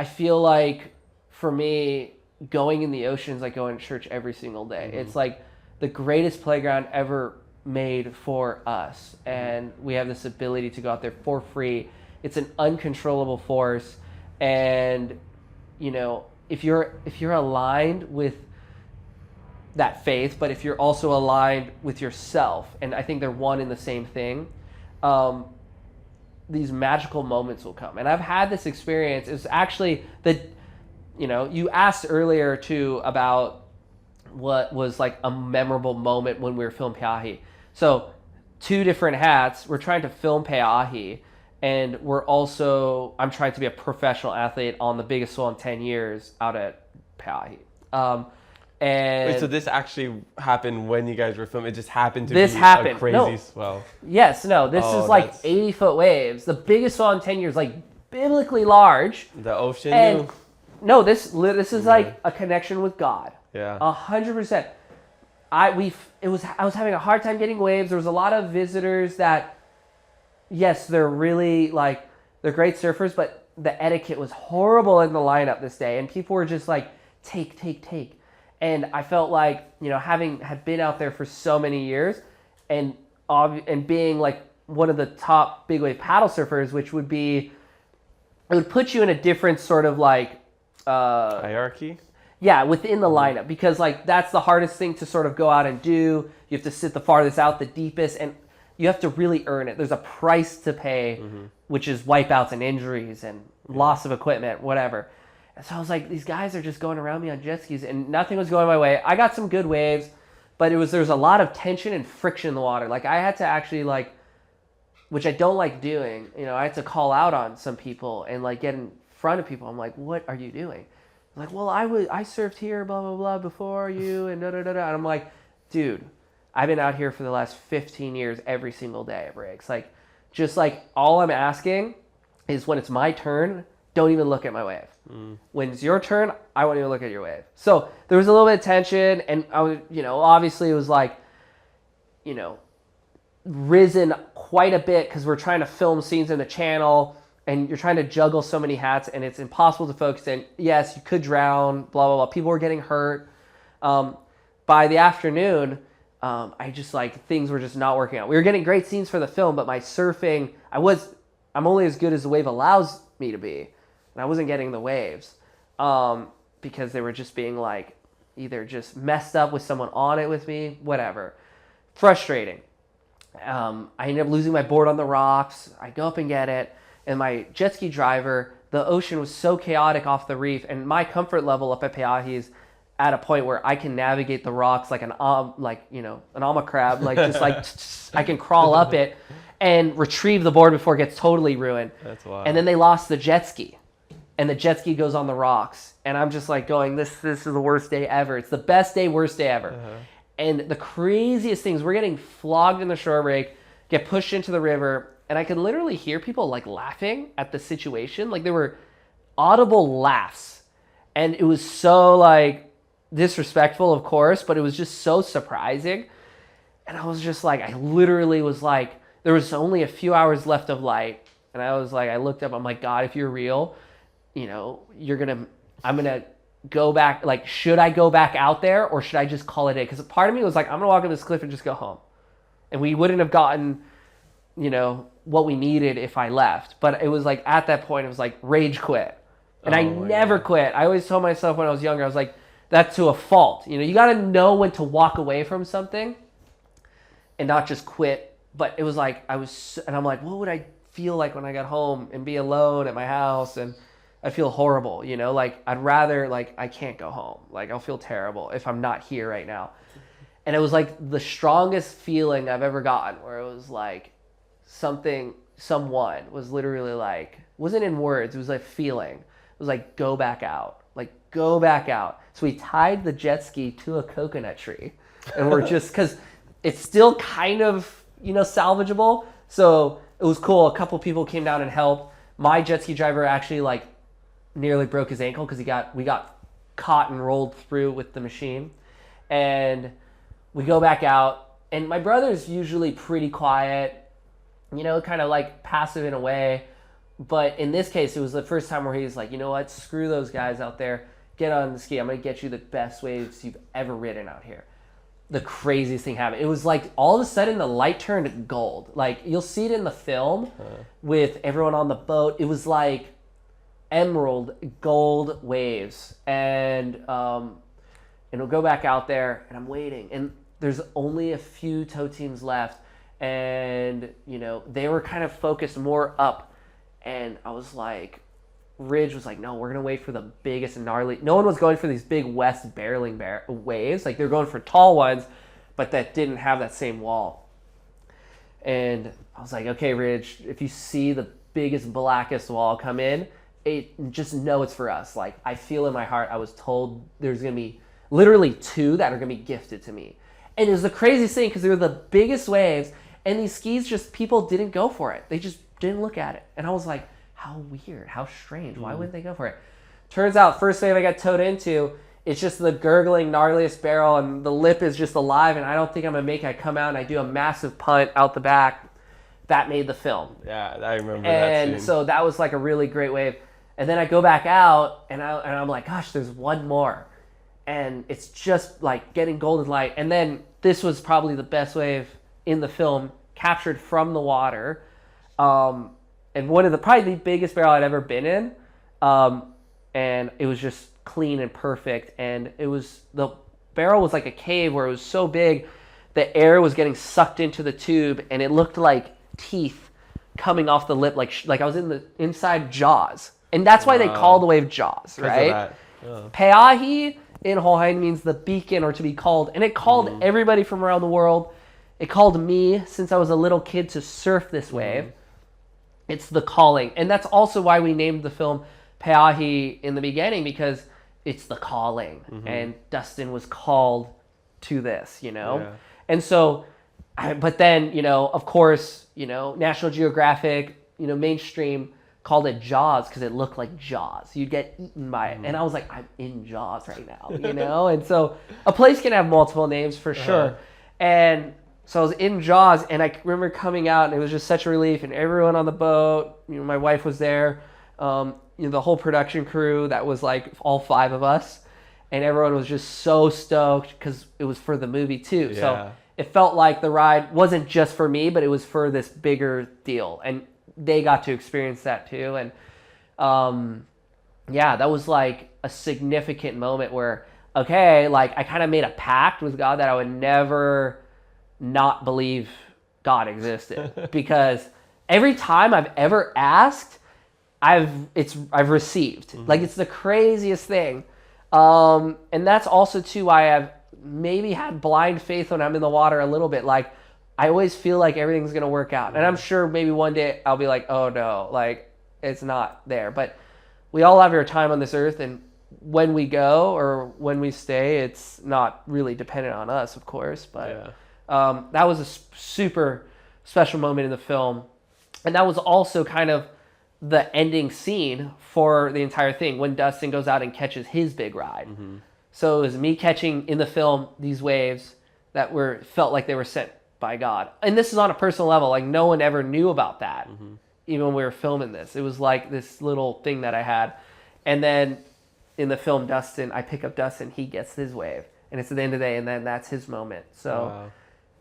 feel like for me, going in the ocean is like going to church every single day. It's like the greatest playground ever made for us, and we have this ability to go out there for free. It's an uncontrollable force, and if you're aligned with that faith, but if you're also aligned with yourself, and I think they're one and the same thing, these magical moments will come. And I've had this experience. It's actually you asked earlier too about what was like a memorable moment when we were filming Pe'ahi. So 2 different hats. We're trying to film Pe'ahi, and I'm trying to be a professional athlete on the biggest swell in 10 years out at Pe'ahi. Wait, so this actually happened when you guys were filming? It just happened to This be happened. a crazy swell? Yes, no, this is like 80-foot waves. The biggest swell in 10 years, like biblically large. The ocean And knew? no, this is like a connection with God. Yeah. 100%. I was having a hard time getting waves. There was a lot of visitors that, yes, they're really like, they're great surfers, but the etiquette was horrible in the lineup this day, and people were just like, take. And I felt like, having had been out there for so many years, and being like one of the top big wave paddle surfers, which would put you in a different sort of like hierarchy. Yeah, within the lineup, because like that's the hardest thing to sort of go out and do. You have to sit the farthest out, the deepest, and you have to really earn it. There's a price to pay, which is wipeouts and injuries and loss of equipment, whatever. And so I was like, these guys are just going around me on jet skis, and nothing was going my way. I got some good waves, but there was a lot of tension and friction in the water. Like I had to actually which I don't like doing. I had to call out on some people and like get in front of people. I'm like, what are you doing? Like, well, I surfed here, blah, blah, blah, before you, and da-da-da-da. And I'm like, dude, I've been out here for the last 15 years every single day at breaks. Like, just like all I'm asking is when it's my turn don't even look at my wave. When it's your turn, I won't even look at your wave. So there was a little bit of tension, and I was, obviously it was like, risen quite a bit because we're trying to film scenes in the channel, and you're trying to juggle so many hats, and it's impossible to focus in. Yes, you could drown, blah, blah, blah. People were getting hurt. By the afternoon, I just things were just not working out. We were getting great scenes for the film, but my surfing, I'm only as good as the wave allows me to be. And I wasn't getting the waves because they were just being either just messed up with someone on it with me, whatever. Frustrating. I ended up losing my board on the rocks. I go up and get it. And my jet ski driver, the ocean was so chaotic off the reef, and my comfort level up at Pe'ahi is at a point where I can navigate the rocks like an ama crab, I can crawl up it and retrieve the board before it gets totally ruined. That's wild. And then they lost the jet ski, and the jet ski goes on the rocks, and I'm just going, this is the worst day ever. It's the best day, worst day ever. And the craziest things, we're getting flogged in the shore break, get pushed into the river, and I could literally hear people laughing at the situation. There were audible laughs, and it was so disrespectful, of course, but it was just so surprising. And I was just I literally was there was only a few hours left of light, and I was I looked up, I'm God, if you're real, I'm gonna go back. Should I go back out there, or should I just call it a day? Because part of me was I'm gonna walk up this cliff and just go home, and we wouldn't have gotten what we needed if I left. But it was at that point, it was rage quit. And I never quit. I always told myself when I was younger, I was that's to a fault. You got to know when to walk away from something and not just quit. But it was and I'm what would I feel like when I got home and be alone at my house? And I'd feel horrible, I'd rather, I can't go home. I'll feel terrible if I'm not here right now. And it was the strongest feeling I've ever gotten, where it was someone was literally wasn't in words, it was feeling. It was go back out. Go back out. So we tied the jet ski to a coconut tree, and we're just, because it's still kind of, salvageable. So it was cool. A couple people came down and helped. My jet ski driver actually nearly broke his ankle because we got caught and rolled through with the machine. And we go back out, and my brother's usually pretty quiet, kind of passive in a way. But in this case, it was the first time where he's you know what, screw those guys out there. Get on the ski. I'm going to get you the best waves you've ever ridden out here. The craziest thing happened. It was all of a sudden the light turned gold. You'll see it in the film with everyone on the boat. It was emerald gold waves. And we'll go back out there, and I'm waiting. And there's only a few tow teams left. And, they were kind of focused more up. And I was Ridge was no, we're going to wait for the biggest and gnarly. No one was going for these big west barreling waves. They were going for tall ones, but that didn't have that same wall. And I was okay, Ridge, if you see the biggest, blackest wall come in, just know it's for us. I feel in my heart, I was told there's going to be literally 2 that are going to be gifted to me. And it was the craziest thing because they were the biggest waves, and these skis people didn't go for it. They just didn't look at it. And I was how weird, how strange. Why wouldn't they go for it? Turns out, first wave I got towed into, it's just the gurgling, gnarliest barrel, and the lip is just alive, and I don't think I'm going to make it. I come out, and I do a massive punt out the back. That made the film. Yeah, I remember that scene. And so that was a really great wave. And then I go back out, and I'm gosh, there's one more. And it's just, getting golden light. And then this was probably the best wave in the film, captured from the water. And one of probably the biggest barrel I'd ever been in. And it was just clean and perfect. And the barrel was like a cave where it was so big, the air was getting sucked into the tube, and it looked like teeth coming off the lip, like I was inside Jaws. And that's why they call the wave Jaws, right? Pe'ahi in Hawaiian means the beacon, or to be called. And it called everybody from around the world. It called me, since I was a little kid, to surf this wave. It's the calling. And that's also why we named the film Pe'ahi in the beginning, because it's the calling. And Dustin was called to this, Yeah. And so, but then, of course, National Geographic, mainstream called it Jaws because it looked like Jaws. You'd get eaten by it. And I was like, I'm in Jaws right now, you know? And so a place can have multiple names for sure. And so I was in Jaws, and I remember coming out, and it was just such a relief. And everyone on the boat, you know, my wife was there, you know, the whole production crew, that was like all 5 of us. And everyone was just so stoked because it was for the movie too. Yeah. So it felt like the ride wasn't just for me, but it was for this bigger deal. And they got to experience that too. And yeah, that was like a significant moment where, okay, like I kind of made a pact with God that I would never not believe God existed. Because every time I've ever asked, I've received. Like, it's the craziest thing. And that's also too why I've maybe had blind faith when I'm in the water a little bit. Like, I always feel like everything's going to work out. And I'm sure maybe one day I'll be like, oh no, like it's not there. But we all have our time on this earth, and when we go or when we stay, it's not really dependent on us, of course. But that was a super special moment in the film. And that was also kind of the ending scene for the entire thing when Dustin goes out and catches his big ride. So it was me catching in the film these waves that felt like they were sent by God. And this is on a personal level. Like, no one ever knew about that, even when we were filming this. It was like this little thing that I had. And then in the film, I pick up Dustin, he gets his wave. And it's at the end of the day, and then that's his moment. So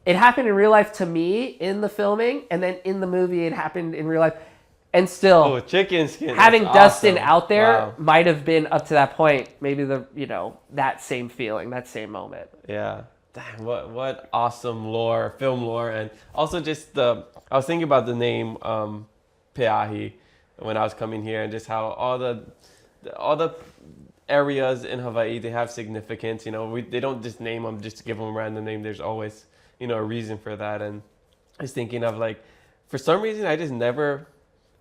it happened in real life to me in the filming, and then in the movie it happened in real life. And still, chicken skin. Having Dustin out there Wow. might have been up to that point, maybe that same feeling, that same moment. Yeah. Damn, what awesome lore, film lore. And also just I was thinking about the name Peahi when I was coming here, and just how all the areas in Hawaii, they have significance. You know, they don't just name them just to give them a random name. There's always, you know, a reason for that. And I was thinking of, like, for some reason I just never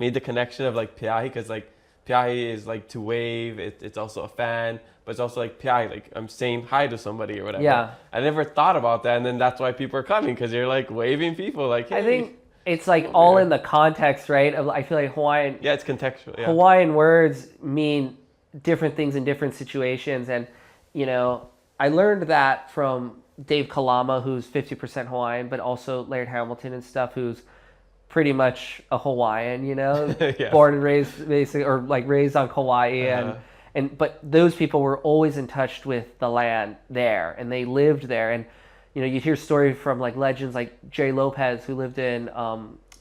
made the connection of like Peahi, because like Peahi is like to wave, it's also a fan, but it's also like Peahi, like I'm saying hi to somebody or whatever. Yeah. I never thought about that, and then that's why people are coming, because you're like waving people like, hey. I think it's like all in the context, right? I feel like Hawaiian. Yeah, it's contextual. Yeah. Hawaiian words mean different things in different situations, and you know, I learned that from Dave Kalama, who's 50% Hawaiian, but also Laird Hamilton and stuff, who's pretty much a Hawaiian, you know, born and raised basically, or like raised on Kauai, but those people were always in touch with the land there, and they lived there. And you know, you'd hear stories from like legends like Jerry Lopez, who lived in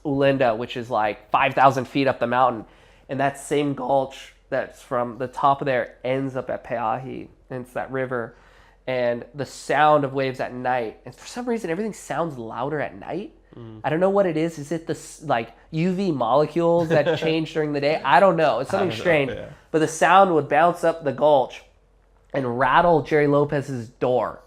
Ulinda, which is like 5,000 feet up the mountain, and that same gulch that's from the top of there ends up at Peahi, and it's that river. And the sound of waves at night, and for some reason everything sounds louder at night. I don't know what it is. Is it the like UV molecules that change during the day? I don't know. It's something strange. But the sound would bounce up the gulch and rattle Jerry Lopez's door.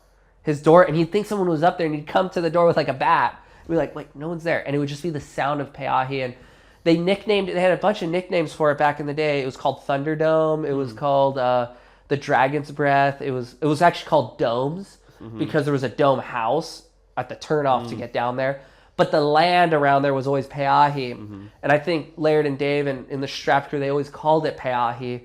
And he'd think someone was up there, and he'd come to the door with like a bat. We'd be like, no one's there. And it would just be the sound of Peahi. And they had a bunch of nicknames for it back in the day. It was called Thunderdome. It was called the Dragon's Breath. It was actually called Domes because there was a dome house at the turnoff to get down there. But the land around there was always Peahi. And I think Laird and Dave and in the Strap crew, they always called it Peahi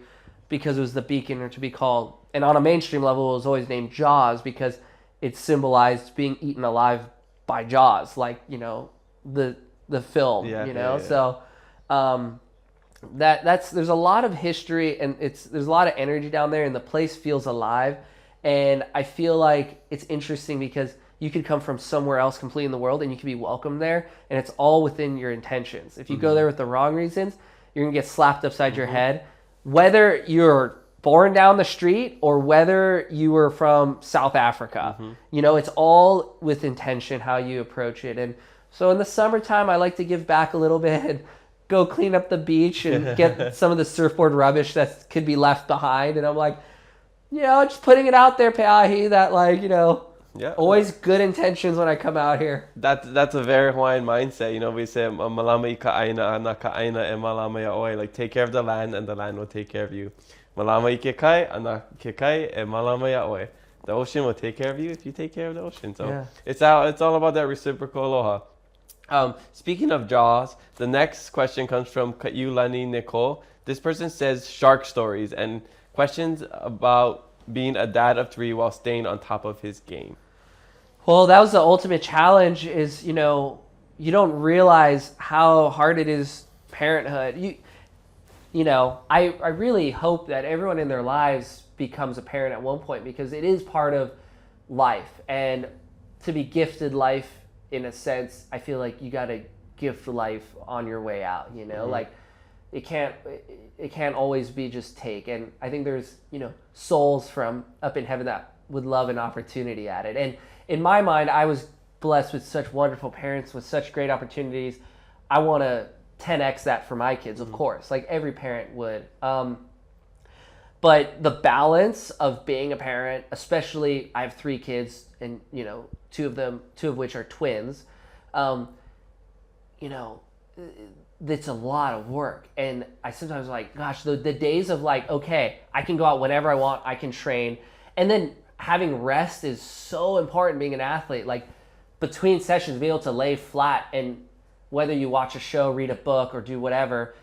because it was the beacon, or to be called. And on a mainstream level, it was always named Jaws because it symbolized being eaten alive by Jaws, like, you know, the film, you know? So there's a lot of history, and there's a lot of energy down there, and the place feels alive. And I feel like it's interesting because you could come from somewhere else completely in the world, and you could be welcomed there, and it's all within your intentions. If you go there with the wrong reasons, you're gonna get slapped upside your head, whether you're born down the street or whether you were from South Africa. You know, it's all with intention how you approach it. And so in the summertime, I like to give back a little bit and go clean up the beach and get some of the surfboard rubbish that could be left behind. And I'm like, you know, just putting it out there, Peahi, that, like, you know, always good intentions when I come out here. That's a very Hawaiian mindset. You know, we say malama I ka'aina, ana ka'aina e malama ia oi. Like, take care of the land, and the land will take care of you. Malama I ke kai, ana ke kai e malama ia oi. The ocean will take care of you if you take care of the ocean. So it's all about that reciprocal aloha. Speaking of Jaws, the next question comes from Lenny Nicole. This person says shark stories and questions about being a dad of 3 while staying on top of his game. Well, that was the ultimate challenge is, you don't realize how hard it is parenthood. I really hope that everyone in their lives becomes a parent at one point because it is part of life. And to be gifted life, in a sense, I feel like you got to gift life on your way out, Like it can't always be just take. And I think there's, souls from up in heaven that would love an opportunity at it. And in my mind, I was blessed with such wonderful parents with such great opportunities. I want to 10x that for my kids, of course, like every parent would. But the balance of being a parent, especially I have 3 kids and, 2 of which are twins, it's a lot of work. And I sometimes like, gosh, the days of like, okay, I can go out whenever I want, I can train. And then having rest is so important being an athlete. Like between sessions, be able to lay flat and whether you watch a show, read a book, or do whatever,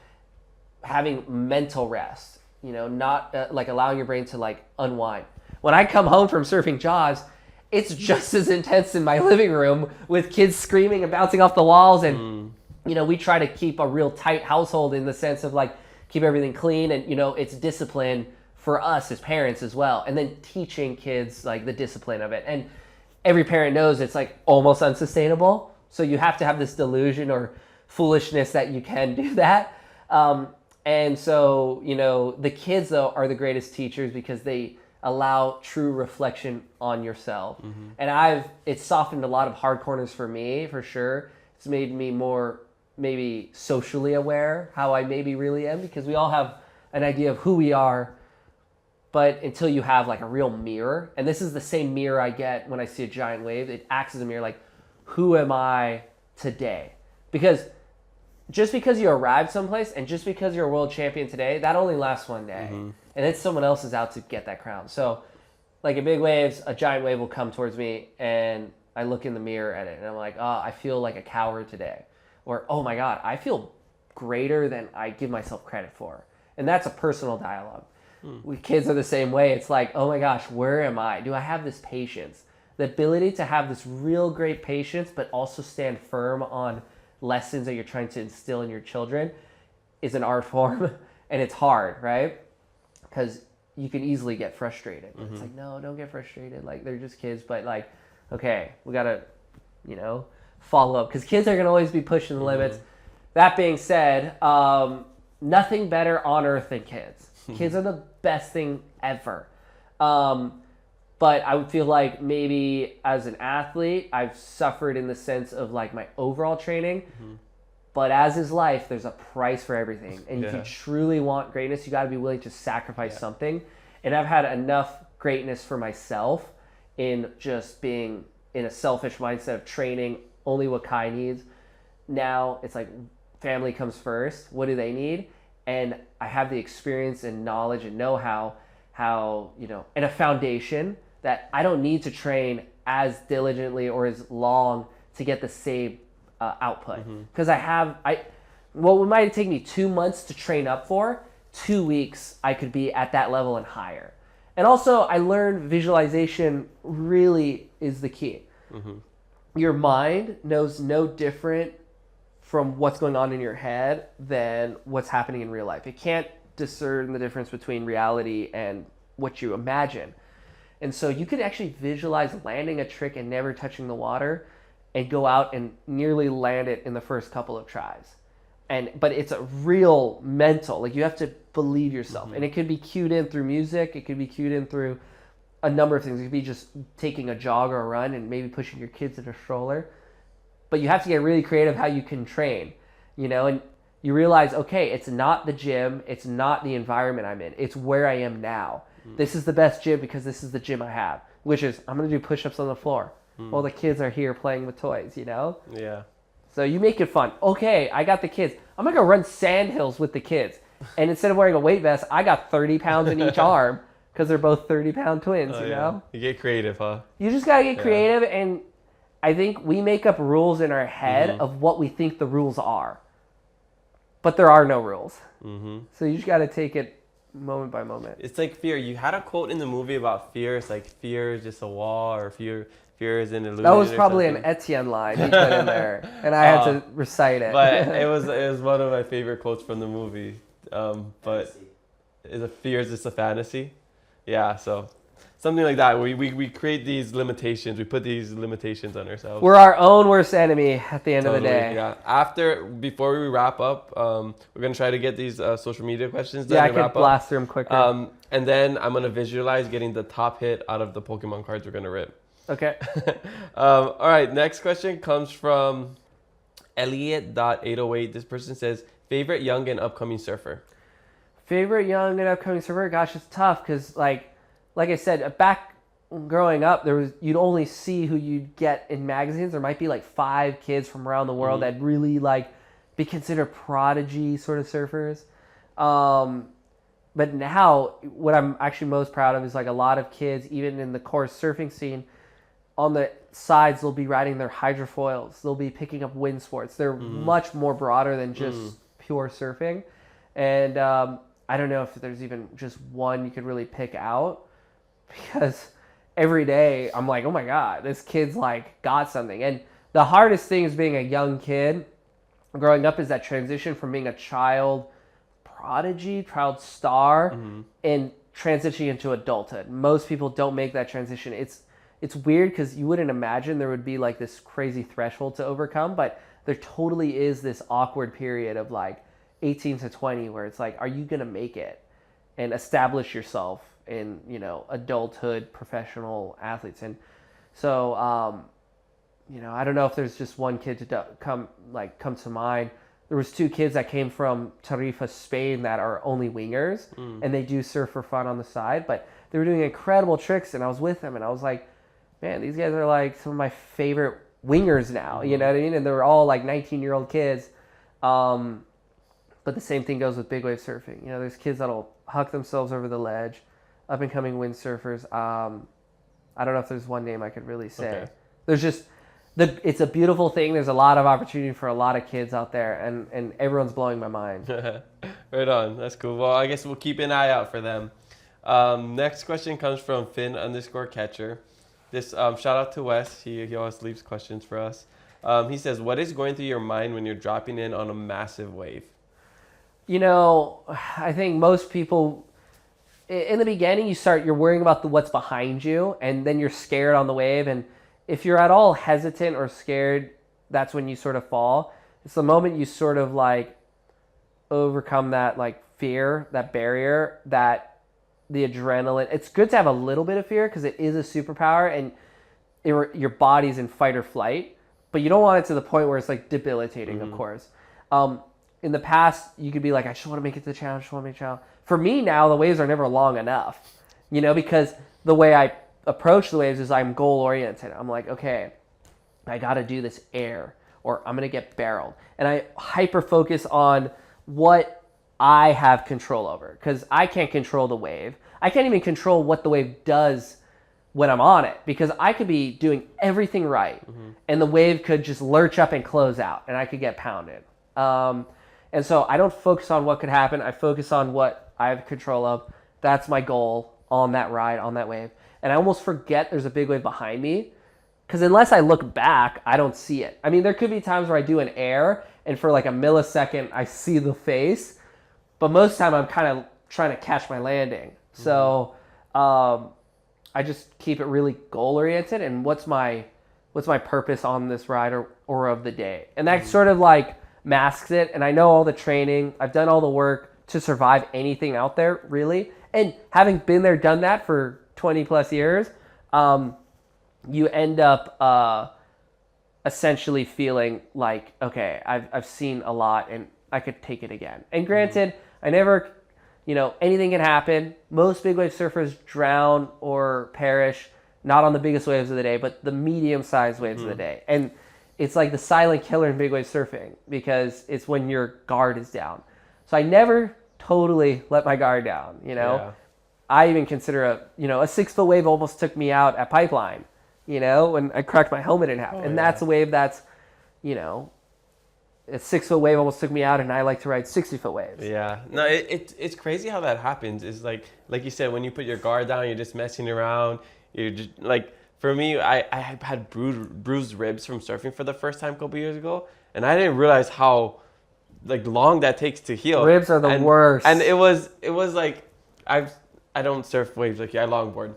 having mental rest, not like allowing your brain to like unwind. When I come home from surfing Jaws, it's just as intense in my living room with kids screaming and bouncing off the walls. And, we try to keep a real tight household in the sense of like keep everything clean. And, it's discipline for us as parents as well. And then teaching kids like the discipline of it. And every parent knows it's like almost unsustainable. So you have to have this delusion or foolishness that you can do that. And so, the kids though are the greatest teachers because they allow true reflection on yourself. And it's softened a lot of hard corners for me, for sure. It's made me more maybe socially aware how I maybe really am because we all have an idea of who we are, but until you have like a real mirror, and this is the same mirror I get when I see a giant wave, it acts as a mirror like, who am I today? Because just because you arrived someplace and just because you're a world champion today, that only lasts one day. And then someone else is out to get that crown. So like in big waves, a giant wave will come towards me and I look in the mirror at it and I'm like, oh, I feel like a coward today. Or, oh my God, I feel greater than I give myself credit for. And that's a personal dialogue. We kids are the same way. It's like, oh my gosh, where am I? Do I have this patience? The ability to have this real great patience, but also stand firm on lessons that you're trying to instill in your children is an art form. And it's hard, right? Because you can easily get frustrated. It's like, no, don't get frustrated. Like, they're just kids. But like, okay, we got to, follow up. Because kids are going to always be pushing the limits. That being said, nothing better on earth than kids. Kids are the best thing ever. But I would feel like maybe as an athlete, I've suffered in the sense of like my overall training. But as is life, there's a price for everything. And if you truly want greatness, you got to be willing to sacrifice something. And I've had enough greatness for myself in just being in a selfish mindset of training only what Kai needs. Now it's like family comes first. What do they need? And I have the experience and knowledge and know-how, and a foundation that I don't need to train as diligently or as long to get the same output. Because what might take me 2 months to train up for, 2 weeks I could be at that level and higher. And also I learned visualization really is the key. Your mind knows no different from what's going on in your head than what's happening in real life. It can't discern the difference between reality and what you imagine. And so you could actually visualize landing a trick and never touching the water and go out and nearly land it in the first couple of tries. But it's a real mental, like you have to believe yourself. And it could be cued in through music. It could be cued in through a number of things. It could be just taking a jog or a run and maybe pushing your kids in a stroller. But you have to get really creative how you can train, and you realize, okay, it's not the gym. It's not the environment I'm in. It's where I am now. This is the best gym because this is the gym I have, which is I'm going to do push-ups on the floor while the kids are here playing with toys, Yeah. So you make it fun. Okay, I got the kids. I'm going to go run sand hills with the kids. And instead of wearing a weight vest, I got 30 pounds in each arm because they're both 30-pound twins, You get creative, huh? You just got to get creative, and I think we make up rules in our head of what we think the rules are. But there are no rules. So you just got to take it moment by moment. It's like fear. You had a quote in the movie about fear. It's like fear is just a wall, or fear is an illusion. That was probably an Etienne line he put in there, and I had to recite it. But it was one of my favorite quotes from the movie. But is a fear is just a fantasy? Yeah, so something like that. We create these limitations. We put these limitations on ourselves. We're our own worst enemy at the end of the day. Yeah. Before we wrap up, we're gonna try to get these social media questions done. Yeah, I can blast through them quicker. And then I'm gonna visualize getting the top hit out of the Pokemon cards we're gonna rip. Okay. All right. Next question comes from Elliot.808. This person says, favorite young and upcoming surfer. Favorite young and upcoming surfer? Gosh, it's tough because like I said, back growing up, you'd only see who you'd get in magazines. There might be like 5 kids from around the world that really like be considered prodigy sort of surfers. But now what I'm actually most proud of is like a lot of kids, even in the course surfing scene, on the sides, they'll be riding their hydrofoils. They'll be picking up wind sports. They're much more broader than just pure surfing. And I don't know if there's even just one you could really pick out, because every day I'm like, oh my God, this kid's like got something. And the hardest thing is being a young kid growing up is that transition from being a child prodigy, child star, and transitioning into adulthood. Most people don't make that transition. It's weird because you wouldn't imagine there would be like this crazy threshold to overcome, but there totally is this awkward period of like 18 to 20 where it's like, are you going to make it and establish yourself in, you know, adulthood, professional athletes? And so, you know, I don't know if there's just one kid to come to mind. There was 2 kids that came from Tarifa, Spain that are only wingers, and they do surf for fun on the side, but they were doing incredible tricks, and I was with them, and I was like, man, these guys are like some of my favorite wingers now, you know what I mean? And they were all like 19-year-old kids. But the same thing goes with big wave surfing. You know, there's kids that'll huck themselves over the ledge, up-and-coming windsurfers. I don't know if there's one name I could really say. Okay. There's just, it's a beautiful thing. There's a lot of opportunity for a lot of kids out there, and everyone's blowing my mind. Right on. That's cool. Well, I guess we'll keep an eye out for them. Next question comes from Finn_catcher. This shout out to Wes. He always leaves questions for us. He says, what is going through your mind when you're dropping in on a massive wave? You know, I think most people, in the beginning, you're worrying about what's behind you, and then you're scared on the wave. And if you're at all hesitant or scared, that's when you sort of fall. It's the moment you sort of like overcome that like fear, that barrier, that the adrenaline. It's good to have a little bit of fear because it is a superpower, and your body's in fight or flight, but you don't want it to the point where it's like debilitating, of course. In the past, you could be like, I just want to make it to the challenge, For me now, the waves are never long enough, you know, because the way I approach the waves is I'm goal oriented. I'm like, okay, I got to do this air, or I'm going to get barreled. And I hyper focus on what I have control over, because I can't control the wave. I can't even control what the wave does when I'm on it, because I could be doing everything right, and the wave could just lurch up and close out, and I could get pounded. And so I don't focus on what could happen. I focus on what I have control of. That's my goal on that ride, on that wave. And I almost forget there's a big wave behind me, because unless I look back, I don't see it. I mean, there could be times where I do an air, and for like a millisecond, I see the face. But most of the time, I'm kind of trying to catch my landing. So I just keep it really goal-oriented, and what's my purpose on this ride or of the day. And that sort of like masks it. And I know all the training. I've done all the work to survive anything out there, really. And having been there, done that for 20 plus years, you end up essentially feeling like, okay, I've seen a lot and I could take it again. And granted, I never, you know, anything can happen. Most big wave surfers drown or perish, not on the biggest waves of the day, but the medium-sized waves of the day. And it's like the silent killer in big wave surfing, because it's when your guard is down. So I never totally let my guard down, you know. Yeah. I even consider a 6-foot wave almost took me out at Pipeline. you know, when I cracked my helmet in half. And that's a wave that's, you know, a 6-foot wave almost took me out, and I like to ride 60-foot waves. Yeah. No, it's crazy how that happens. It's like you said, when you put your guard down, you're just messing around. You're just like, for me, I had bruised ribs from surfing for the first time a couple years ago, and I didn't realize how like long that takes to heal. Ribs are the worst. And it was like, I don't surf waves like you, I longboard,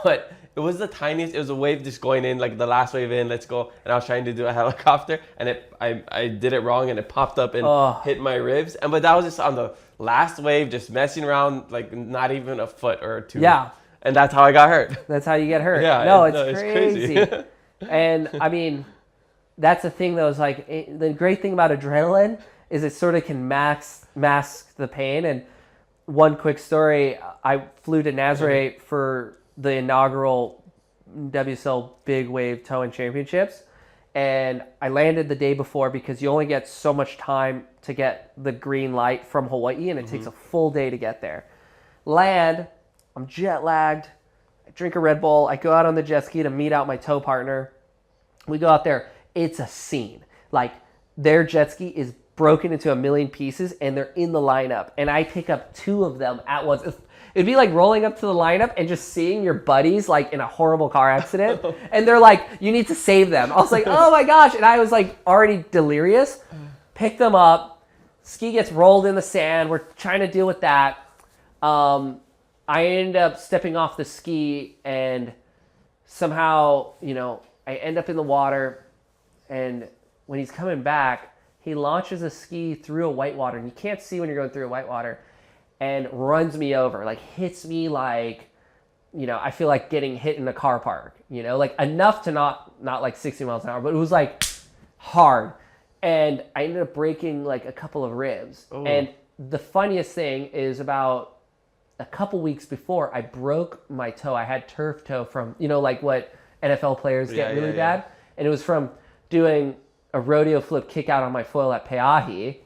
but it was the tiniest. It was a wave just going in, like the last wave in, let's go. And I was trying to do a helicopter, and I did it wrong, and it popped up and hit my ribs. But that was just on the last wave, just messing around, like not even a foot or two. Yeah. And that's how I got hurt. That's how you get hurt. Yeah. No, it's crazy. And I mean, that's the thing though, is like the great thing about adrenaline is it sort of can mask the pain. And one quick story, I flew to Nazaré for the inaugural WSL Big Wave Towing Championships, and I landed the day before because you only get so much time to get the green light from Hawaii, and it takes a full day to get there. Land, I'm jet lagged, I drink a Red Bull, I go out on the jet ski to meet out my tow partner. We go out there, it's a scene. Like, their jet ski is broken into a million pieces, and they're in the lineup, and I pick up 2 of them at once. It'd be like rolling up to the lineup and just seeing your buddies like in a horrible car accident, and they're like, you need to save them. I was like, oh my gosh, and I was like already delirious. Pick them up, ski gets rolled in the sand, we're trying to deal with that. I end up stepping off the ski, and somehow, you know, I end up in the water, and when he's coming back, he launches a ski through a whitewater, and you can't see when you're going through a whitewater, and runs me over, like hits me like, you know, I feel like getting hit in a car park, you know, like enough to not like 60 miles an hour, but it was like hard. And I ended up breaking like a couple of ribs. Oh. And the funniest thing is, about a couple weeks before, I broke my toe. I had turf toe from, you know, like what NFL players get really bad. And it was from doing a rodeo flip kick out on my foil at Peahi,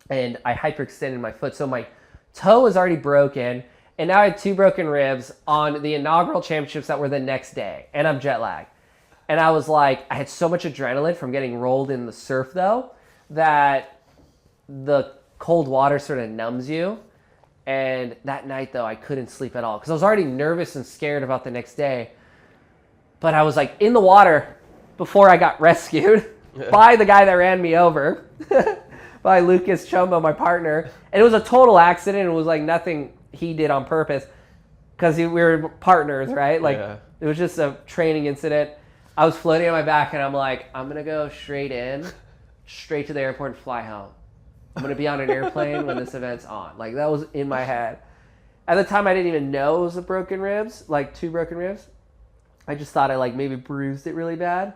and I hyperextended my foot. So my toe was already broken, and now I had 2 broken ribs on the inaugural championships that were the next day, and I'm jet lagged. And I was like, I had so much adrenaline from getting rolled in the surf though, that the cold water sort of numbs you. And that night though, I couldn't sleep at all because I was already nervous and scared about the next day. But I was like in the water before I got rescued by the guy that ran me over. By Lucas Chumbo, my partner. And it was a total accident. It was like nothing he did on purpose, because we were partners, right? Like, it was just a training incident. I was floating on my back, and I'm like, I'm going to go straight to the airport and fly home. I'm going to be on an airplane when this event's on. Like, that was in my head. At the time, I didn't even know it was a broken ribs, like 2 broken ribs. I just thought I like maybe bruised it really bad.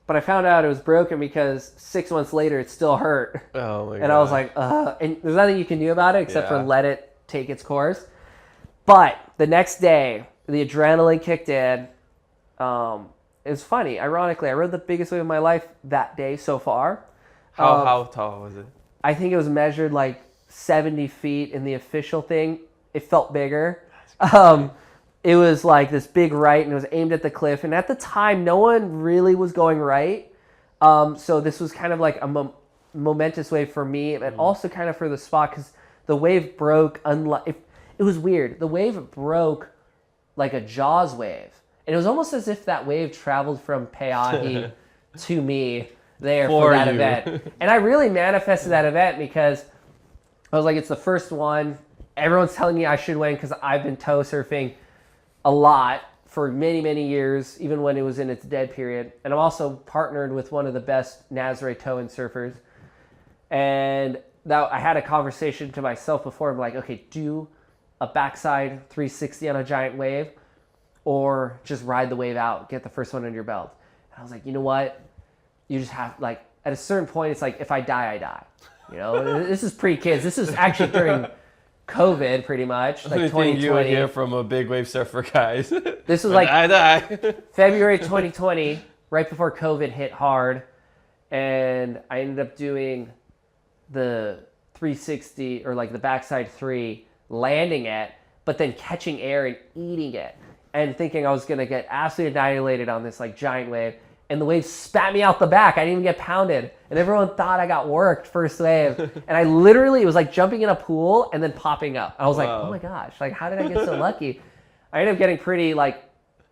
But I found out it was broken because 6 months later, it still hurt. Oh my God. And I was like, and there's nothing you can do about it except for let it take its course. But the next day, the adrenaline kicked in. It was funny. Ironically, I rode the biggest wave of my life that day so far. How tall was it? I think it was measured like 70 feet in the official thing. It felt bigger. It was like this big right, and it was aimed at the cliff. And at the time, no one really was going right. So this was kind of like a momentous wave for me, and also kind of for the spot, because the wave broke. It was weird. The wave broke like a Jaws wave. And it was almost as if that wave traveled from Peahi to me there for that event. And I really manifested that event because I was like, it's the first one. Everyone's telling me I should win because I've been tow surfing a lot for many, many years, even when it was in its dead period. And I'm also partnered with one of the best Nazaré towing surfers. And that I had a conversation to myself before. I'm like, okay, do a backside 360 on a giant wave, or just ride the wave out, get the first one under your belt. And I was like, you know what? You just have, like, at a certain point, it's like, if I die, I die. You know, this is pre-kids. This is actually during COVID, pretty much, like 2020. You would hear from a big wave surfer, guys. This was like I die. February 2020, right before COVID hit hard. And I ended up doing the 360, or like the backside 3, landing it, but then catching air and eating it. and thinking I was going to get absolutely annihilated on this like giant wave. And the wave spat me out the back. I didn't even get pounded. And everyone thought I got worked first wave. And I literally, it was like jumping in a pool and then popping up. I was like, oh my gosh, like how did I get so lucky? I ended up getting pretty like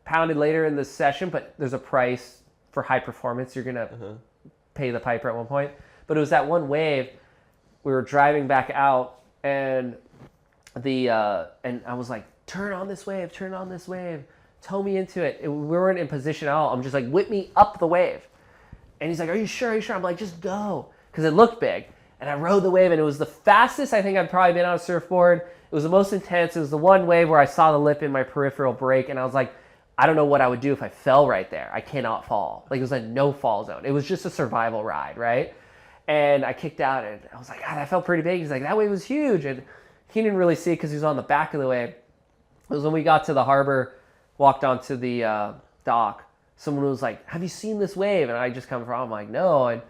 pounded later in the session, but there's a price for high performance. You're going to pay the piper at one point. But it was that one wave. We were driving back out and and I was like, turn on this wave, tow me into it. We weren't in position at all. I'm just like, whip me up the wave. And he's like, are you sure? I'm like, just go. Because it looked big. And I rode the wave, and it was the fastest I think I've probably been on a surfboard. It was the most intense. It was the one wave where I saw the lip in my peripheral break, and I was like, I don't know what I would do if I fell right there. I cannot fall. Like, it was a no-fall zone. It was just a survival ride, right? And I kicked out, and I was like, God, that felt pretty big. He's like, that wave was huge. And he didn't really see it because he was on the back of the wave. It was when we got to the harbor, walked onto the dock, someone was like, have you seen this wave? And I just come from, I'm like, no. And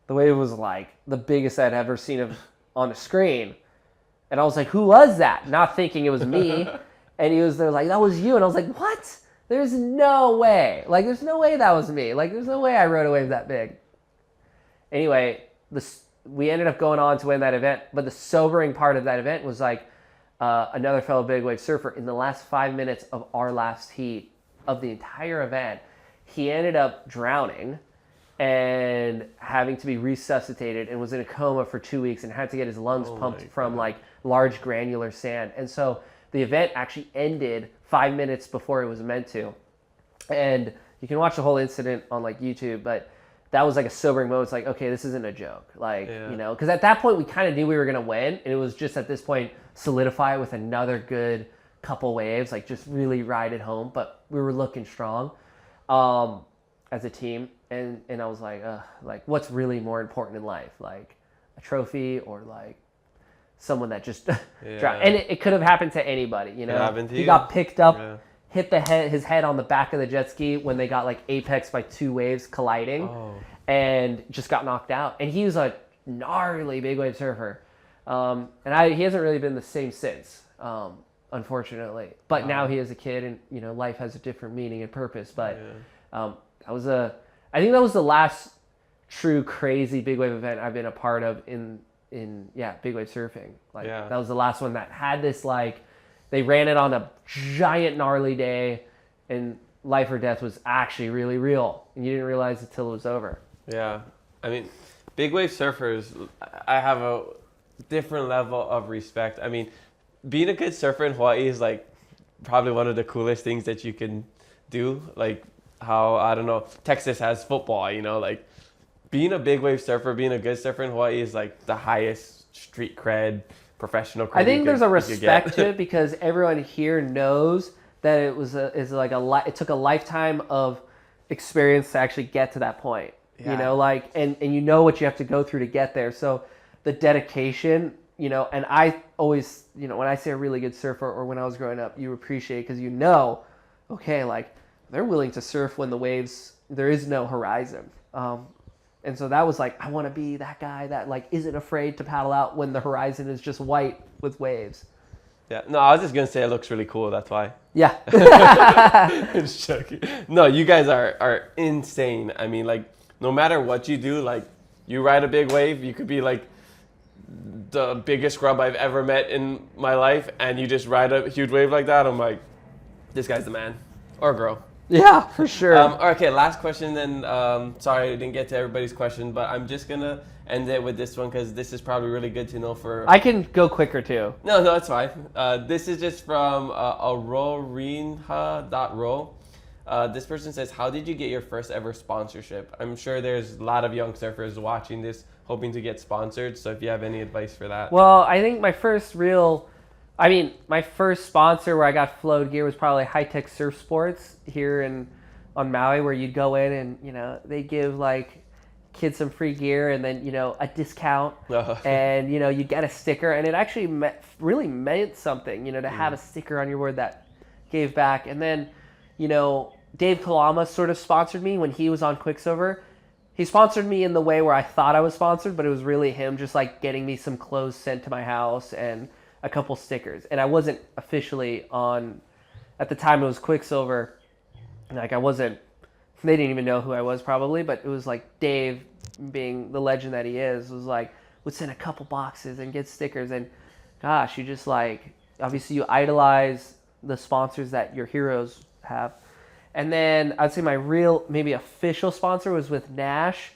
the wave was like the biggest I'd ever seen on the screen. And I was like, who was that? Not thinking it was me. And he was there like, that was you. And I was like, what? There's no way. Like, there's no way that was me. Like, there's no way I rode a wave that big. Anyway, we ended up going on to win that event. But the sobering part of that event was like, another fellow big wave surfer, in the last 5 minutes of our last heat of the entire event, he ended up drowning and having to be resuscitated and was in a coma for 2 weeks and had to get his lungs pumped from like large granular sand. And so the event actually ended 5 minutes before it was meant to. And you can watch the whole incident on like YouTube, but that was like a sobering moment. It's like, okay, this isn't a joke. Like, you know, because at that point we kind of knew we were going to win. And it was just at this point solidify with another good couple waves, like just really ride it home. But we were looking strong as a team. And I was like what's really more important in life? Like a trophy or like someone that just drowned? And it could have happened to anybody, you know? He got picked up, hit his head on the back of the jet ski when they got like apex by two waves colliding and just got knocked out. And he was a gnarly big wave surfer. And he hasn't really been the same since, unfortunately. But now he is a kid and, you know, life has a different meaning and purpose. But I think that was the last true crazy big wave event I've been a part of in big wave surfing. Like that was the last one that had this, like, they ran it on a giant gnarly day and life or death was actually really real. And you didn't realize it till it was over. Yeah. I mean, big wave surfers, I have a different level of respect. I mean, being a good surfer in Hawaii is like probably one of the coolest things that you can do. Like how, I don't know, Texas has football, you know, like being a big wave surfer, being a good surfer in Hawaii is like the highest street cred, professional cred. I think there's a respect to it because everyone here knows that it took a lifetime of experience to actually get to that point. You know, like, and you know what you have to go through to get there. So the dedication, you know, and I always, you know, when I say a really good surfer or when I was growing up, you appreciate because you know, okay, like they're willing to surf when the waves, there is no horizon. And so that was like, I want to be that guy that like isn't afraid to paddle out when the horizon is just white with waves. Yeah, no, I was just going to say it looks really cool. That's why. Yeah. Just joking. No, you guys are insane. I mean, like, no matter what you do, like, you ride a big wave, you could be like the biggest scrub I've ever met in my life, and you just ride a huge wave like that. I'm like, this guy's the man or girl. Yeah, for sure. Okay, last question then. Sorry I didn't get to everybody's question, but I'm just going to end it with this one because this is probably really good to know for... I can go quicker too. No, it's fine. This is just from arorinha.ro. This person says, how did you get your first ever sponsorship? I'm sure there's a lot of young surfers watching this hoping to get sponsored. So if you have any advice for that. Well, I think my first sponsor where I got flowed gear was probably High Tech Surf Sports here on Maui, where you'd go in and, you know, they give like kids some free gear and then, you know, a discount and, you know, you get a sticker, and it actually really meant something, you know, to have a sticker on your board that gave back. And then, you know, Dave Kalama sort of sponsored me when he was on Quicksilver. He sponsored me in the way where I thought I was sponsored, but it was really him just like getting me some clothes sent to my house and a couple stickers. And I wasn't officially on at the time it was Quicksilver. Like I wasn't, they didn't even know who I was probably, but it was like Dave, being the legend that he is, was like, would send a couple boxes and get stickers. And gosh, you just like, obviously you idolize the sponsors that your heroes have. And then I'd say my real, maybe official sponsor was with Nash.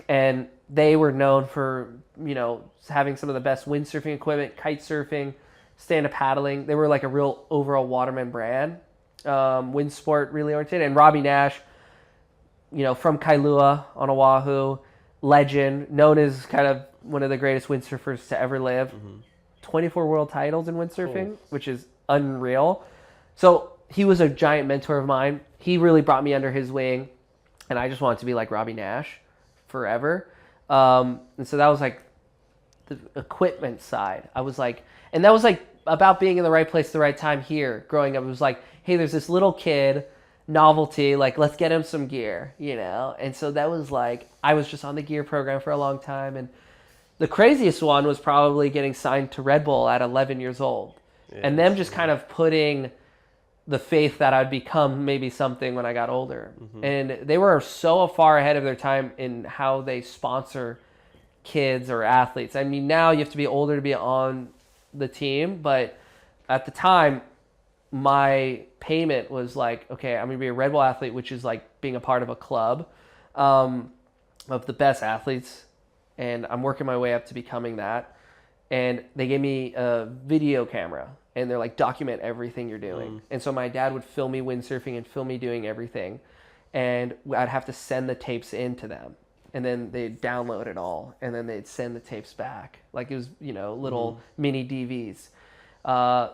And they were known for, you know, having some of the best windsurfing equipment, kite surfing, stand-up paddling. They were like a real overall waterman brand. Wind sport really oriented. And Robbie Nash, you know, from Kailua on Oahu, legend, known as kind of one of the greatest windsurfers to ever live. 24 world titles in windsurfing, which is unreal. So he was a giant mentor of mine. He really brought me under his wing, and I just wanted to be like Robbie Nash forever. And so that was like the equipment side. I was like, and that was like about being in the right place at the right time here. Growing up, it was like, hey, there's this little kid, novelty, like let's get him some gear, you know? And so that was like, I was just on the gear program for a long time. And the craziest one was probably getting signed to Red Bull at 11 years old. Yeah, and them just kind of putting the faith that I'd become maybe something when I got older. And they were so far ahead of their time in how they sponsor kids or athletes. I mean, now you have to be older to be on the team, but at the time, my payment was like, okay, I'm going to be a Red Bull athlete, which is like being a part of a club of the best athletes. And I'm working my way up to becoming that. And they gave me a video camera. And they're like, document everything you're doing. And so my dad would film me windsurfing and film me doing everything. And I'd have to send the tapes in to them. And then they'd download it all. And then they'd send the tapes back. Like it was, you know, little mini DVs.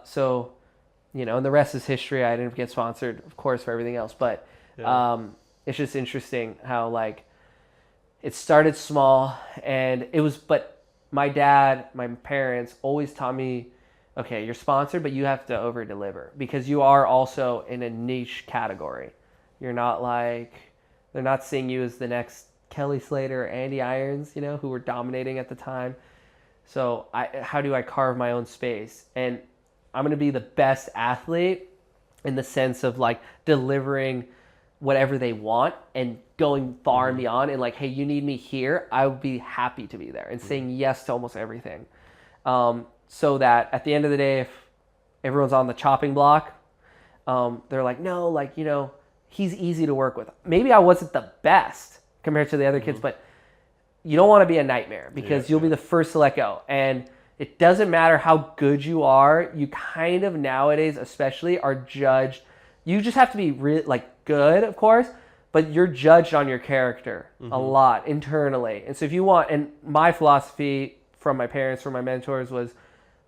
So, you know, and the rest is history. I didn't get sponsored, of course, for everything else. But it's just interesting how, like, it started small. And it was, but my dad, my parents always taught me, okay, you're sponsored, but you have to over deliver because you are also in a niche category. You're not like, they're not seeing you as the next Kelly Slater or Andy Irons, you know, who were dominating at the time. So how do I carve my own space? And I'm going to be the best athlete in the sense of like delivering whatever they want and going far and beyond and like, hey, you need me here. I would be happy to be there and saying yes to almost everything. So that at the end of the day, if everyone's on the chopping block, they're like, no, like, you know, he's easy to work with. Maybe I wasn't the best compared to the other kids, but you don't want to be a nightmare because you'll be the first to let go. And it doesn't matter how good you are. You kind of nowadays, especially, are judged. You just have to be like good, of course, but you're judged on your character a lot internally. And so if you want, and my philosophy from my parents, from my mentors was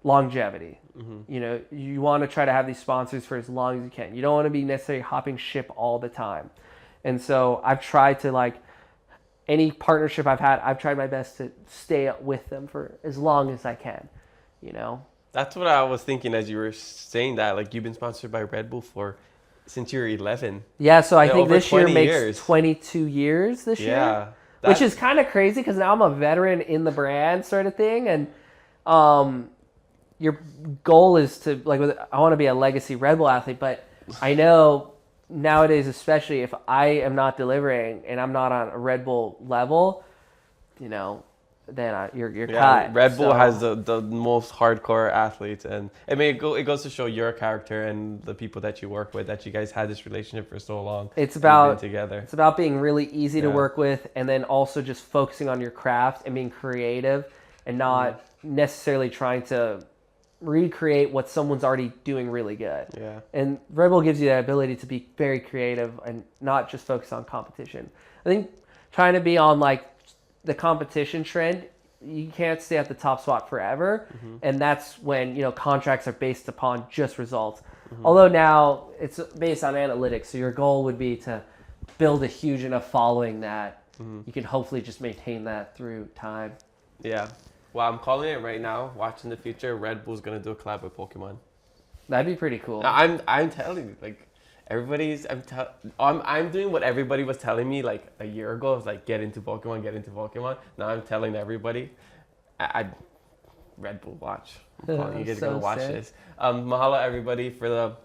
longevity. You know, you want to try to have these sponsors for as long as you can. You don't want to be necessarily hopping ship all the time. And so I've tried to, like, any partnership I've had, I've tried my best to stay with them for as long as I can, you know? That's what I was thinking as you were saying that. Like, you've been sponsored by Red Bull since you were 11. Yeah, so I think this year makes years. 22 years this year. Which is kind of crazy because now I'm a veteran in the brand sort of thing. And your goal is to, like, I want to be a legacy Red Bull athlete, but I know nowadays, especially if I am not delivering and I'm not on a Red Bull level, you know, then you're cut. Red Bull has the most hardcore athletes, and I mean it goes to show your character and the people that you work with, that you guys had this relationship for so long. It's about together. It's about being really easy to work with, and then also just focusing on your craft and being creative, and not necessarily trying to recreate what someone's already doing really good. Yeah. And Red Bull gives you that ability to be very creative and not just focus on competition. I think trying to be on like the competition trend, you can't stay at the top spot forever. And that's when, you know, contracts are based upon just results. Although now it's based on analytics. So your goal would be to build a huge enough following that you can hopefully just maintain that through time. Yeah. Well, I'm calling it right now. Watch in the future, Red Bull's gonna do a collab with Pokemon. That'd be pretty cool. I'm telling you, like, I'm doing what everybody was telling me like a year ago. It's like, get into Pokemon. Now I'm telling everybody, Red Bull, watch. I'm calling you guys, so gonna watch this. Mahalo everybody for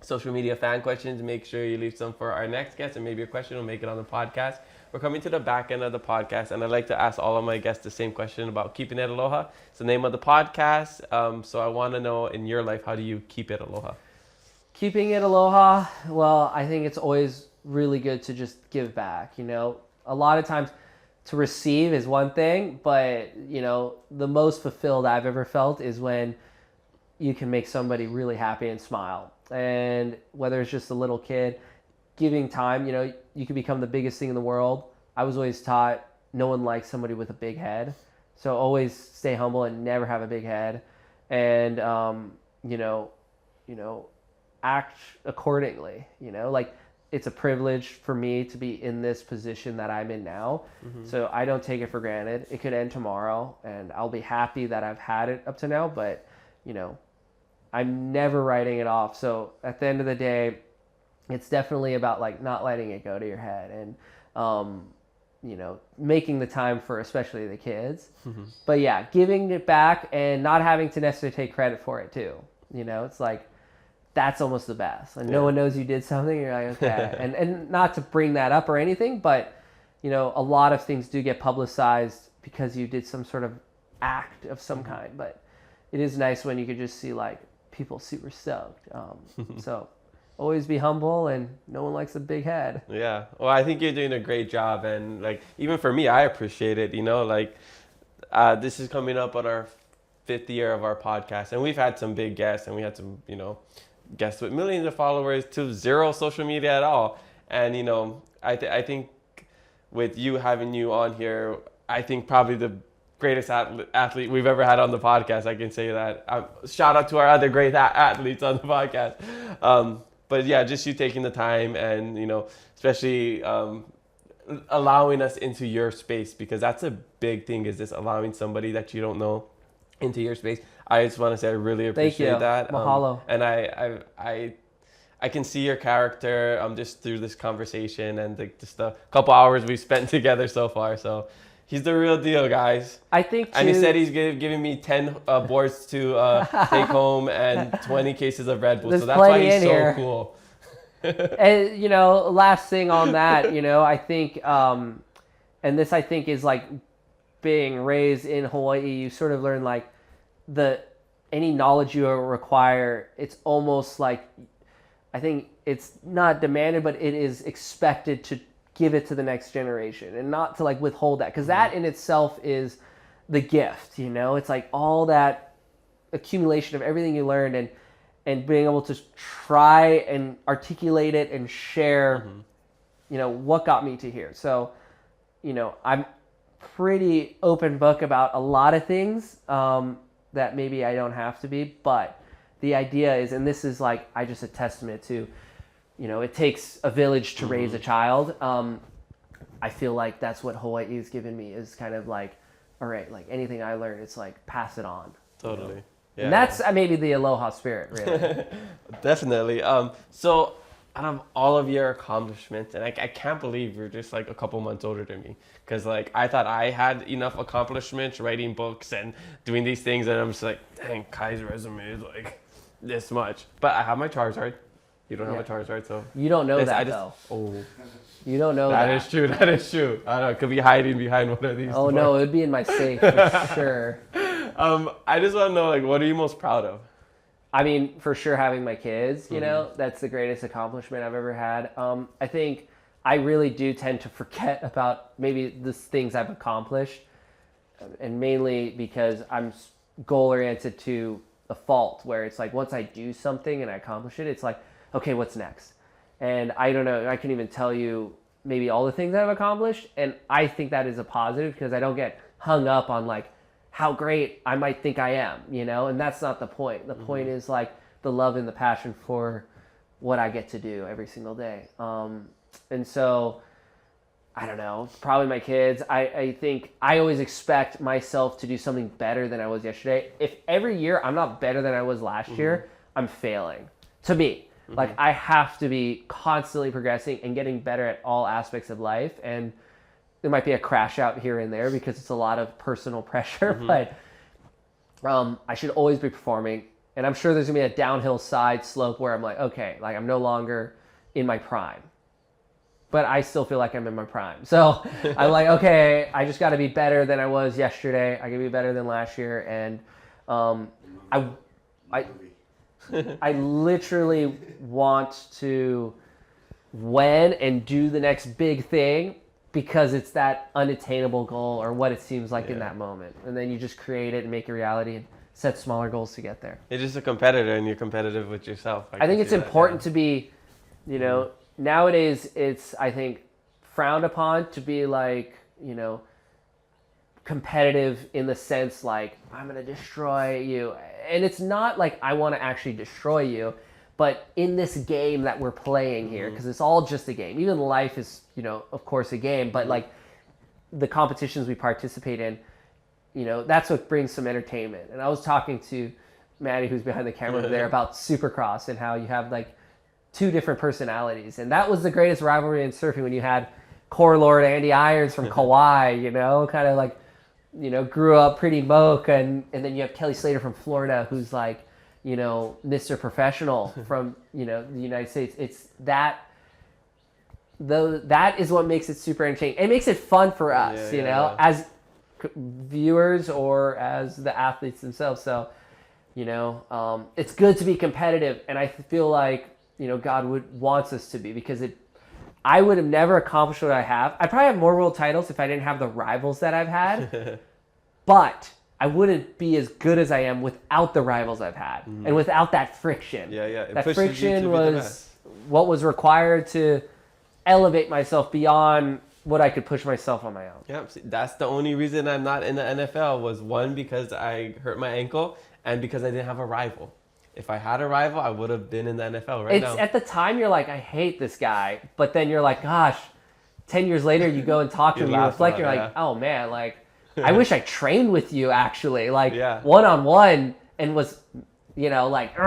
social media fan questions. Make sure you leave some for our next guest, and maybe a question will make it on the podcast. We're coming to the back end of the podcast, and I'd like to ask all of my guests the same question about keeping it aloha. It's the name of the podcast. So I want to know, in your life, how do you keep it aloha? Keeping it aloha, well, I think it's always really good to just give back. You know, a lot of times to receive is one thing, but, you know, the most fulfilled I've ever felt is when you can make somebody really happy and smile. And whether it's just a little kid, giving time, you know, you can become the biggest thing in the world. I was always taught no one likes somebody with a big head. So always stay humble and never have a big head. And, you know, act accordingly, you know, like it's a privilege for me to be in this position that I'm in now. So I don't take it for granted. It could end tomorrow and I'll be happy that I've had it up to now, but, you know, I'm never writing it off. So at the end of the day, it's definitely about like not letting it go to your head and, you know, making the time for especially the kids. But yeah, giving it back and not having to necessarily take credit for it too. You know, it's like, that's almost the best. And no one knows you did something. You're like, okay. and not to bring that up or anything, but, you know, a lot of things do get publicized because you did some sort of act of some kind. But it is nice when you could just see like people super stoked. So always be humble, and no one likes a big head. Yeah. Well, I think you're doing a great job. And like, even for me, I appreciate it. You know, like this is coming up on our 5th year of our podcast. And we've had some big guests, and we had some, you know, guests with millions of followers to zero social media at all. And, you know, I think with you having you on here, I think probably the greatest athlete we've ever had on the podcast. I can say that. Shout out to our other great athletes on the podcast. But yeah, just you taking the time and, you know, especially allowing us into your space, because that's a big thing, is this allowing somebody that you don't know into your space. I just want to say I really appreciate that. Mahalo. And I can see your character just through this conversation and just the couple hours we've spent together so far. So he's the real deal, guys. I think too, and he said he's giving me 10 boards to take home and 20 cases of Red Bull. So that's why he's so cool. And, you know, last thing on that, you know, I think, and this I think is like being raised in Hawaii, you sort of learn like any knowledge you require, it's almost like, I think it's not demanded, but it is expected to give it to the next generation and not to like withhold that, because that in itself is the gift, you know. It's like all that accumulation of everything you learned and being able to try and articulate it and share, you know, what got me to here. So, you know, I'm pretty open book about a lot of things that maybe I don't have to be, but the idea is, and this is like, I just a testament to, you know, it takes a village to raise a child. I feel like that's what Hawaii has given me, is kind of like, all right, like anything I learn, it's like pass it on. Totally. You know? Yeah. And that's maybe the Aloha spirit, really. Definitely. So out of all of your accomplishments, and I can't believe you're just like a couple months older than me, because like I thought I had enough accomplishments writing books and doing these things, and I'm just like, dang, Kai's resume is like this much. But I have my Charizard. You don't have a Charizard, so you don't know that though. Oh, you don't know that. That is true. That is true. I don't know. It could be hiding behind one of these. Oh no, it would be in my safe for sure. I just want to know, like, what are you most proud of? I mean, for sure, having my kids, you know, that's the greatest accomplishment I've ever had. I think I really do tend to forget about maybe the things I've accomplished, and mainly because I'm goal-oriented to a fault, where it's like once I do something and I accomplish it, it's like, okay, what's next? And I don't know, I can even tell you maybe all the things I've accomplished, and I think that is a positive, because I don't get hung up on like how great I might think I am, you know, and that's not the point. The point is like the love and the passion for what I get to do every single day. And so, I don't know, probably my kids. I think I always expect myself to do something better than I was yesterday. If every year I'm not better than I was last year, I'm failing. To me, like I have to be constantly progressing and getting better at all aspects of life. And there might be a crash out here and there because it's a lot of personal pressure, but I should always be performing. And I'm sure there's gonna be a downhill side slope where I'm like, okay, like I'm no longer in my prime. But I still feel like I'm in my prime. So I'm like, okay, I just got to be better than I was yesterday. I got to be better than last year. And I literally want to win and do the next big thing because it's that unattainable goal or what it seems like in that moment. And then you just create it and make it reality and set smaller goals to get there. You're just a competitor and you're competitive with yourself. I think it's important to be, you know, nowadays it's, I think, frowned upon to be like, you know, competitive in the sense like, I'm going to destroy you. And it's not like I want to actually destroy you, but in this game that we're playing here, because it's all just a game. Even life is, you know, of course a game, but like the competitions we participate in, you know, that's what brings some entertainment. And I was talking to Maddie, who's behind the camera over there, about Supercross and how you have like 2 different personalities. And that was the greatest rivalry in surfing when you had Core Lord Andy Irons from Kauai, you know, kind of like, you know, grew up pretty moke. And then you have Kelly Slater from Florida, who's like, you know, Mr. Professional from, you know, the United States. It's that, that is what makes it super entertaining. It makes it fun for us, you know, as viewers or as the athletes themselves. So, you know, it's good to be competitive. And I feel like, you know, God wants us to be, because I would have never accomplished what I have. I probably have more world titles if I didn't have the rivals that I've had, but I wouldn't be as good as I am without the rivals I've had and without that friction. That friction was what was required to elevate myself beyond what I could push myself on my own. Yeah, that's the only reason I'm not in the NFL was one, because I hurt my ankle, and because I didn't have a rival. If I had a rival, I would have been in the NFL now. At the time, you're like, I hate this guy. But then you're like, gosh, 10 years later, you go and talk to him, you reflect, you're like, oh man, like, I wish I trained with you actually, like one-on-one, and was, you know, like,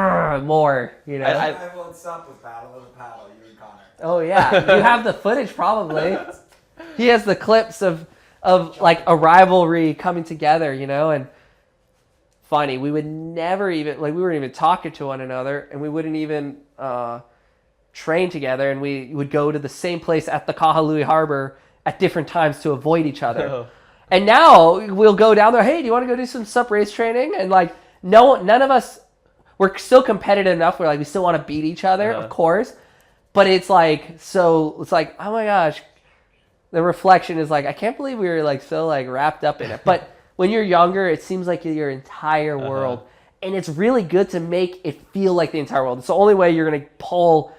more, you know. I won't stop with paddle with a paddle, you and Connor. Oh yeah, you have the footage probably. He has the clips of like a rivalry coming together, you know, and funny, we would never even, like, we weren't even talking to one another, and we wouldn't even train together, and we would go to the same place at the Kahului Harbor at different times to avoid each other. Oh. And now we'll go down there, hey, do you want to go do some SUP race training? And like, none of us, we're still competitive enough, we're like, we still want to beat each other, of course, but it's like, so it's like, oh my gosh, the reflection is like, I can't believe we were like so like wrapped up in it. But when you're younger, it seems like your entire world. And it's really good to make it feel like the entire world. It's the only way you're going to pull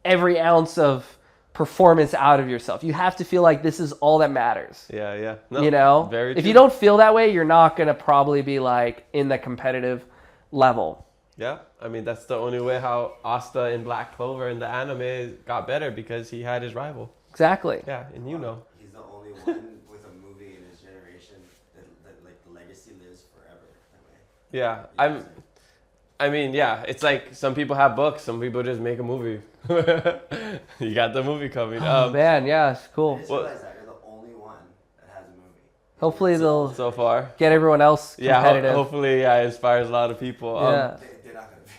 every ounce of performance out of yourself. You have to feel like this is all that matters. Yeah. No, you know? very if true. you don't feel that way, you're not going to probably be like in the competitive level. Yeah. I mean, that's the only way how Asta in Black Clover in the anime got better, because he had his rival. Exactly. Yeah, and you know. He's the only one with a movie in his generation that like the legacy lives forever. Yeah, I mean, yeah, it's like some people have books, some people just make a movie. You got the movie coming. Oh man, yeah, it's cool. I just realized that you're the only one that has a movie. Hopefully they'll so far get everyone else competitive. Yeah, hopefully, yeah, it inspires a lot of people. Yeah. They're not gonna be.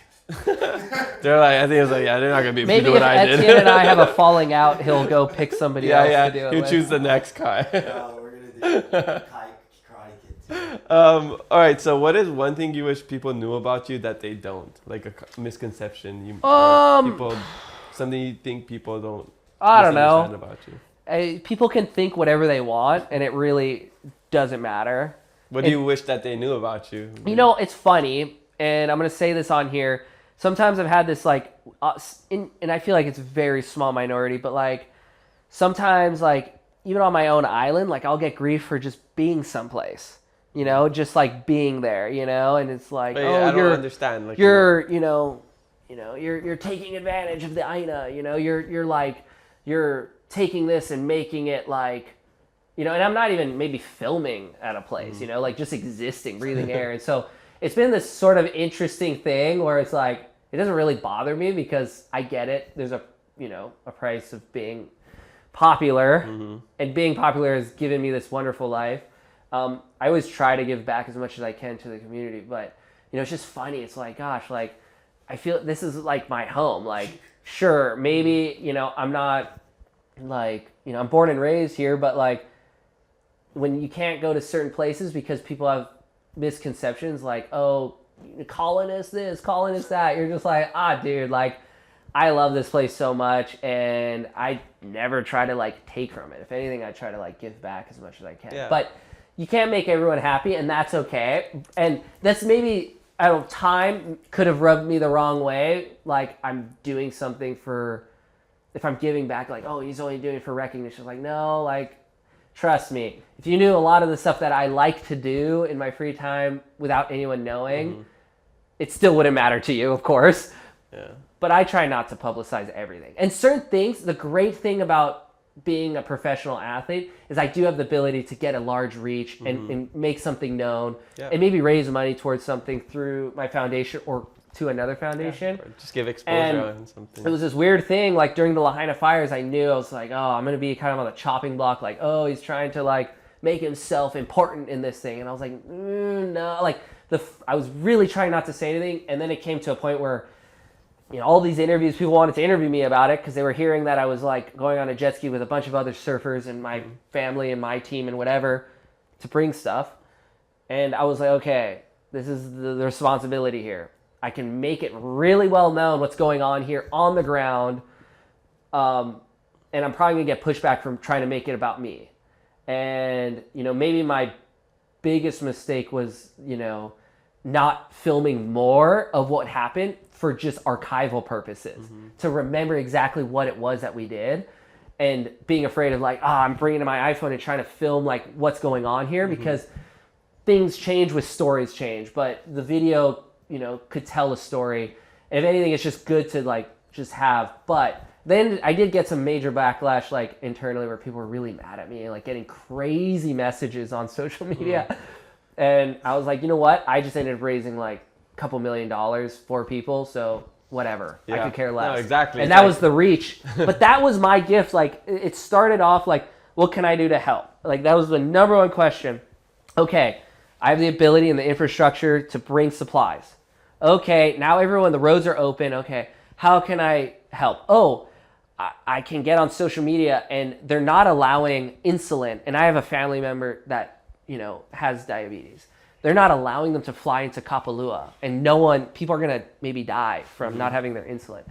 They're like, I think it's like, yeah, they're not gonna be able to Maybe do if what I did. Etienne and I have a falling out, he'll go pick somebody else to do it. You with. choose the next guy. No, we're gonna do Karate Kid too. All right. So, what is one thing you wish people knew about you that they don't? Like a misconception people, something you think people don't. I don't misunderstand know. About you. People can think whatever they want, and it really doesn't matter. What do you wish that they knew about you? You know, it's funny, and I'm gonna say this on here. Sometimes I've had this like, and I feel like it's a very small minority, but like sometimes like even on my own island, like I'll get grief for just being someplace, you know, just like being there, you know, and it's like, I don't understand. Like, you're taking advantage of the Aina, you know, you're taking this and making it like, you know, and I'm not even maybe filming at a place, you know, like just existing, breathing air. And so it's been this sort of interesting thing where it's like, it doesn't really bother me because I get it. There's a price of being popular, and being popular has given me this wonderful life. I always try to give back as much as I can to the community, but it's just funny. It's like, gosh, like, I feel this is like my home. Like, sure, maybe, I'm not like, I'm born and raised here, but like, when you can't go to certain places because people have misconceptions, like, oh, colonist this, colonist that, you're just like, dude, like, I love this place so much, and I never try to like take from it. If anything, I try to like give back as much as I can. Yeah. But you can't make everyone happy, and that's okay. And that's maybe, I don't know, time could have rubbed me the wrong way. Like, I'm doing something for, if I'm giving back, like, oh, he's only doing it for recognition. Like, no, like, trust me. If you knew a lot of the stuff that I like to do in my free time without anyone knowing, it still wouldn't matter to you, of course. Yeah. But I try not to publicize everything. And certain things, the great thing about being a professional athlete is I do have the ability to get a large reach and make something known and maybe raise money towards something through my foundation or to another foundation. Or just give exposure on something. It was this weird thing, like during the Lahaina fires, I knew, I was like, oh, I'm going to be kind of on the chopping block. Like, oh, he's trying to like make himself important in this thing. And I was like, no, like I was really trying not to say anything. And then it came to a point where, all these interviews, people wanted to interview me about it because they were hearing that I was like going on a jet ski with a bunch of other surfers and my family and my team and whatever to bring stuff. And I was like, okay, this is the responsibility here. I can make it really well known what's going on here on the ground. And I'm probably going to get pushback from trying to make it about me. And, maybe my biggest mistake was, not filming more of what happened for just archival purposes, to remember exactly what it was that we did, and being afraid of like, I'm bringing in my iPhone and trying to film like what's going on here, because things change with stories change, but the video, could tell a story. And if anything, it's just good to like just have. But then I did get some major backlash like internally where people were really mad at me and like getting crazy messages on social media. And I was like, you know what? I just ended up raising like a couple $1 million for people. So whatever. I could care less. No, exactly. And that was the reach. But that was my gift. Like, it started off like, what can I do to help? Like, that was the number one question. Okay, I have the ability and the infrastructure to bring supplies. Okay, now the roads are open. Okay, how can I help? Oh, I can get on social media, and they're not allowing insulin. And I have a family member that, has diabetes. They're not allowing them to fly into Kapalua, and people are going to maybe die from not having their insulin.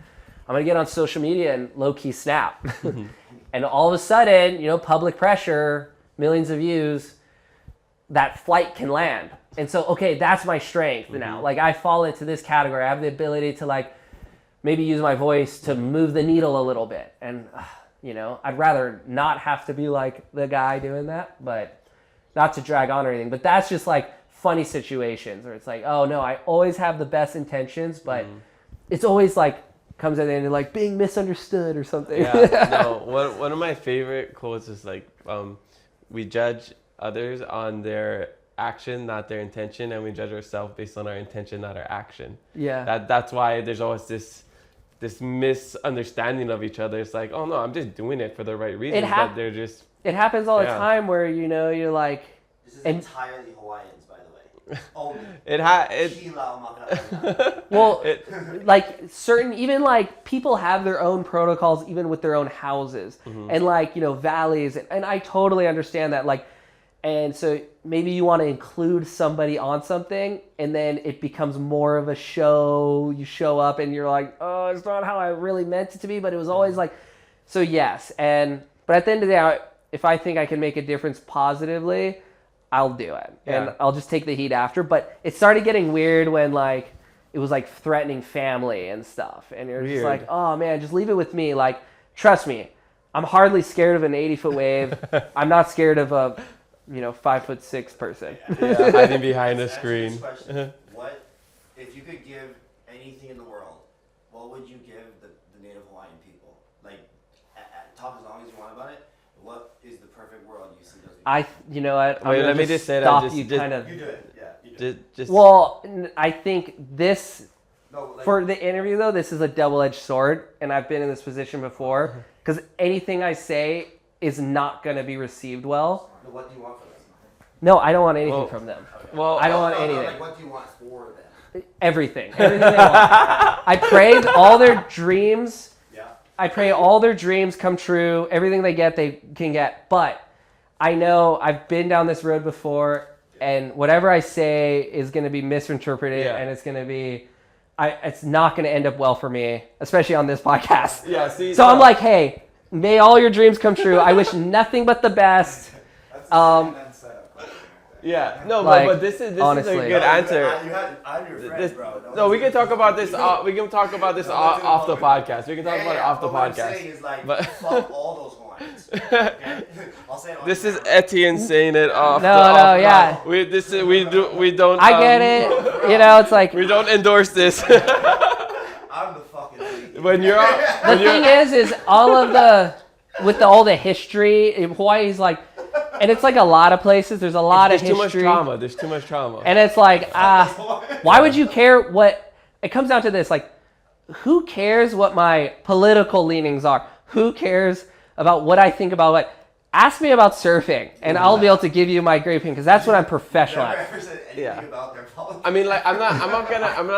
I'm going to get on social media and low-key snap. And all of a sudden, public pressure, millions of views, that flight can land. And so, okay, that's my strength now. Like, I fall into this category. I have the ability to like maybe use my voice to move the needle a little bit. And, I'd rather not have to be like the guy doing that, but not to drag on or anything. But that's just like funny situations where it's like, oh no, I always have the best intentions, but it's always like comes at the end of like being misunderstood or something. One of my favorite quotes is like, we judge others on their action, not their intention, and we judge ourselves based on our intention, not our action. That's why there's always this misunderstanding of each other. It's like, oh no, I'm just doing it for the right reasons, but they're just. It happens all the time where, you're like... This is entirely Hawaiians, by the way. Only. Like certain, even like people have their own protocols, even with their own houses and like, valleys. And I totally understand that. Like, and so maybe you want to include somebody on something, and then it becomes more of a show. You show up and you're like, oh, it's not how I really meant it to be, but it was always like, so yes. But at the end of the day, if I think I can make a difference positively, I'll do it. And I'll just take the heat after. But it started getting weird when like it was like threatening family and stuff. And you're just like, oh man, just leave it with me. Like, trust me, I'm hardly scared of an 80-foot wave. I'm not scared of a 5'6" person. Hiding behind a screen. What if you could give anything in the world? What would you give the Native Hawaiian people? Like, talk as long as you want about it. What is the perfect world you see those people? Wait, let me just say that. You do it. Yeah, you do it. Well, I think this, for the interview though, this is a double-edged sword, and I've been in this position before, because anything I say is not going to be received well. What do you want from them? No, I don't want anything from them. Okay. I don't want anything. Like, what do you want for them? everything they want. I pray all their dreams. Yeah. I pray all their dreams come true. Everything they get, they can get. But I know I've been down this road before, and whatever I say is going to be misinterpreted, and it's going to be, it's not going to end up well for me, especially on this podcast. Yeah. See, So I'm like, hey, may all your dreams come true. I wish nothing but the best. Yeah, no, Like, but this is honestly. a good answer. I'm your friend, bro. No, we can talk about this. We can talk about this off the podcast. We can talk about it off the What I'm podcast. saying is like, But- fuck all those Hawaiians. Okay? I'll say it on This is camera. Etienne saying it off. Yeah. We don't. I get it. You know, it's like, We don't endorse this. I'm the fucking lead. when you're the thing is all of the, with all the history, Hawaii's like, and it's like a lot of places, there's a lot there's of too much history. trauma. There's too much trauma. And it's like, why would you care what, it comes down to this, like, who cares what my political leanings are? Who cares about what I think about what? Ask me about surfing, and I'll be able to give you my great opinion, because that's what I'm professional Never at. ever said anything Yeah. about their politics. I mean, like, I'm not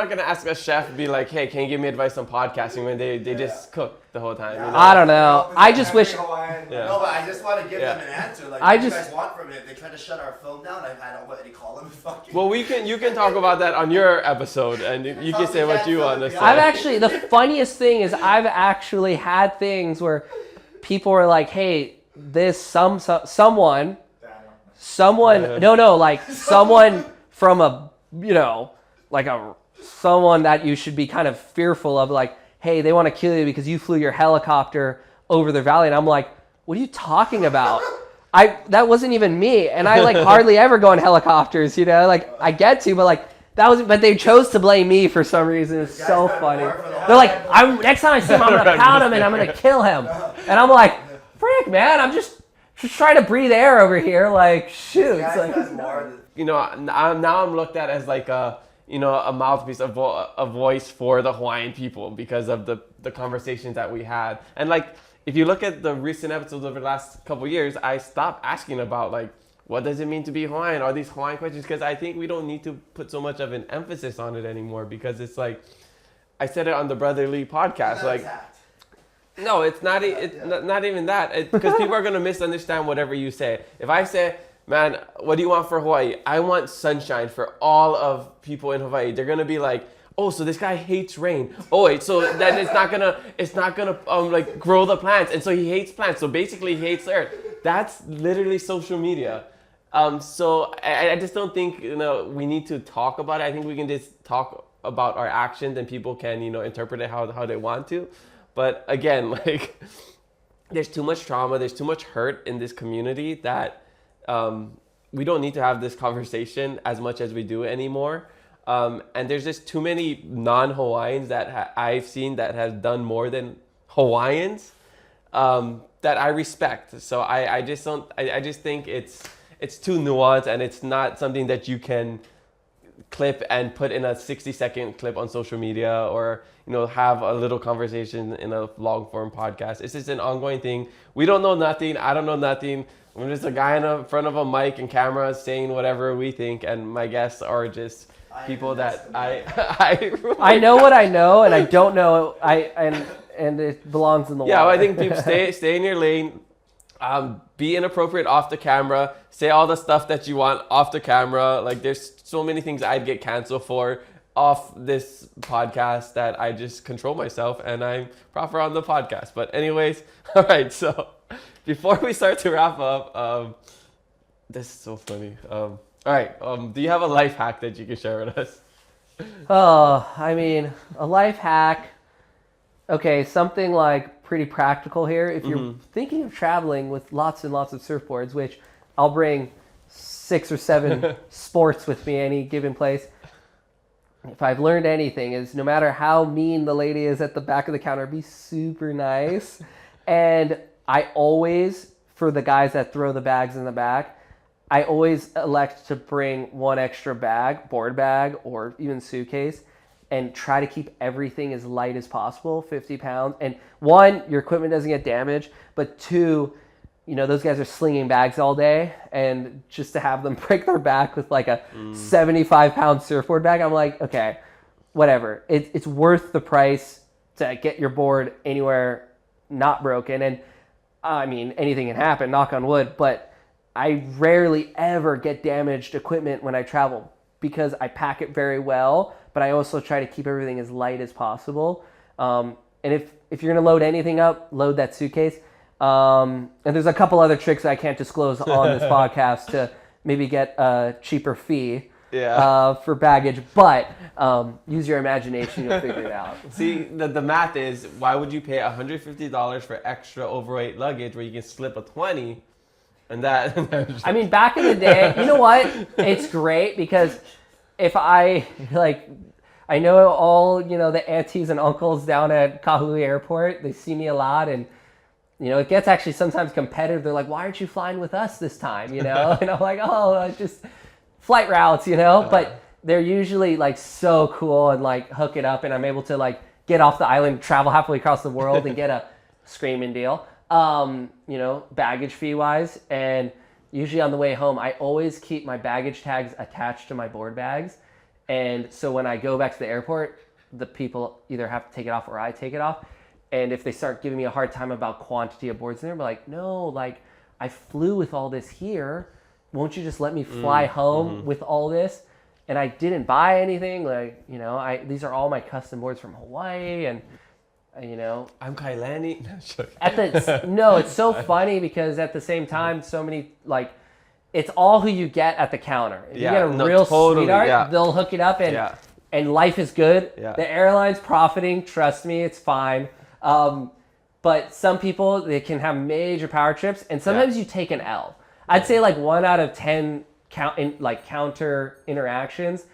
gonna ask a chef be like, hey, can you give me advice on podcasting when they just cook the whole time? You know? I don't know. I just wish, Yeah. No, but I just want to give Yeah. them an answer. Like, I what do just- you guys want from it? If they try to shut our film down, I've had what they call them fucking. Well, you can talk about that on your episode, and you can say what you want to say. I've actually, the funniest thing is I've actually had things where people were like, hey, this someone, like someone from a, you know, like someone that you should be kind of fearful of, like, hey, they want to kill you because you flew your helicopter over their valley. And I'm like, what are you talking about? That wasn't even me. And I like hardly ever go in helicopters, you know, like I get to, but like but they chose to blame me for some reason. It's so funny. They're like, next time I see him, I'm going to pound him and I'm going to kill him. And I'm like, frick, man, I'm just trying to breathe air over here. Like, shoot. It's like, You know, now I'm looked at as like a mouthpiece, a voice for the Hawaiian people because of the conversations that we had. And like, if you look at the recent episodes over the last couple of years, I stopped asking about like, what does it mean to be Hawaiian? Are these Hawaiian questions? Because I think we don't need to put so much of an emphasis on it anymore, because it's like, I said it on the Brotherly podcast, like, no, it's not even that, because people are going to misunderstand whatever you say. If I say, man, what do you want for Hawaii? I want sunshine for all of people in Hawaii. They're going to be like, oh, so this guy hates rain. Oh, wait, so then it's not gonna like grow the plants, and so he hates plants. So basically, he hates the earth. That's literally social media. So I just don't think we need to talk about it. I think we can just talk about our actions, and people can interpret it how they want to. But again, like, there's too much trauma, there's too much hurt in this community that we don't need to have this conversation as much as we do anymore. And there's just too many non-Hawaiians that I've seen that have done more than Hawaiians that I respect. So I just think it's too nuanced, and it's not something that you can clip and put in a 60-second clip on social media, or have a little conversation in a long form podcast. It's just an ongoing thing. We don't know nothing. I don't know nothing. I'm just a guy in front of a mic and camera saying whatever we think, and my guests are just people that I know what I know, and I don't know. And it belongs in the yeah, water. I think people stay in your lane. Be inappropriate off the camera. Say all the stuff that you want off the camera. Like, there's so many things I'd get canceled for off this podcast that I just control myself, and I'm proper on the podcast. But anyways, all right. So before we start to wrap up, this is so funny. All right. Do you have a life hack that you can share with us? Oh, I mean, a life hack. Okay, something like pretty practical here. If you're thinking of traveling with lots and lots of surfboards, which I'll bring 6 or 7 sports with me any given place. If I've learned anything, is no matter how mean the lady is at the back of the counter, be super nice. And I always, for the guys that throw the bags in the back, I always elect to bring one extra bag, board bag, or even suitcase, and try to keep everything as light as possible, 50 pounds. And 1, your equipment doesn't get damaged, but 2, you know, those guys are slinging bags all day, and just to have them break their back with like a 75-pound surfboard bag, I'm like, okay, whatever. It's worth the price to get your board anywhere not broken. And I mean, anything can happen, knock on wood, but I rarely ever get damaged equipment when I travel because I pack it very well, but I also try to keep everything as light as possible. And if you're going to load anything up, load that suitcase. And there's a couple other tricks I can't disclose on this podcast to maybe get a cheaper fee for baggage, but use your imagination, you'll figure it out. See, the math is, why would you pay $150 for extra overweight luggage where you can slip a 20 and that... I mean, back in the day, you know what? It's great because if I know all, you know, the aunties and uncles down at Kahului Airport, they see me a lot, and you know, it gets actually sometimes competitive. They're like, why aren't you flying with us this time? You know, and I'm like, oh, it's just flight routes, you know, but they're usually like so cool and like hook it up, and I'm able to like get off the island, travel halfway across the world and get a screaming deal, you know, baggage fee wise. And usually on the way home, I always keep my baggage tags attached to my board bags. And so when I go back to the airport, the people either have to take it off or I take it off. And if they start giving me a hard time about quantity of boards in there, I'm like, no, like I flew with all this here. Won't you just let me fly home with all this? And I didn't buy anything. Like, you know, these are all my custom boards from Hawaii, and you know, I'm Lenny. No, it's so funny because at the same time, so many like, it's all who you get at the counter. If you get a real sweetheart, they'll hook it up, and life is good. Yeah. The airline's profiting. Trust me, it's fine. But some people, they can have major power trips, and sometimes you take an L. I'd say like 1 out of 10 counter interactions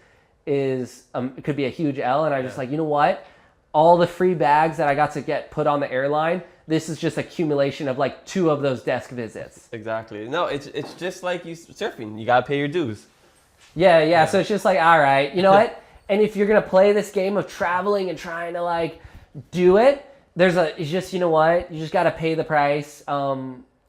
is it could be a huge L, and I just like, you know what? All the free bags that I got to get put on the airline, this is just accumulation of like 2 of those desk visits. Exactly. No, it's just like you surfing. You gotta pay your dues. Yeah. So it's just like, all right, you know what? And if you're gonna play this game of traveling and trying to like do it, it's just, you know what? You just gotta pay the price.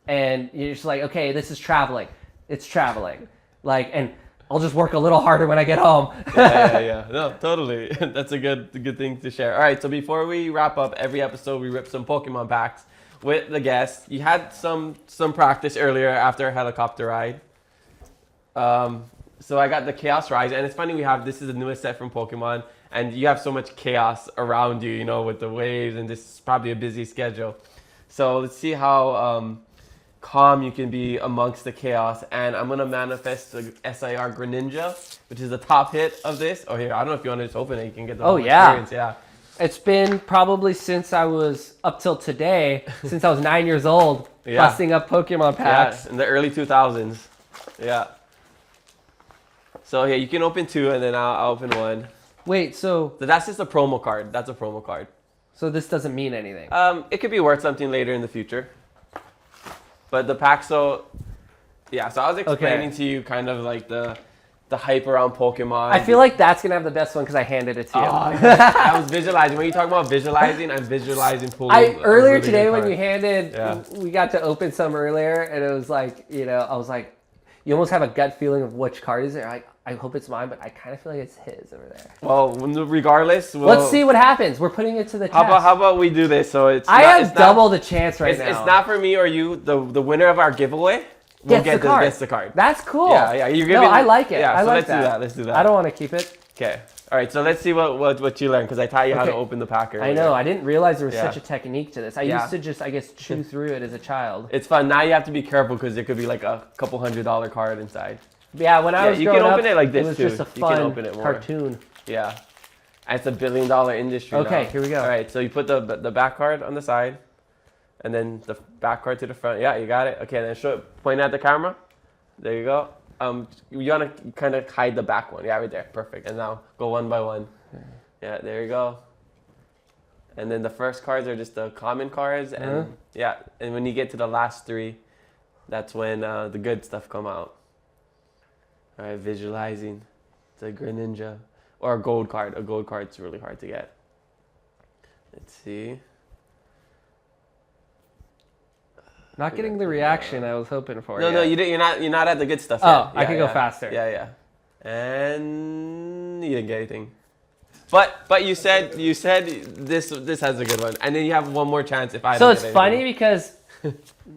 And you're just like, okay, this is traveling. It's traveling. Like, and I'll just work a little harder when I get home. Yeah. No, totally. That's a good thing to share. All right, so before we wrap up every episode, we rip some Pokemon packs with the guests. You had some practice earlier after a helicopter ride. So I got the Chaos Rise, and it's funny this is the newest set from Pokemon, and you have so much chaos around you, you know, with the waves, and this is probably a busy schedule. So let's see how calm you can be amongst the chaos. And I'm gonna manifest the SIR Greninja, which is the top hit of this. Oh, here, I don't know if you want to just open it. You can get the whole experience. Yeah. It's been probably since I was up till today, since I was 9 years old, busting up Pokemon packs. Yeah, in the early 2000s. Yeah. So yeah, you can open 2, and then I'll open 1. Wait, so that's just a promo card. That's a promo card. So this doesn't mean anything. It could be worth something later in the future. But the pack, so I was explaining to you kind of like the hype around Pokemon. I feel like that's going to have the best one because I handed it to you. I was visualizing. When you talk about visualizing, I'm visualizing pulling. Earlier really today when you handed, we got to open some earlier, and it was like, you know, I was like, you almost have a gut feeling of which card is there. I hope it's mine, but I kind of feel like it's his over there. Well, regardless, let's see what happens. We're putting it to the test. How about we do this? So I have double the chance now. It's not for me or you. The winner of our giveaway gets the card. That's cool. Yeah. I like it. Yeah, I like that. Let's do that. I don't want to keep it. Okay. All right. So let's see what you learned, because I taught you how to open the pack earlier. I know. I didn't realize there was such a technique to this. I used to just, I guess, chew through it as a child. It's fun. Now you have to be careful because there could be like a couple $100 card inside. Yeah, when I was growing up, you can open it like this it was too. just a fun you can open it more. Cartoon. Yeah, and it's $1 billion industry. Okay, now. here we go. All right, so you put the back card on the side, and then the back card to the front. Yeah, you got it. Okay, then show it. Point at the camera. There you go. You want to kind of hide the back one. Yeah, right there. Perfect. And now go one by one. Yeah, there you go. And then the first cards are just the common cards, and and when you get to the last 3, that's when the good stuff come out. All right, visualizing. It's a Greninja. Or a gold card. A gold card's really hard to get. Let's see. Not getting the reaction I was hoping for. No, yet. no, you didn't. You're not at the good stuff. Oh, yet. I can go faster. Yeah, yeah. And you didn't get anything. But you said this has a good one, and then you have one more chance if I. So don't it's get funny anything. because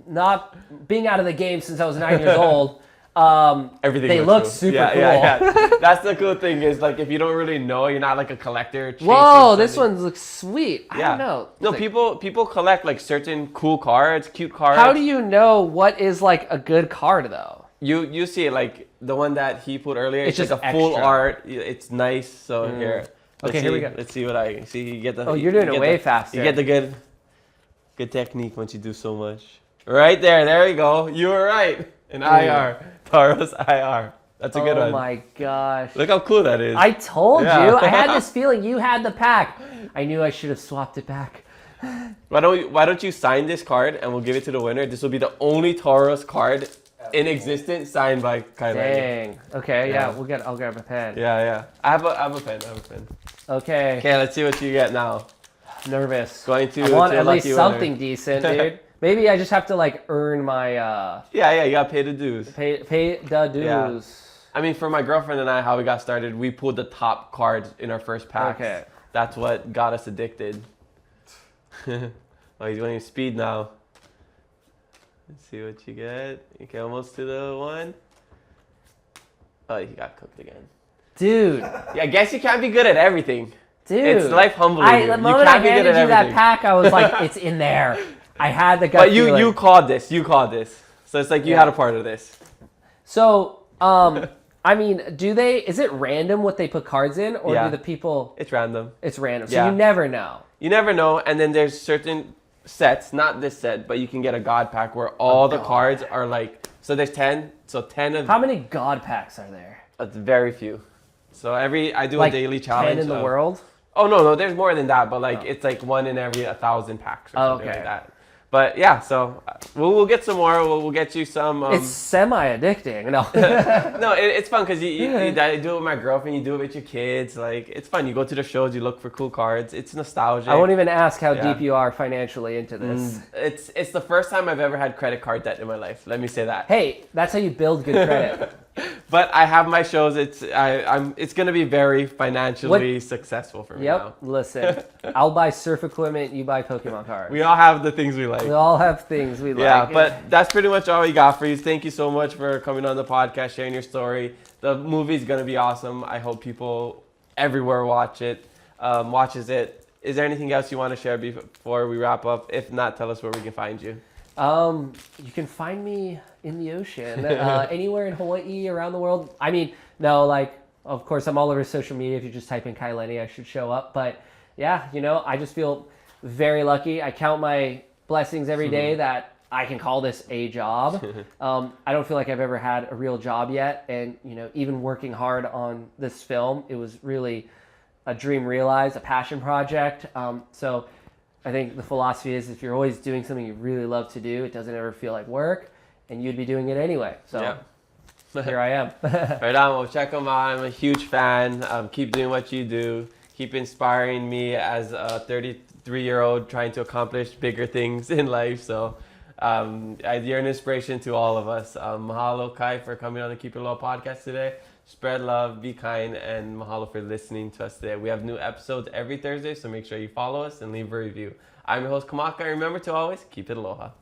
not being out of the game since I was 9 years old. Everything they looks look cool. super cool. Yeah. That's the cool thing is like if you don't really know, you're not like a collector. Chasing Whoa, this something. one looks sweet. I Yeah. don't know. No, It's like, people collect like certain cool cards, cute cards. how do you know what is like a good card though? You see it like the one that he put earlier? It's It's like just a full extra. art. It's nice. So here. Okay, here we go. Let's see what I see. You get the. Oh, you're doing you it get way the- faster. You get the good technique once you do so much. Right there. There you go. You were right. An IR. Taros IR. That's a good Oh one. my gosh. Look how cool that is. I told Yeah. you. I had this feeling you had the pack. I knew I should have swapped it back. Why don't you sign this card and we'll give it to the winner? This will be the only Taurus card in existence signed by Kylie. Dang. Okay, Yeah. I'll grab a pen. Yeah. I have a pen. Okay. Okay, let's see what you get now. Nervous. Going to I want to at least lucky winner. something decent, dude. Maybe I just have to like earn my Yeah, you gotta pay the dues. pay the dues. Yeah. I mean, for my girlfriend and I, how we got started, we pulled the top cards in our first pack. Okay. That's what got us addicted. Oh, he's going speed now. Let's see what you get. Okay, almost to the one. Oh, he got cooked again. Dude. Yeah, I guess you can't be good at everything. Dude. It's life humbling you. The You moment I can't be good handed at you that everything. pack, I was like, it's in there. I had the gut But feeling. you called this. You called this. So it's like you had a part of this. So, I mean, is it random what they put cards in? Or Yeah. do the people... It's random. It's random. So Yeah. you never know. You never know. And then there's certain sets, not this set, but you can get a God pack where all the cards are like, so there's 10. So 10 of... How many God packs are there? Very few. So I do Like a daily challenge. 10 in the world? Oh, no, there's more than that, but like it's like 1 in every 1,000 packs or something like that. But yeah, so we'll get some more. We'll get you some. It's semi-addicting. No. No, it's fun because you do it with my girlfriend. You do it with your kids. Like it's fun. You go to the shows. You look for cool cards. It's nostalgic. I won't even ask how deep you are financially into this. It's the first time I've ever had credit card debt in my life. Let me say that. Hey, that's how you build good credit. But I have my shows. It's gonna be very financially successful for me now. Listen, I'll buy surf equipment, you buy Pokemon cards. We all have the things we like. We all have things we Yeah, like. but that's pretty much all we got for you. Thank you so much for coming on the podcast, sharing your story. The movie's gonna be awesome. I hope people everywhere watches it. Is there anything else you want to share before we wrap up? If not, tell us where we can find you. You can find me in the ocean, anywhere in Hawaii, around the world. I mean, no, like, of course, I'm all over social media. If you just type in Kai Lenny, I should show up. But yeah, I just feel very lucky. I count my blessings every day that I can call this a job. I don't feel like I've ever had a real job yet. And, even working hard on this film, it was really a dream realized, a passion project. So I think the philosophy is if you're always doing something you really love to do, it doesn't ever feel like work, and you'd be doing it anyway. So here I am. Right on. Well, check them out. I'm a huge fan. Keep doing what you do. Keep inspiring me as a 33-year-old trying to accomplish bigger things in life. So you're an inspiration to all of us. Mahalo, Kai, for coming on the Keep It Low podcast today. Spread love, be kind, and mahalo for listening to us today. We have new episodes every Thursday, so make sure you follow us and leave a review. I'm your host, Kamaka, and remember to always keep it aloha.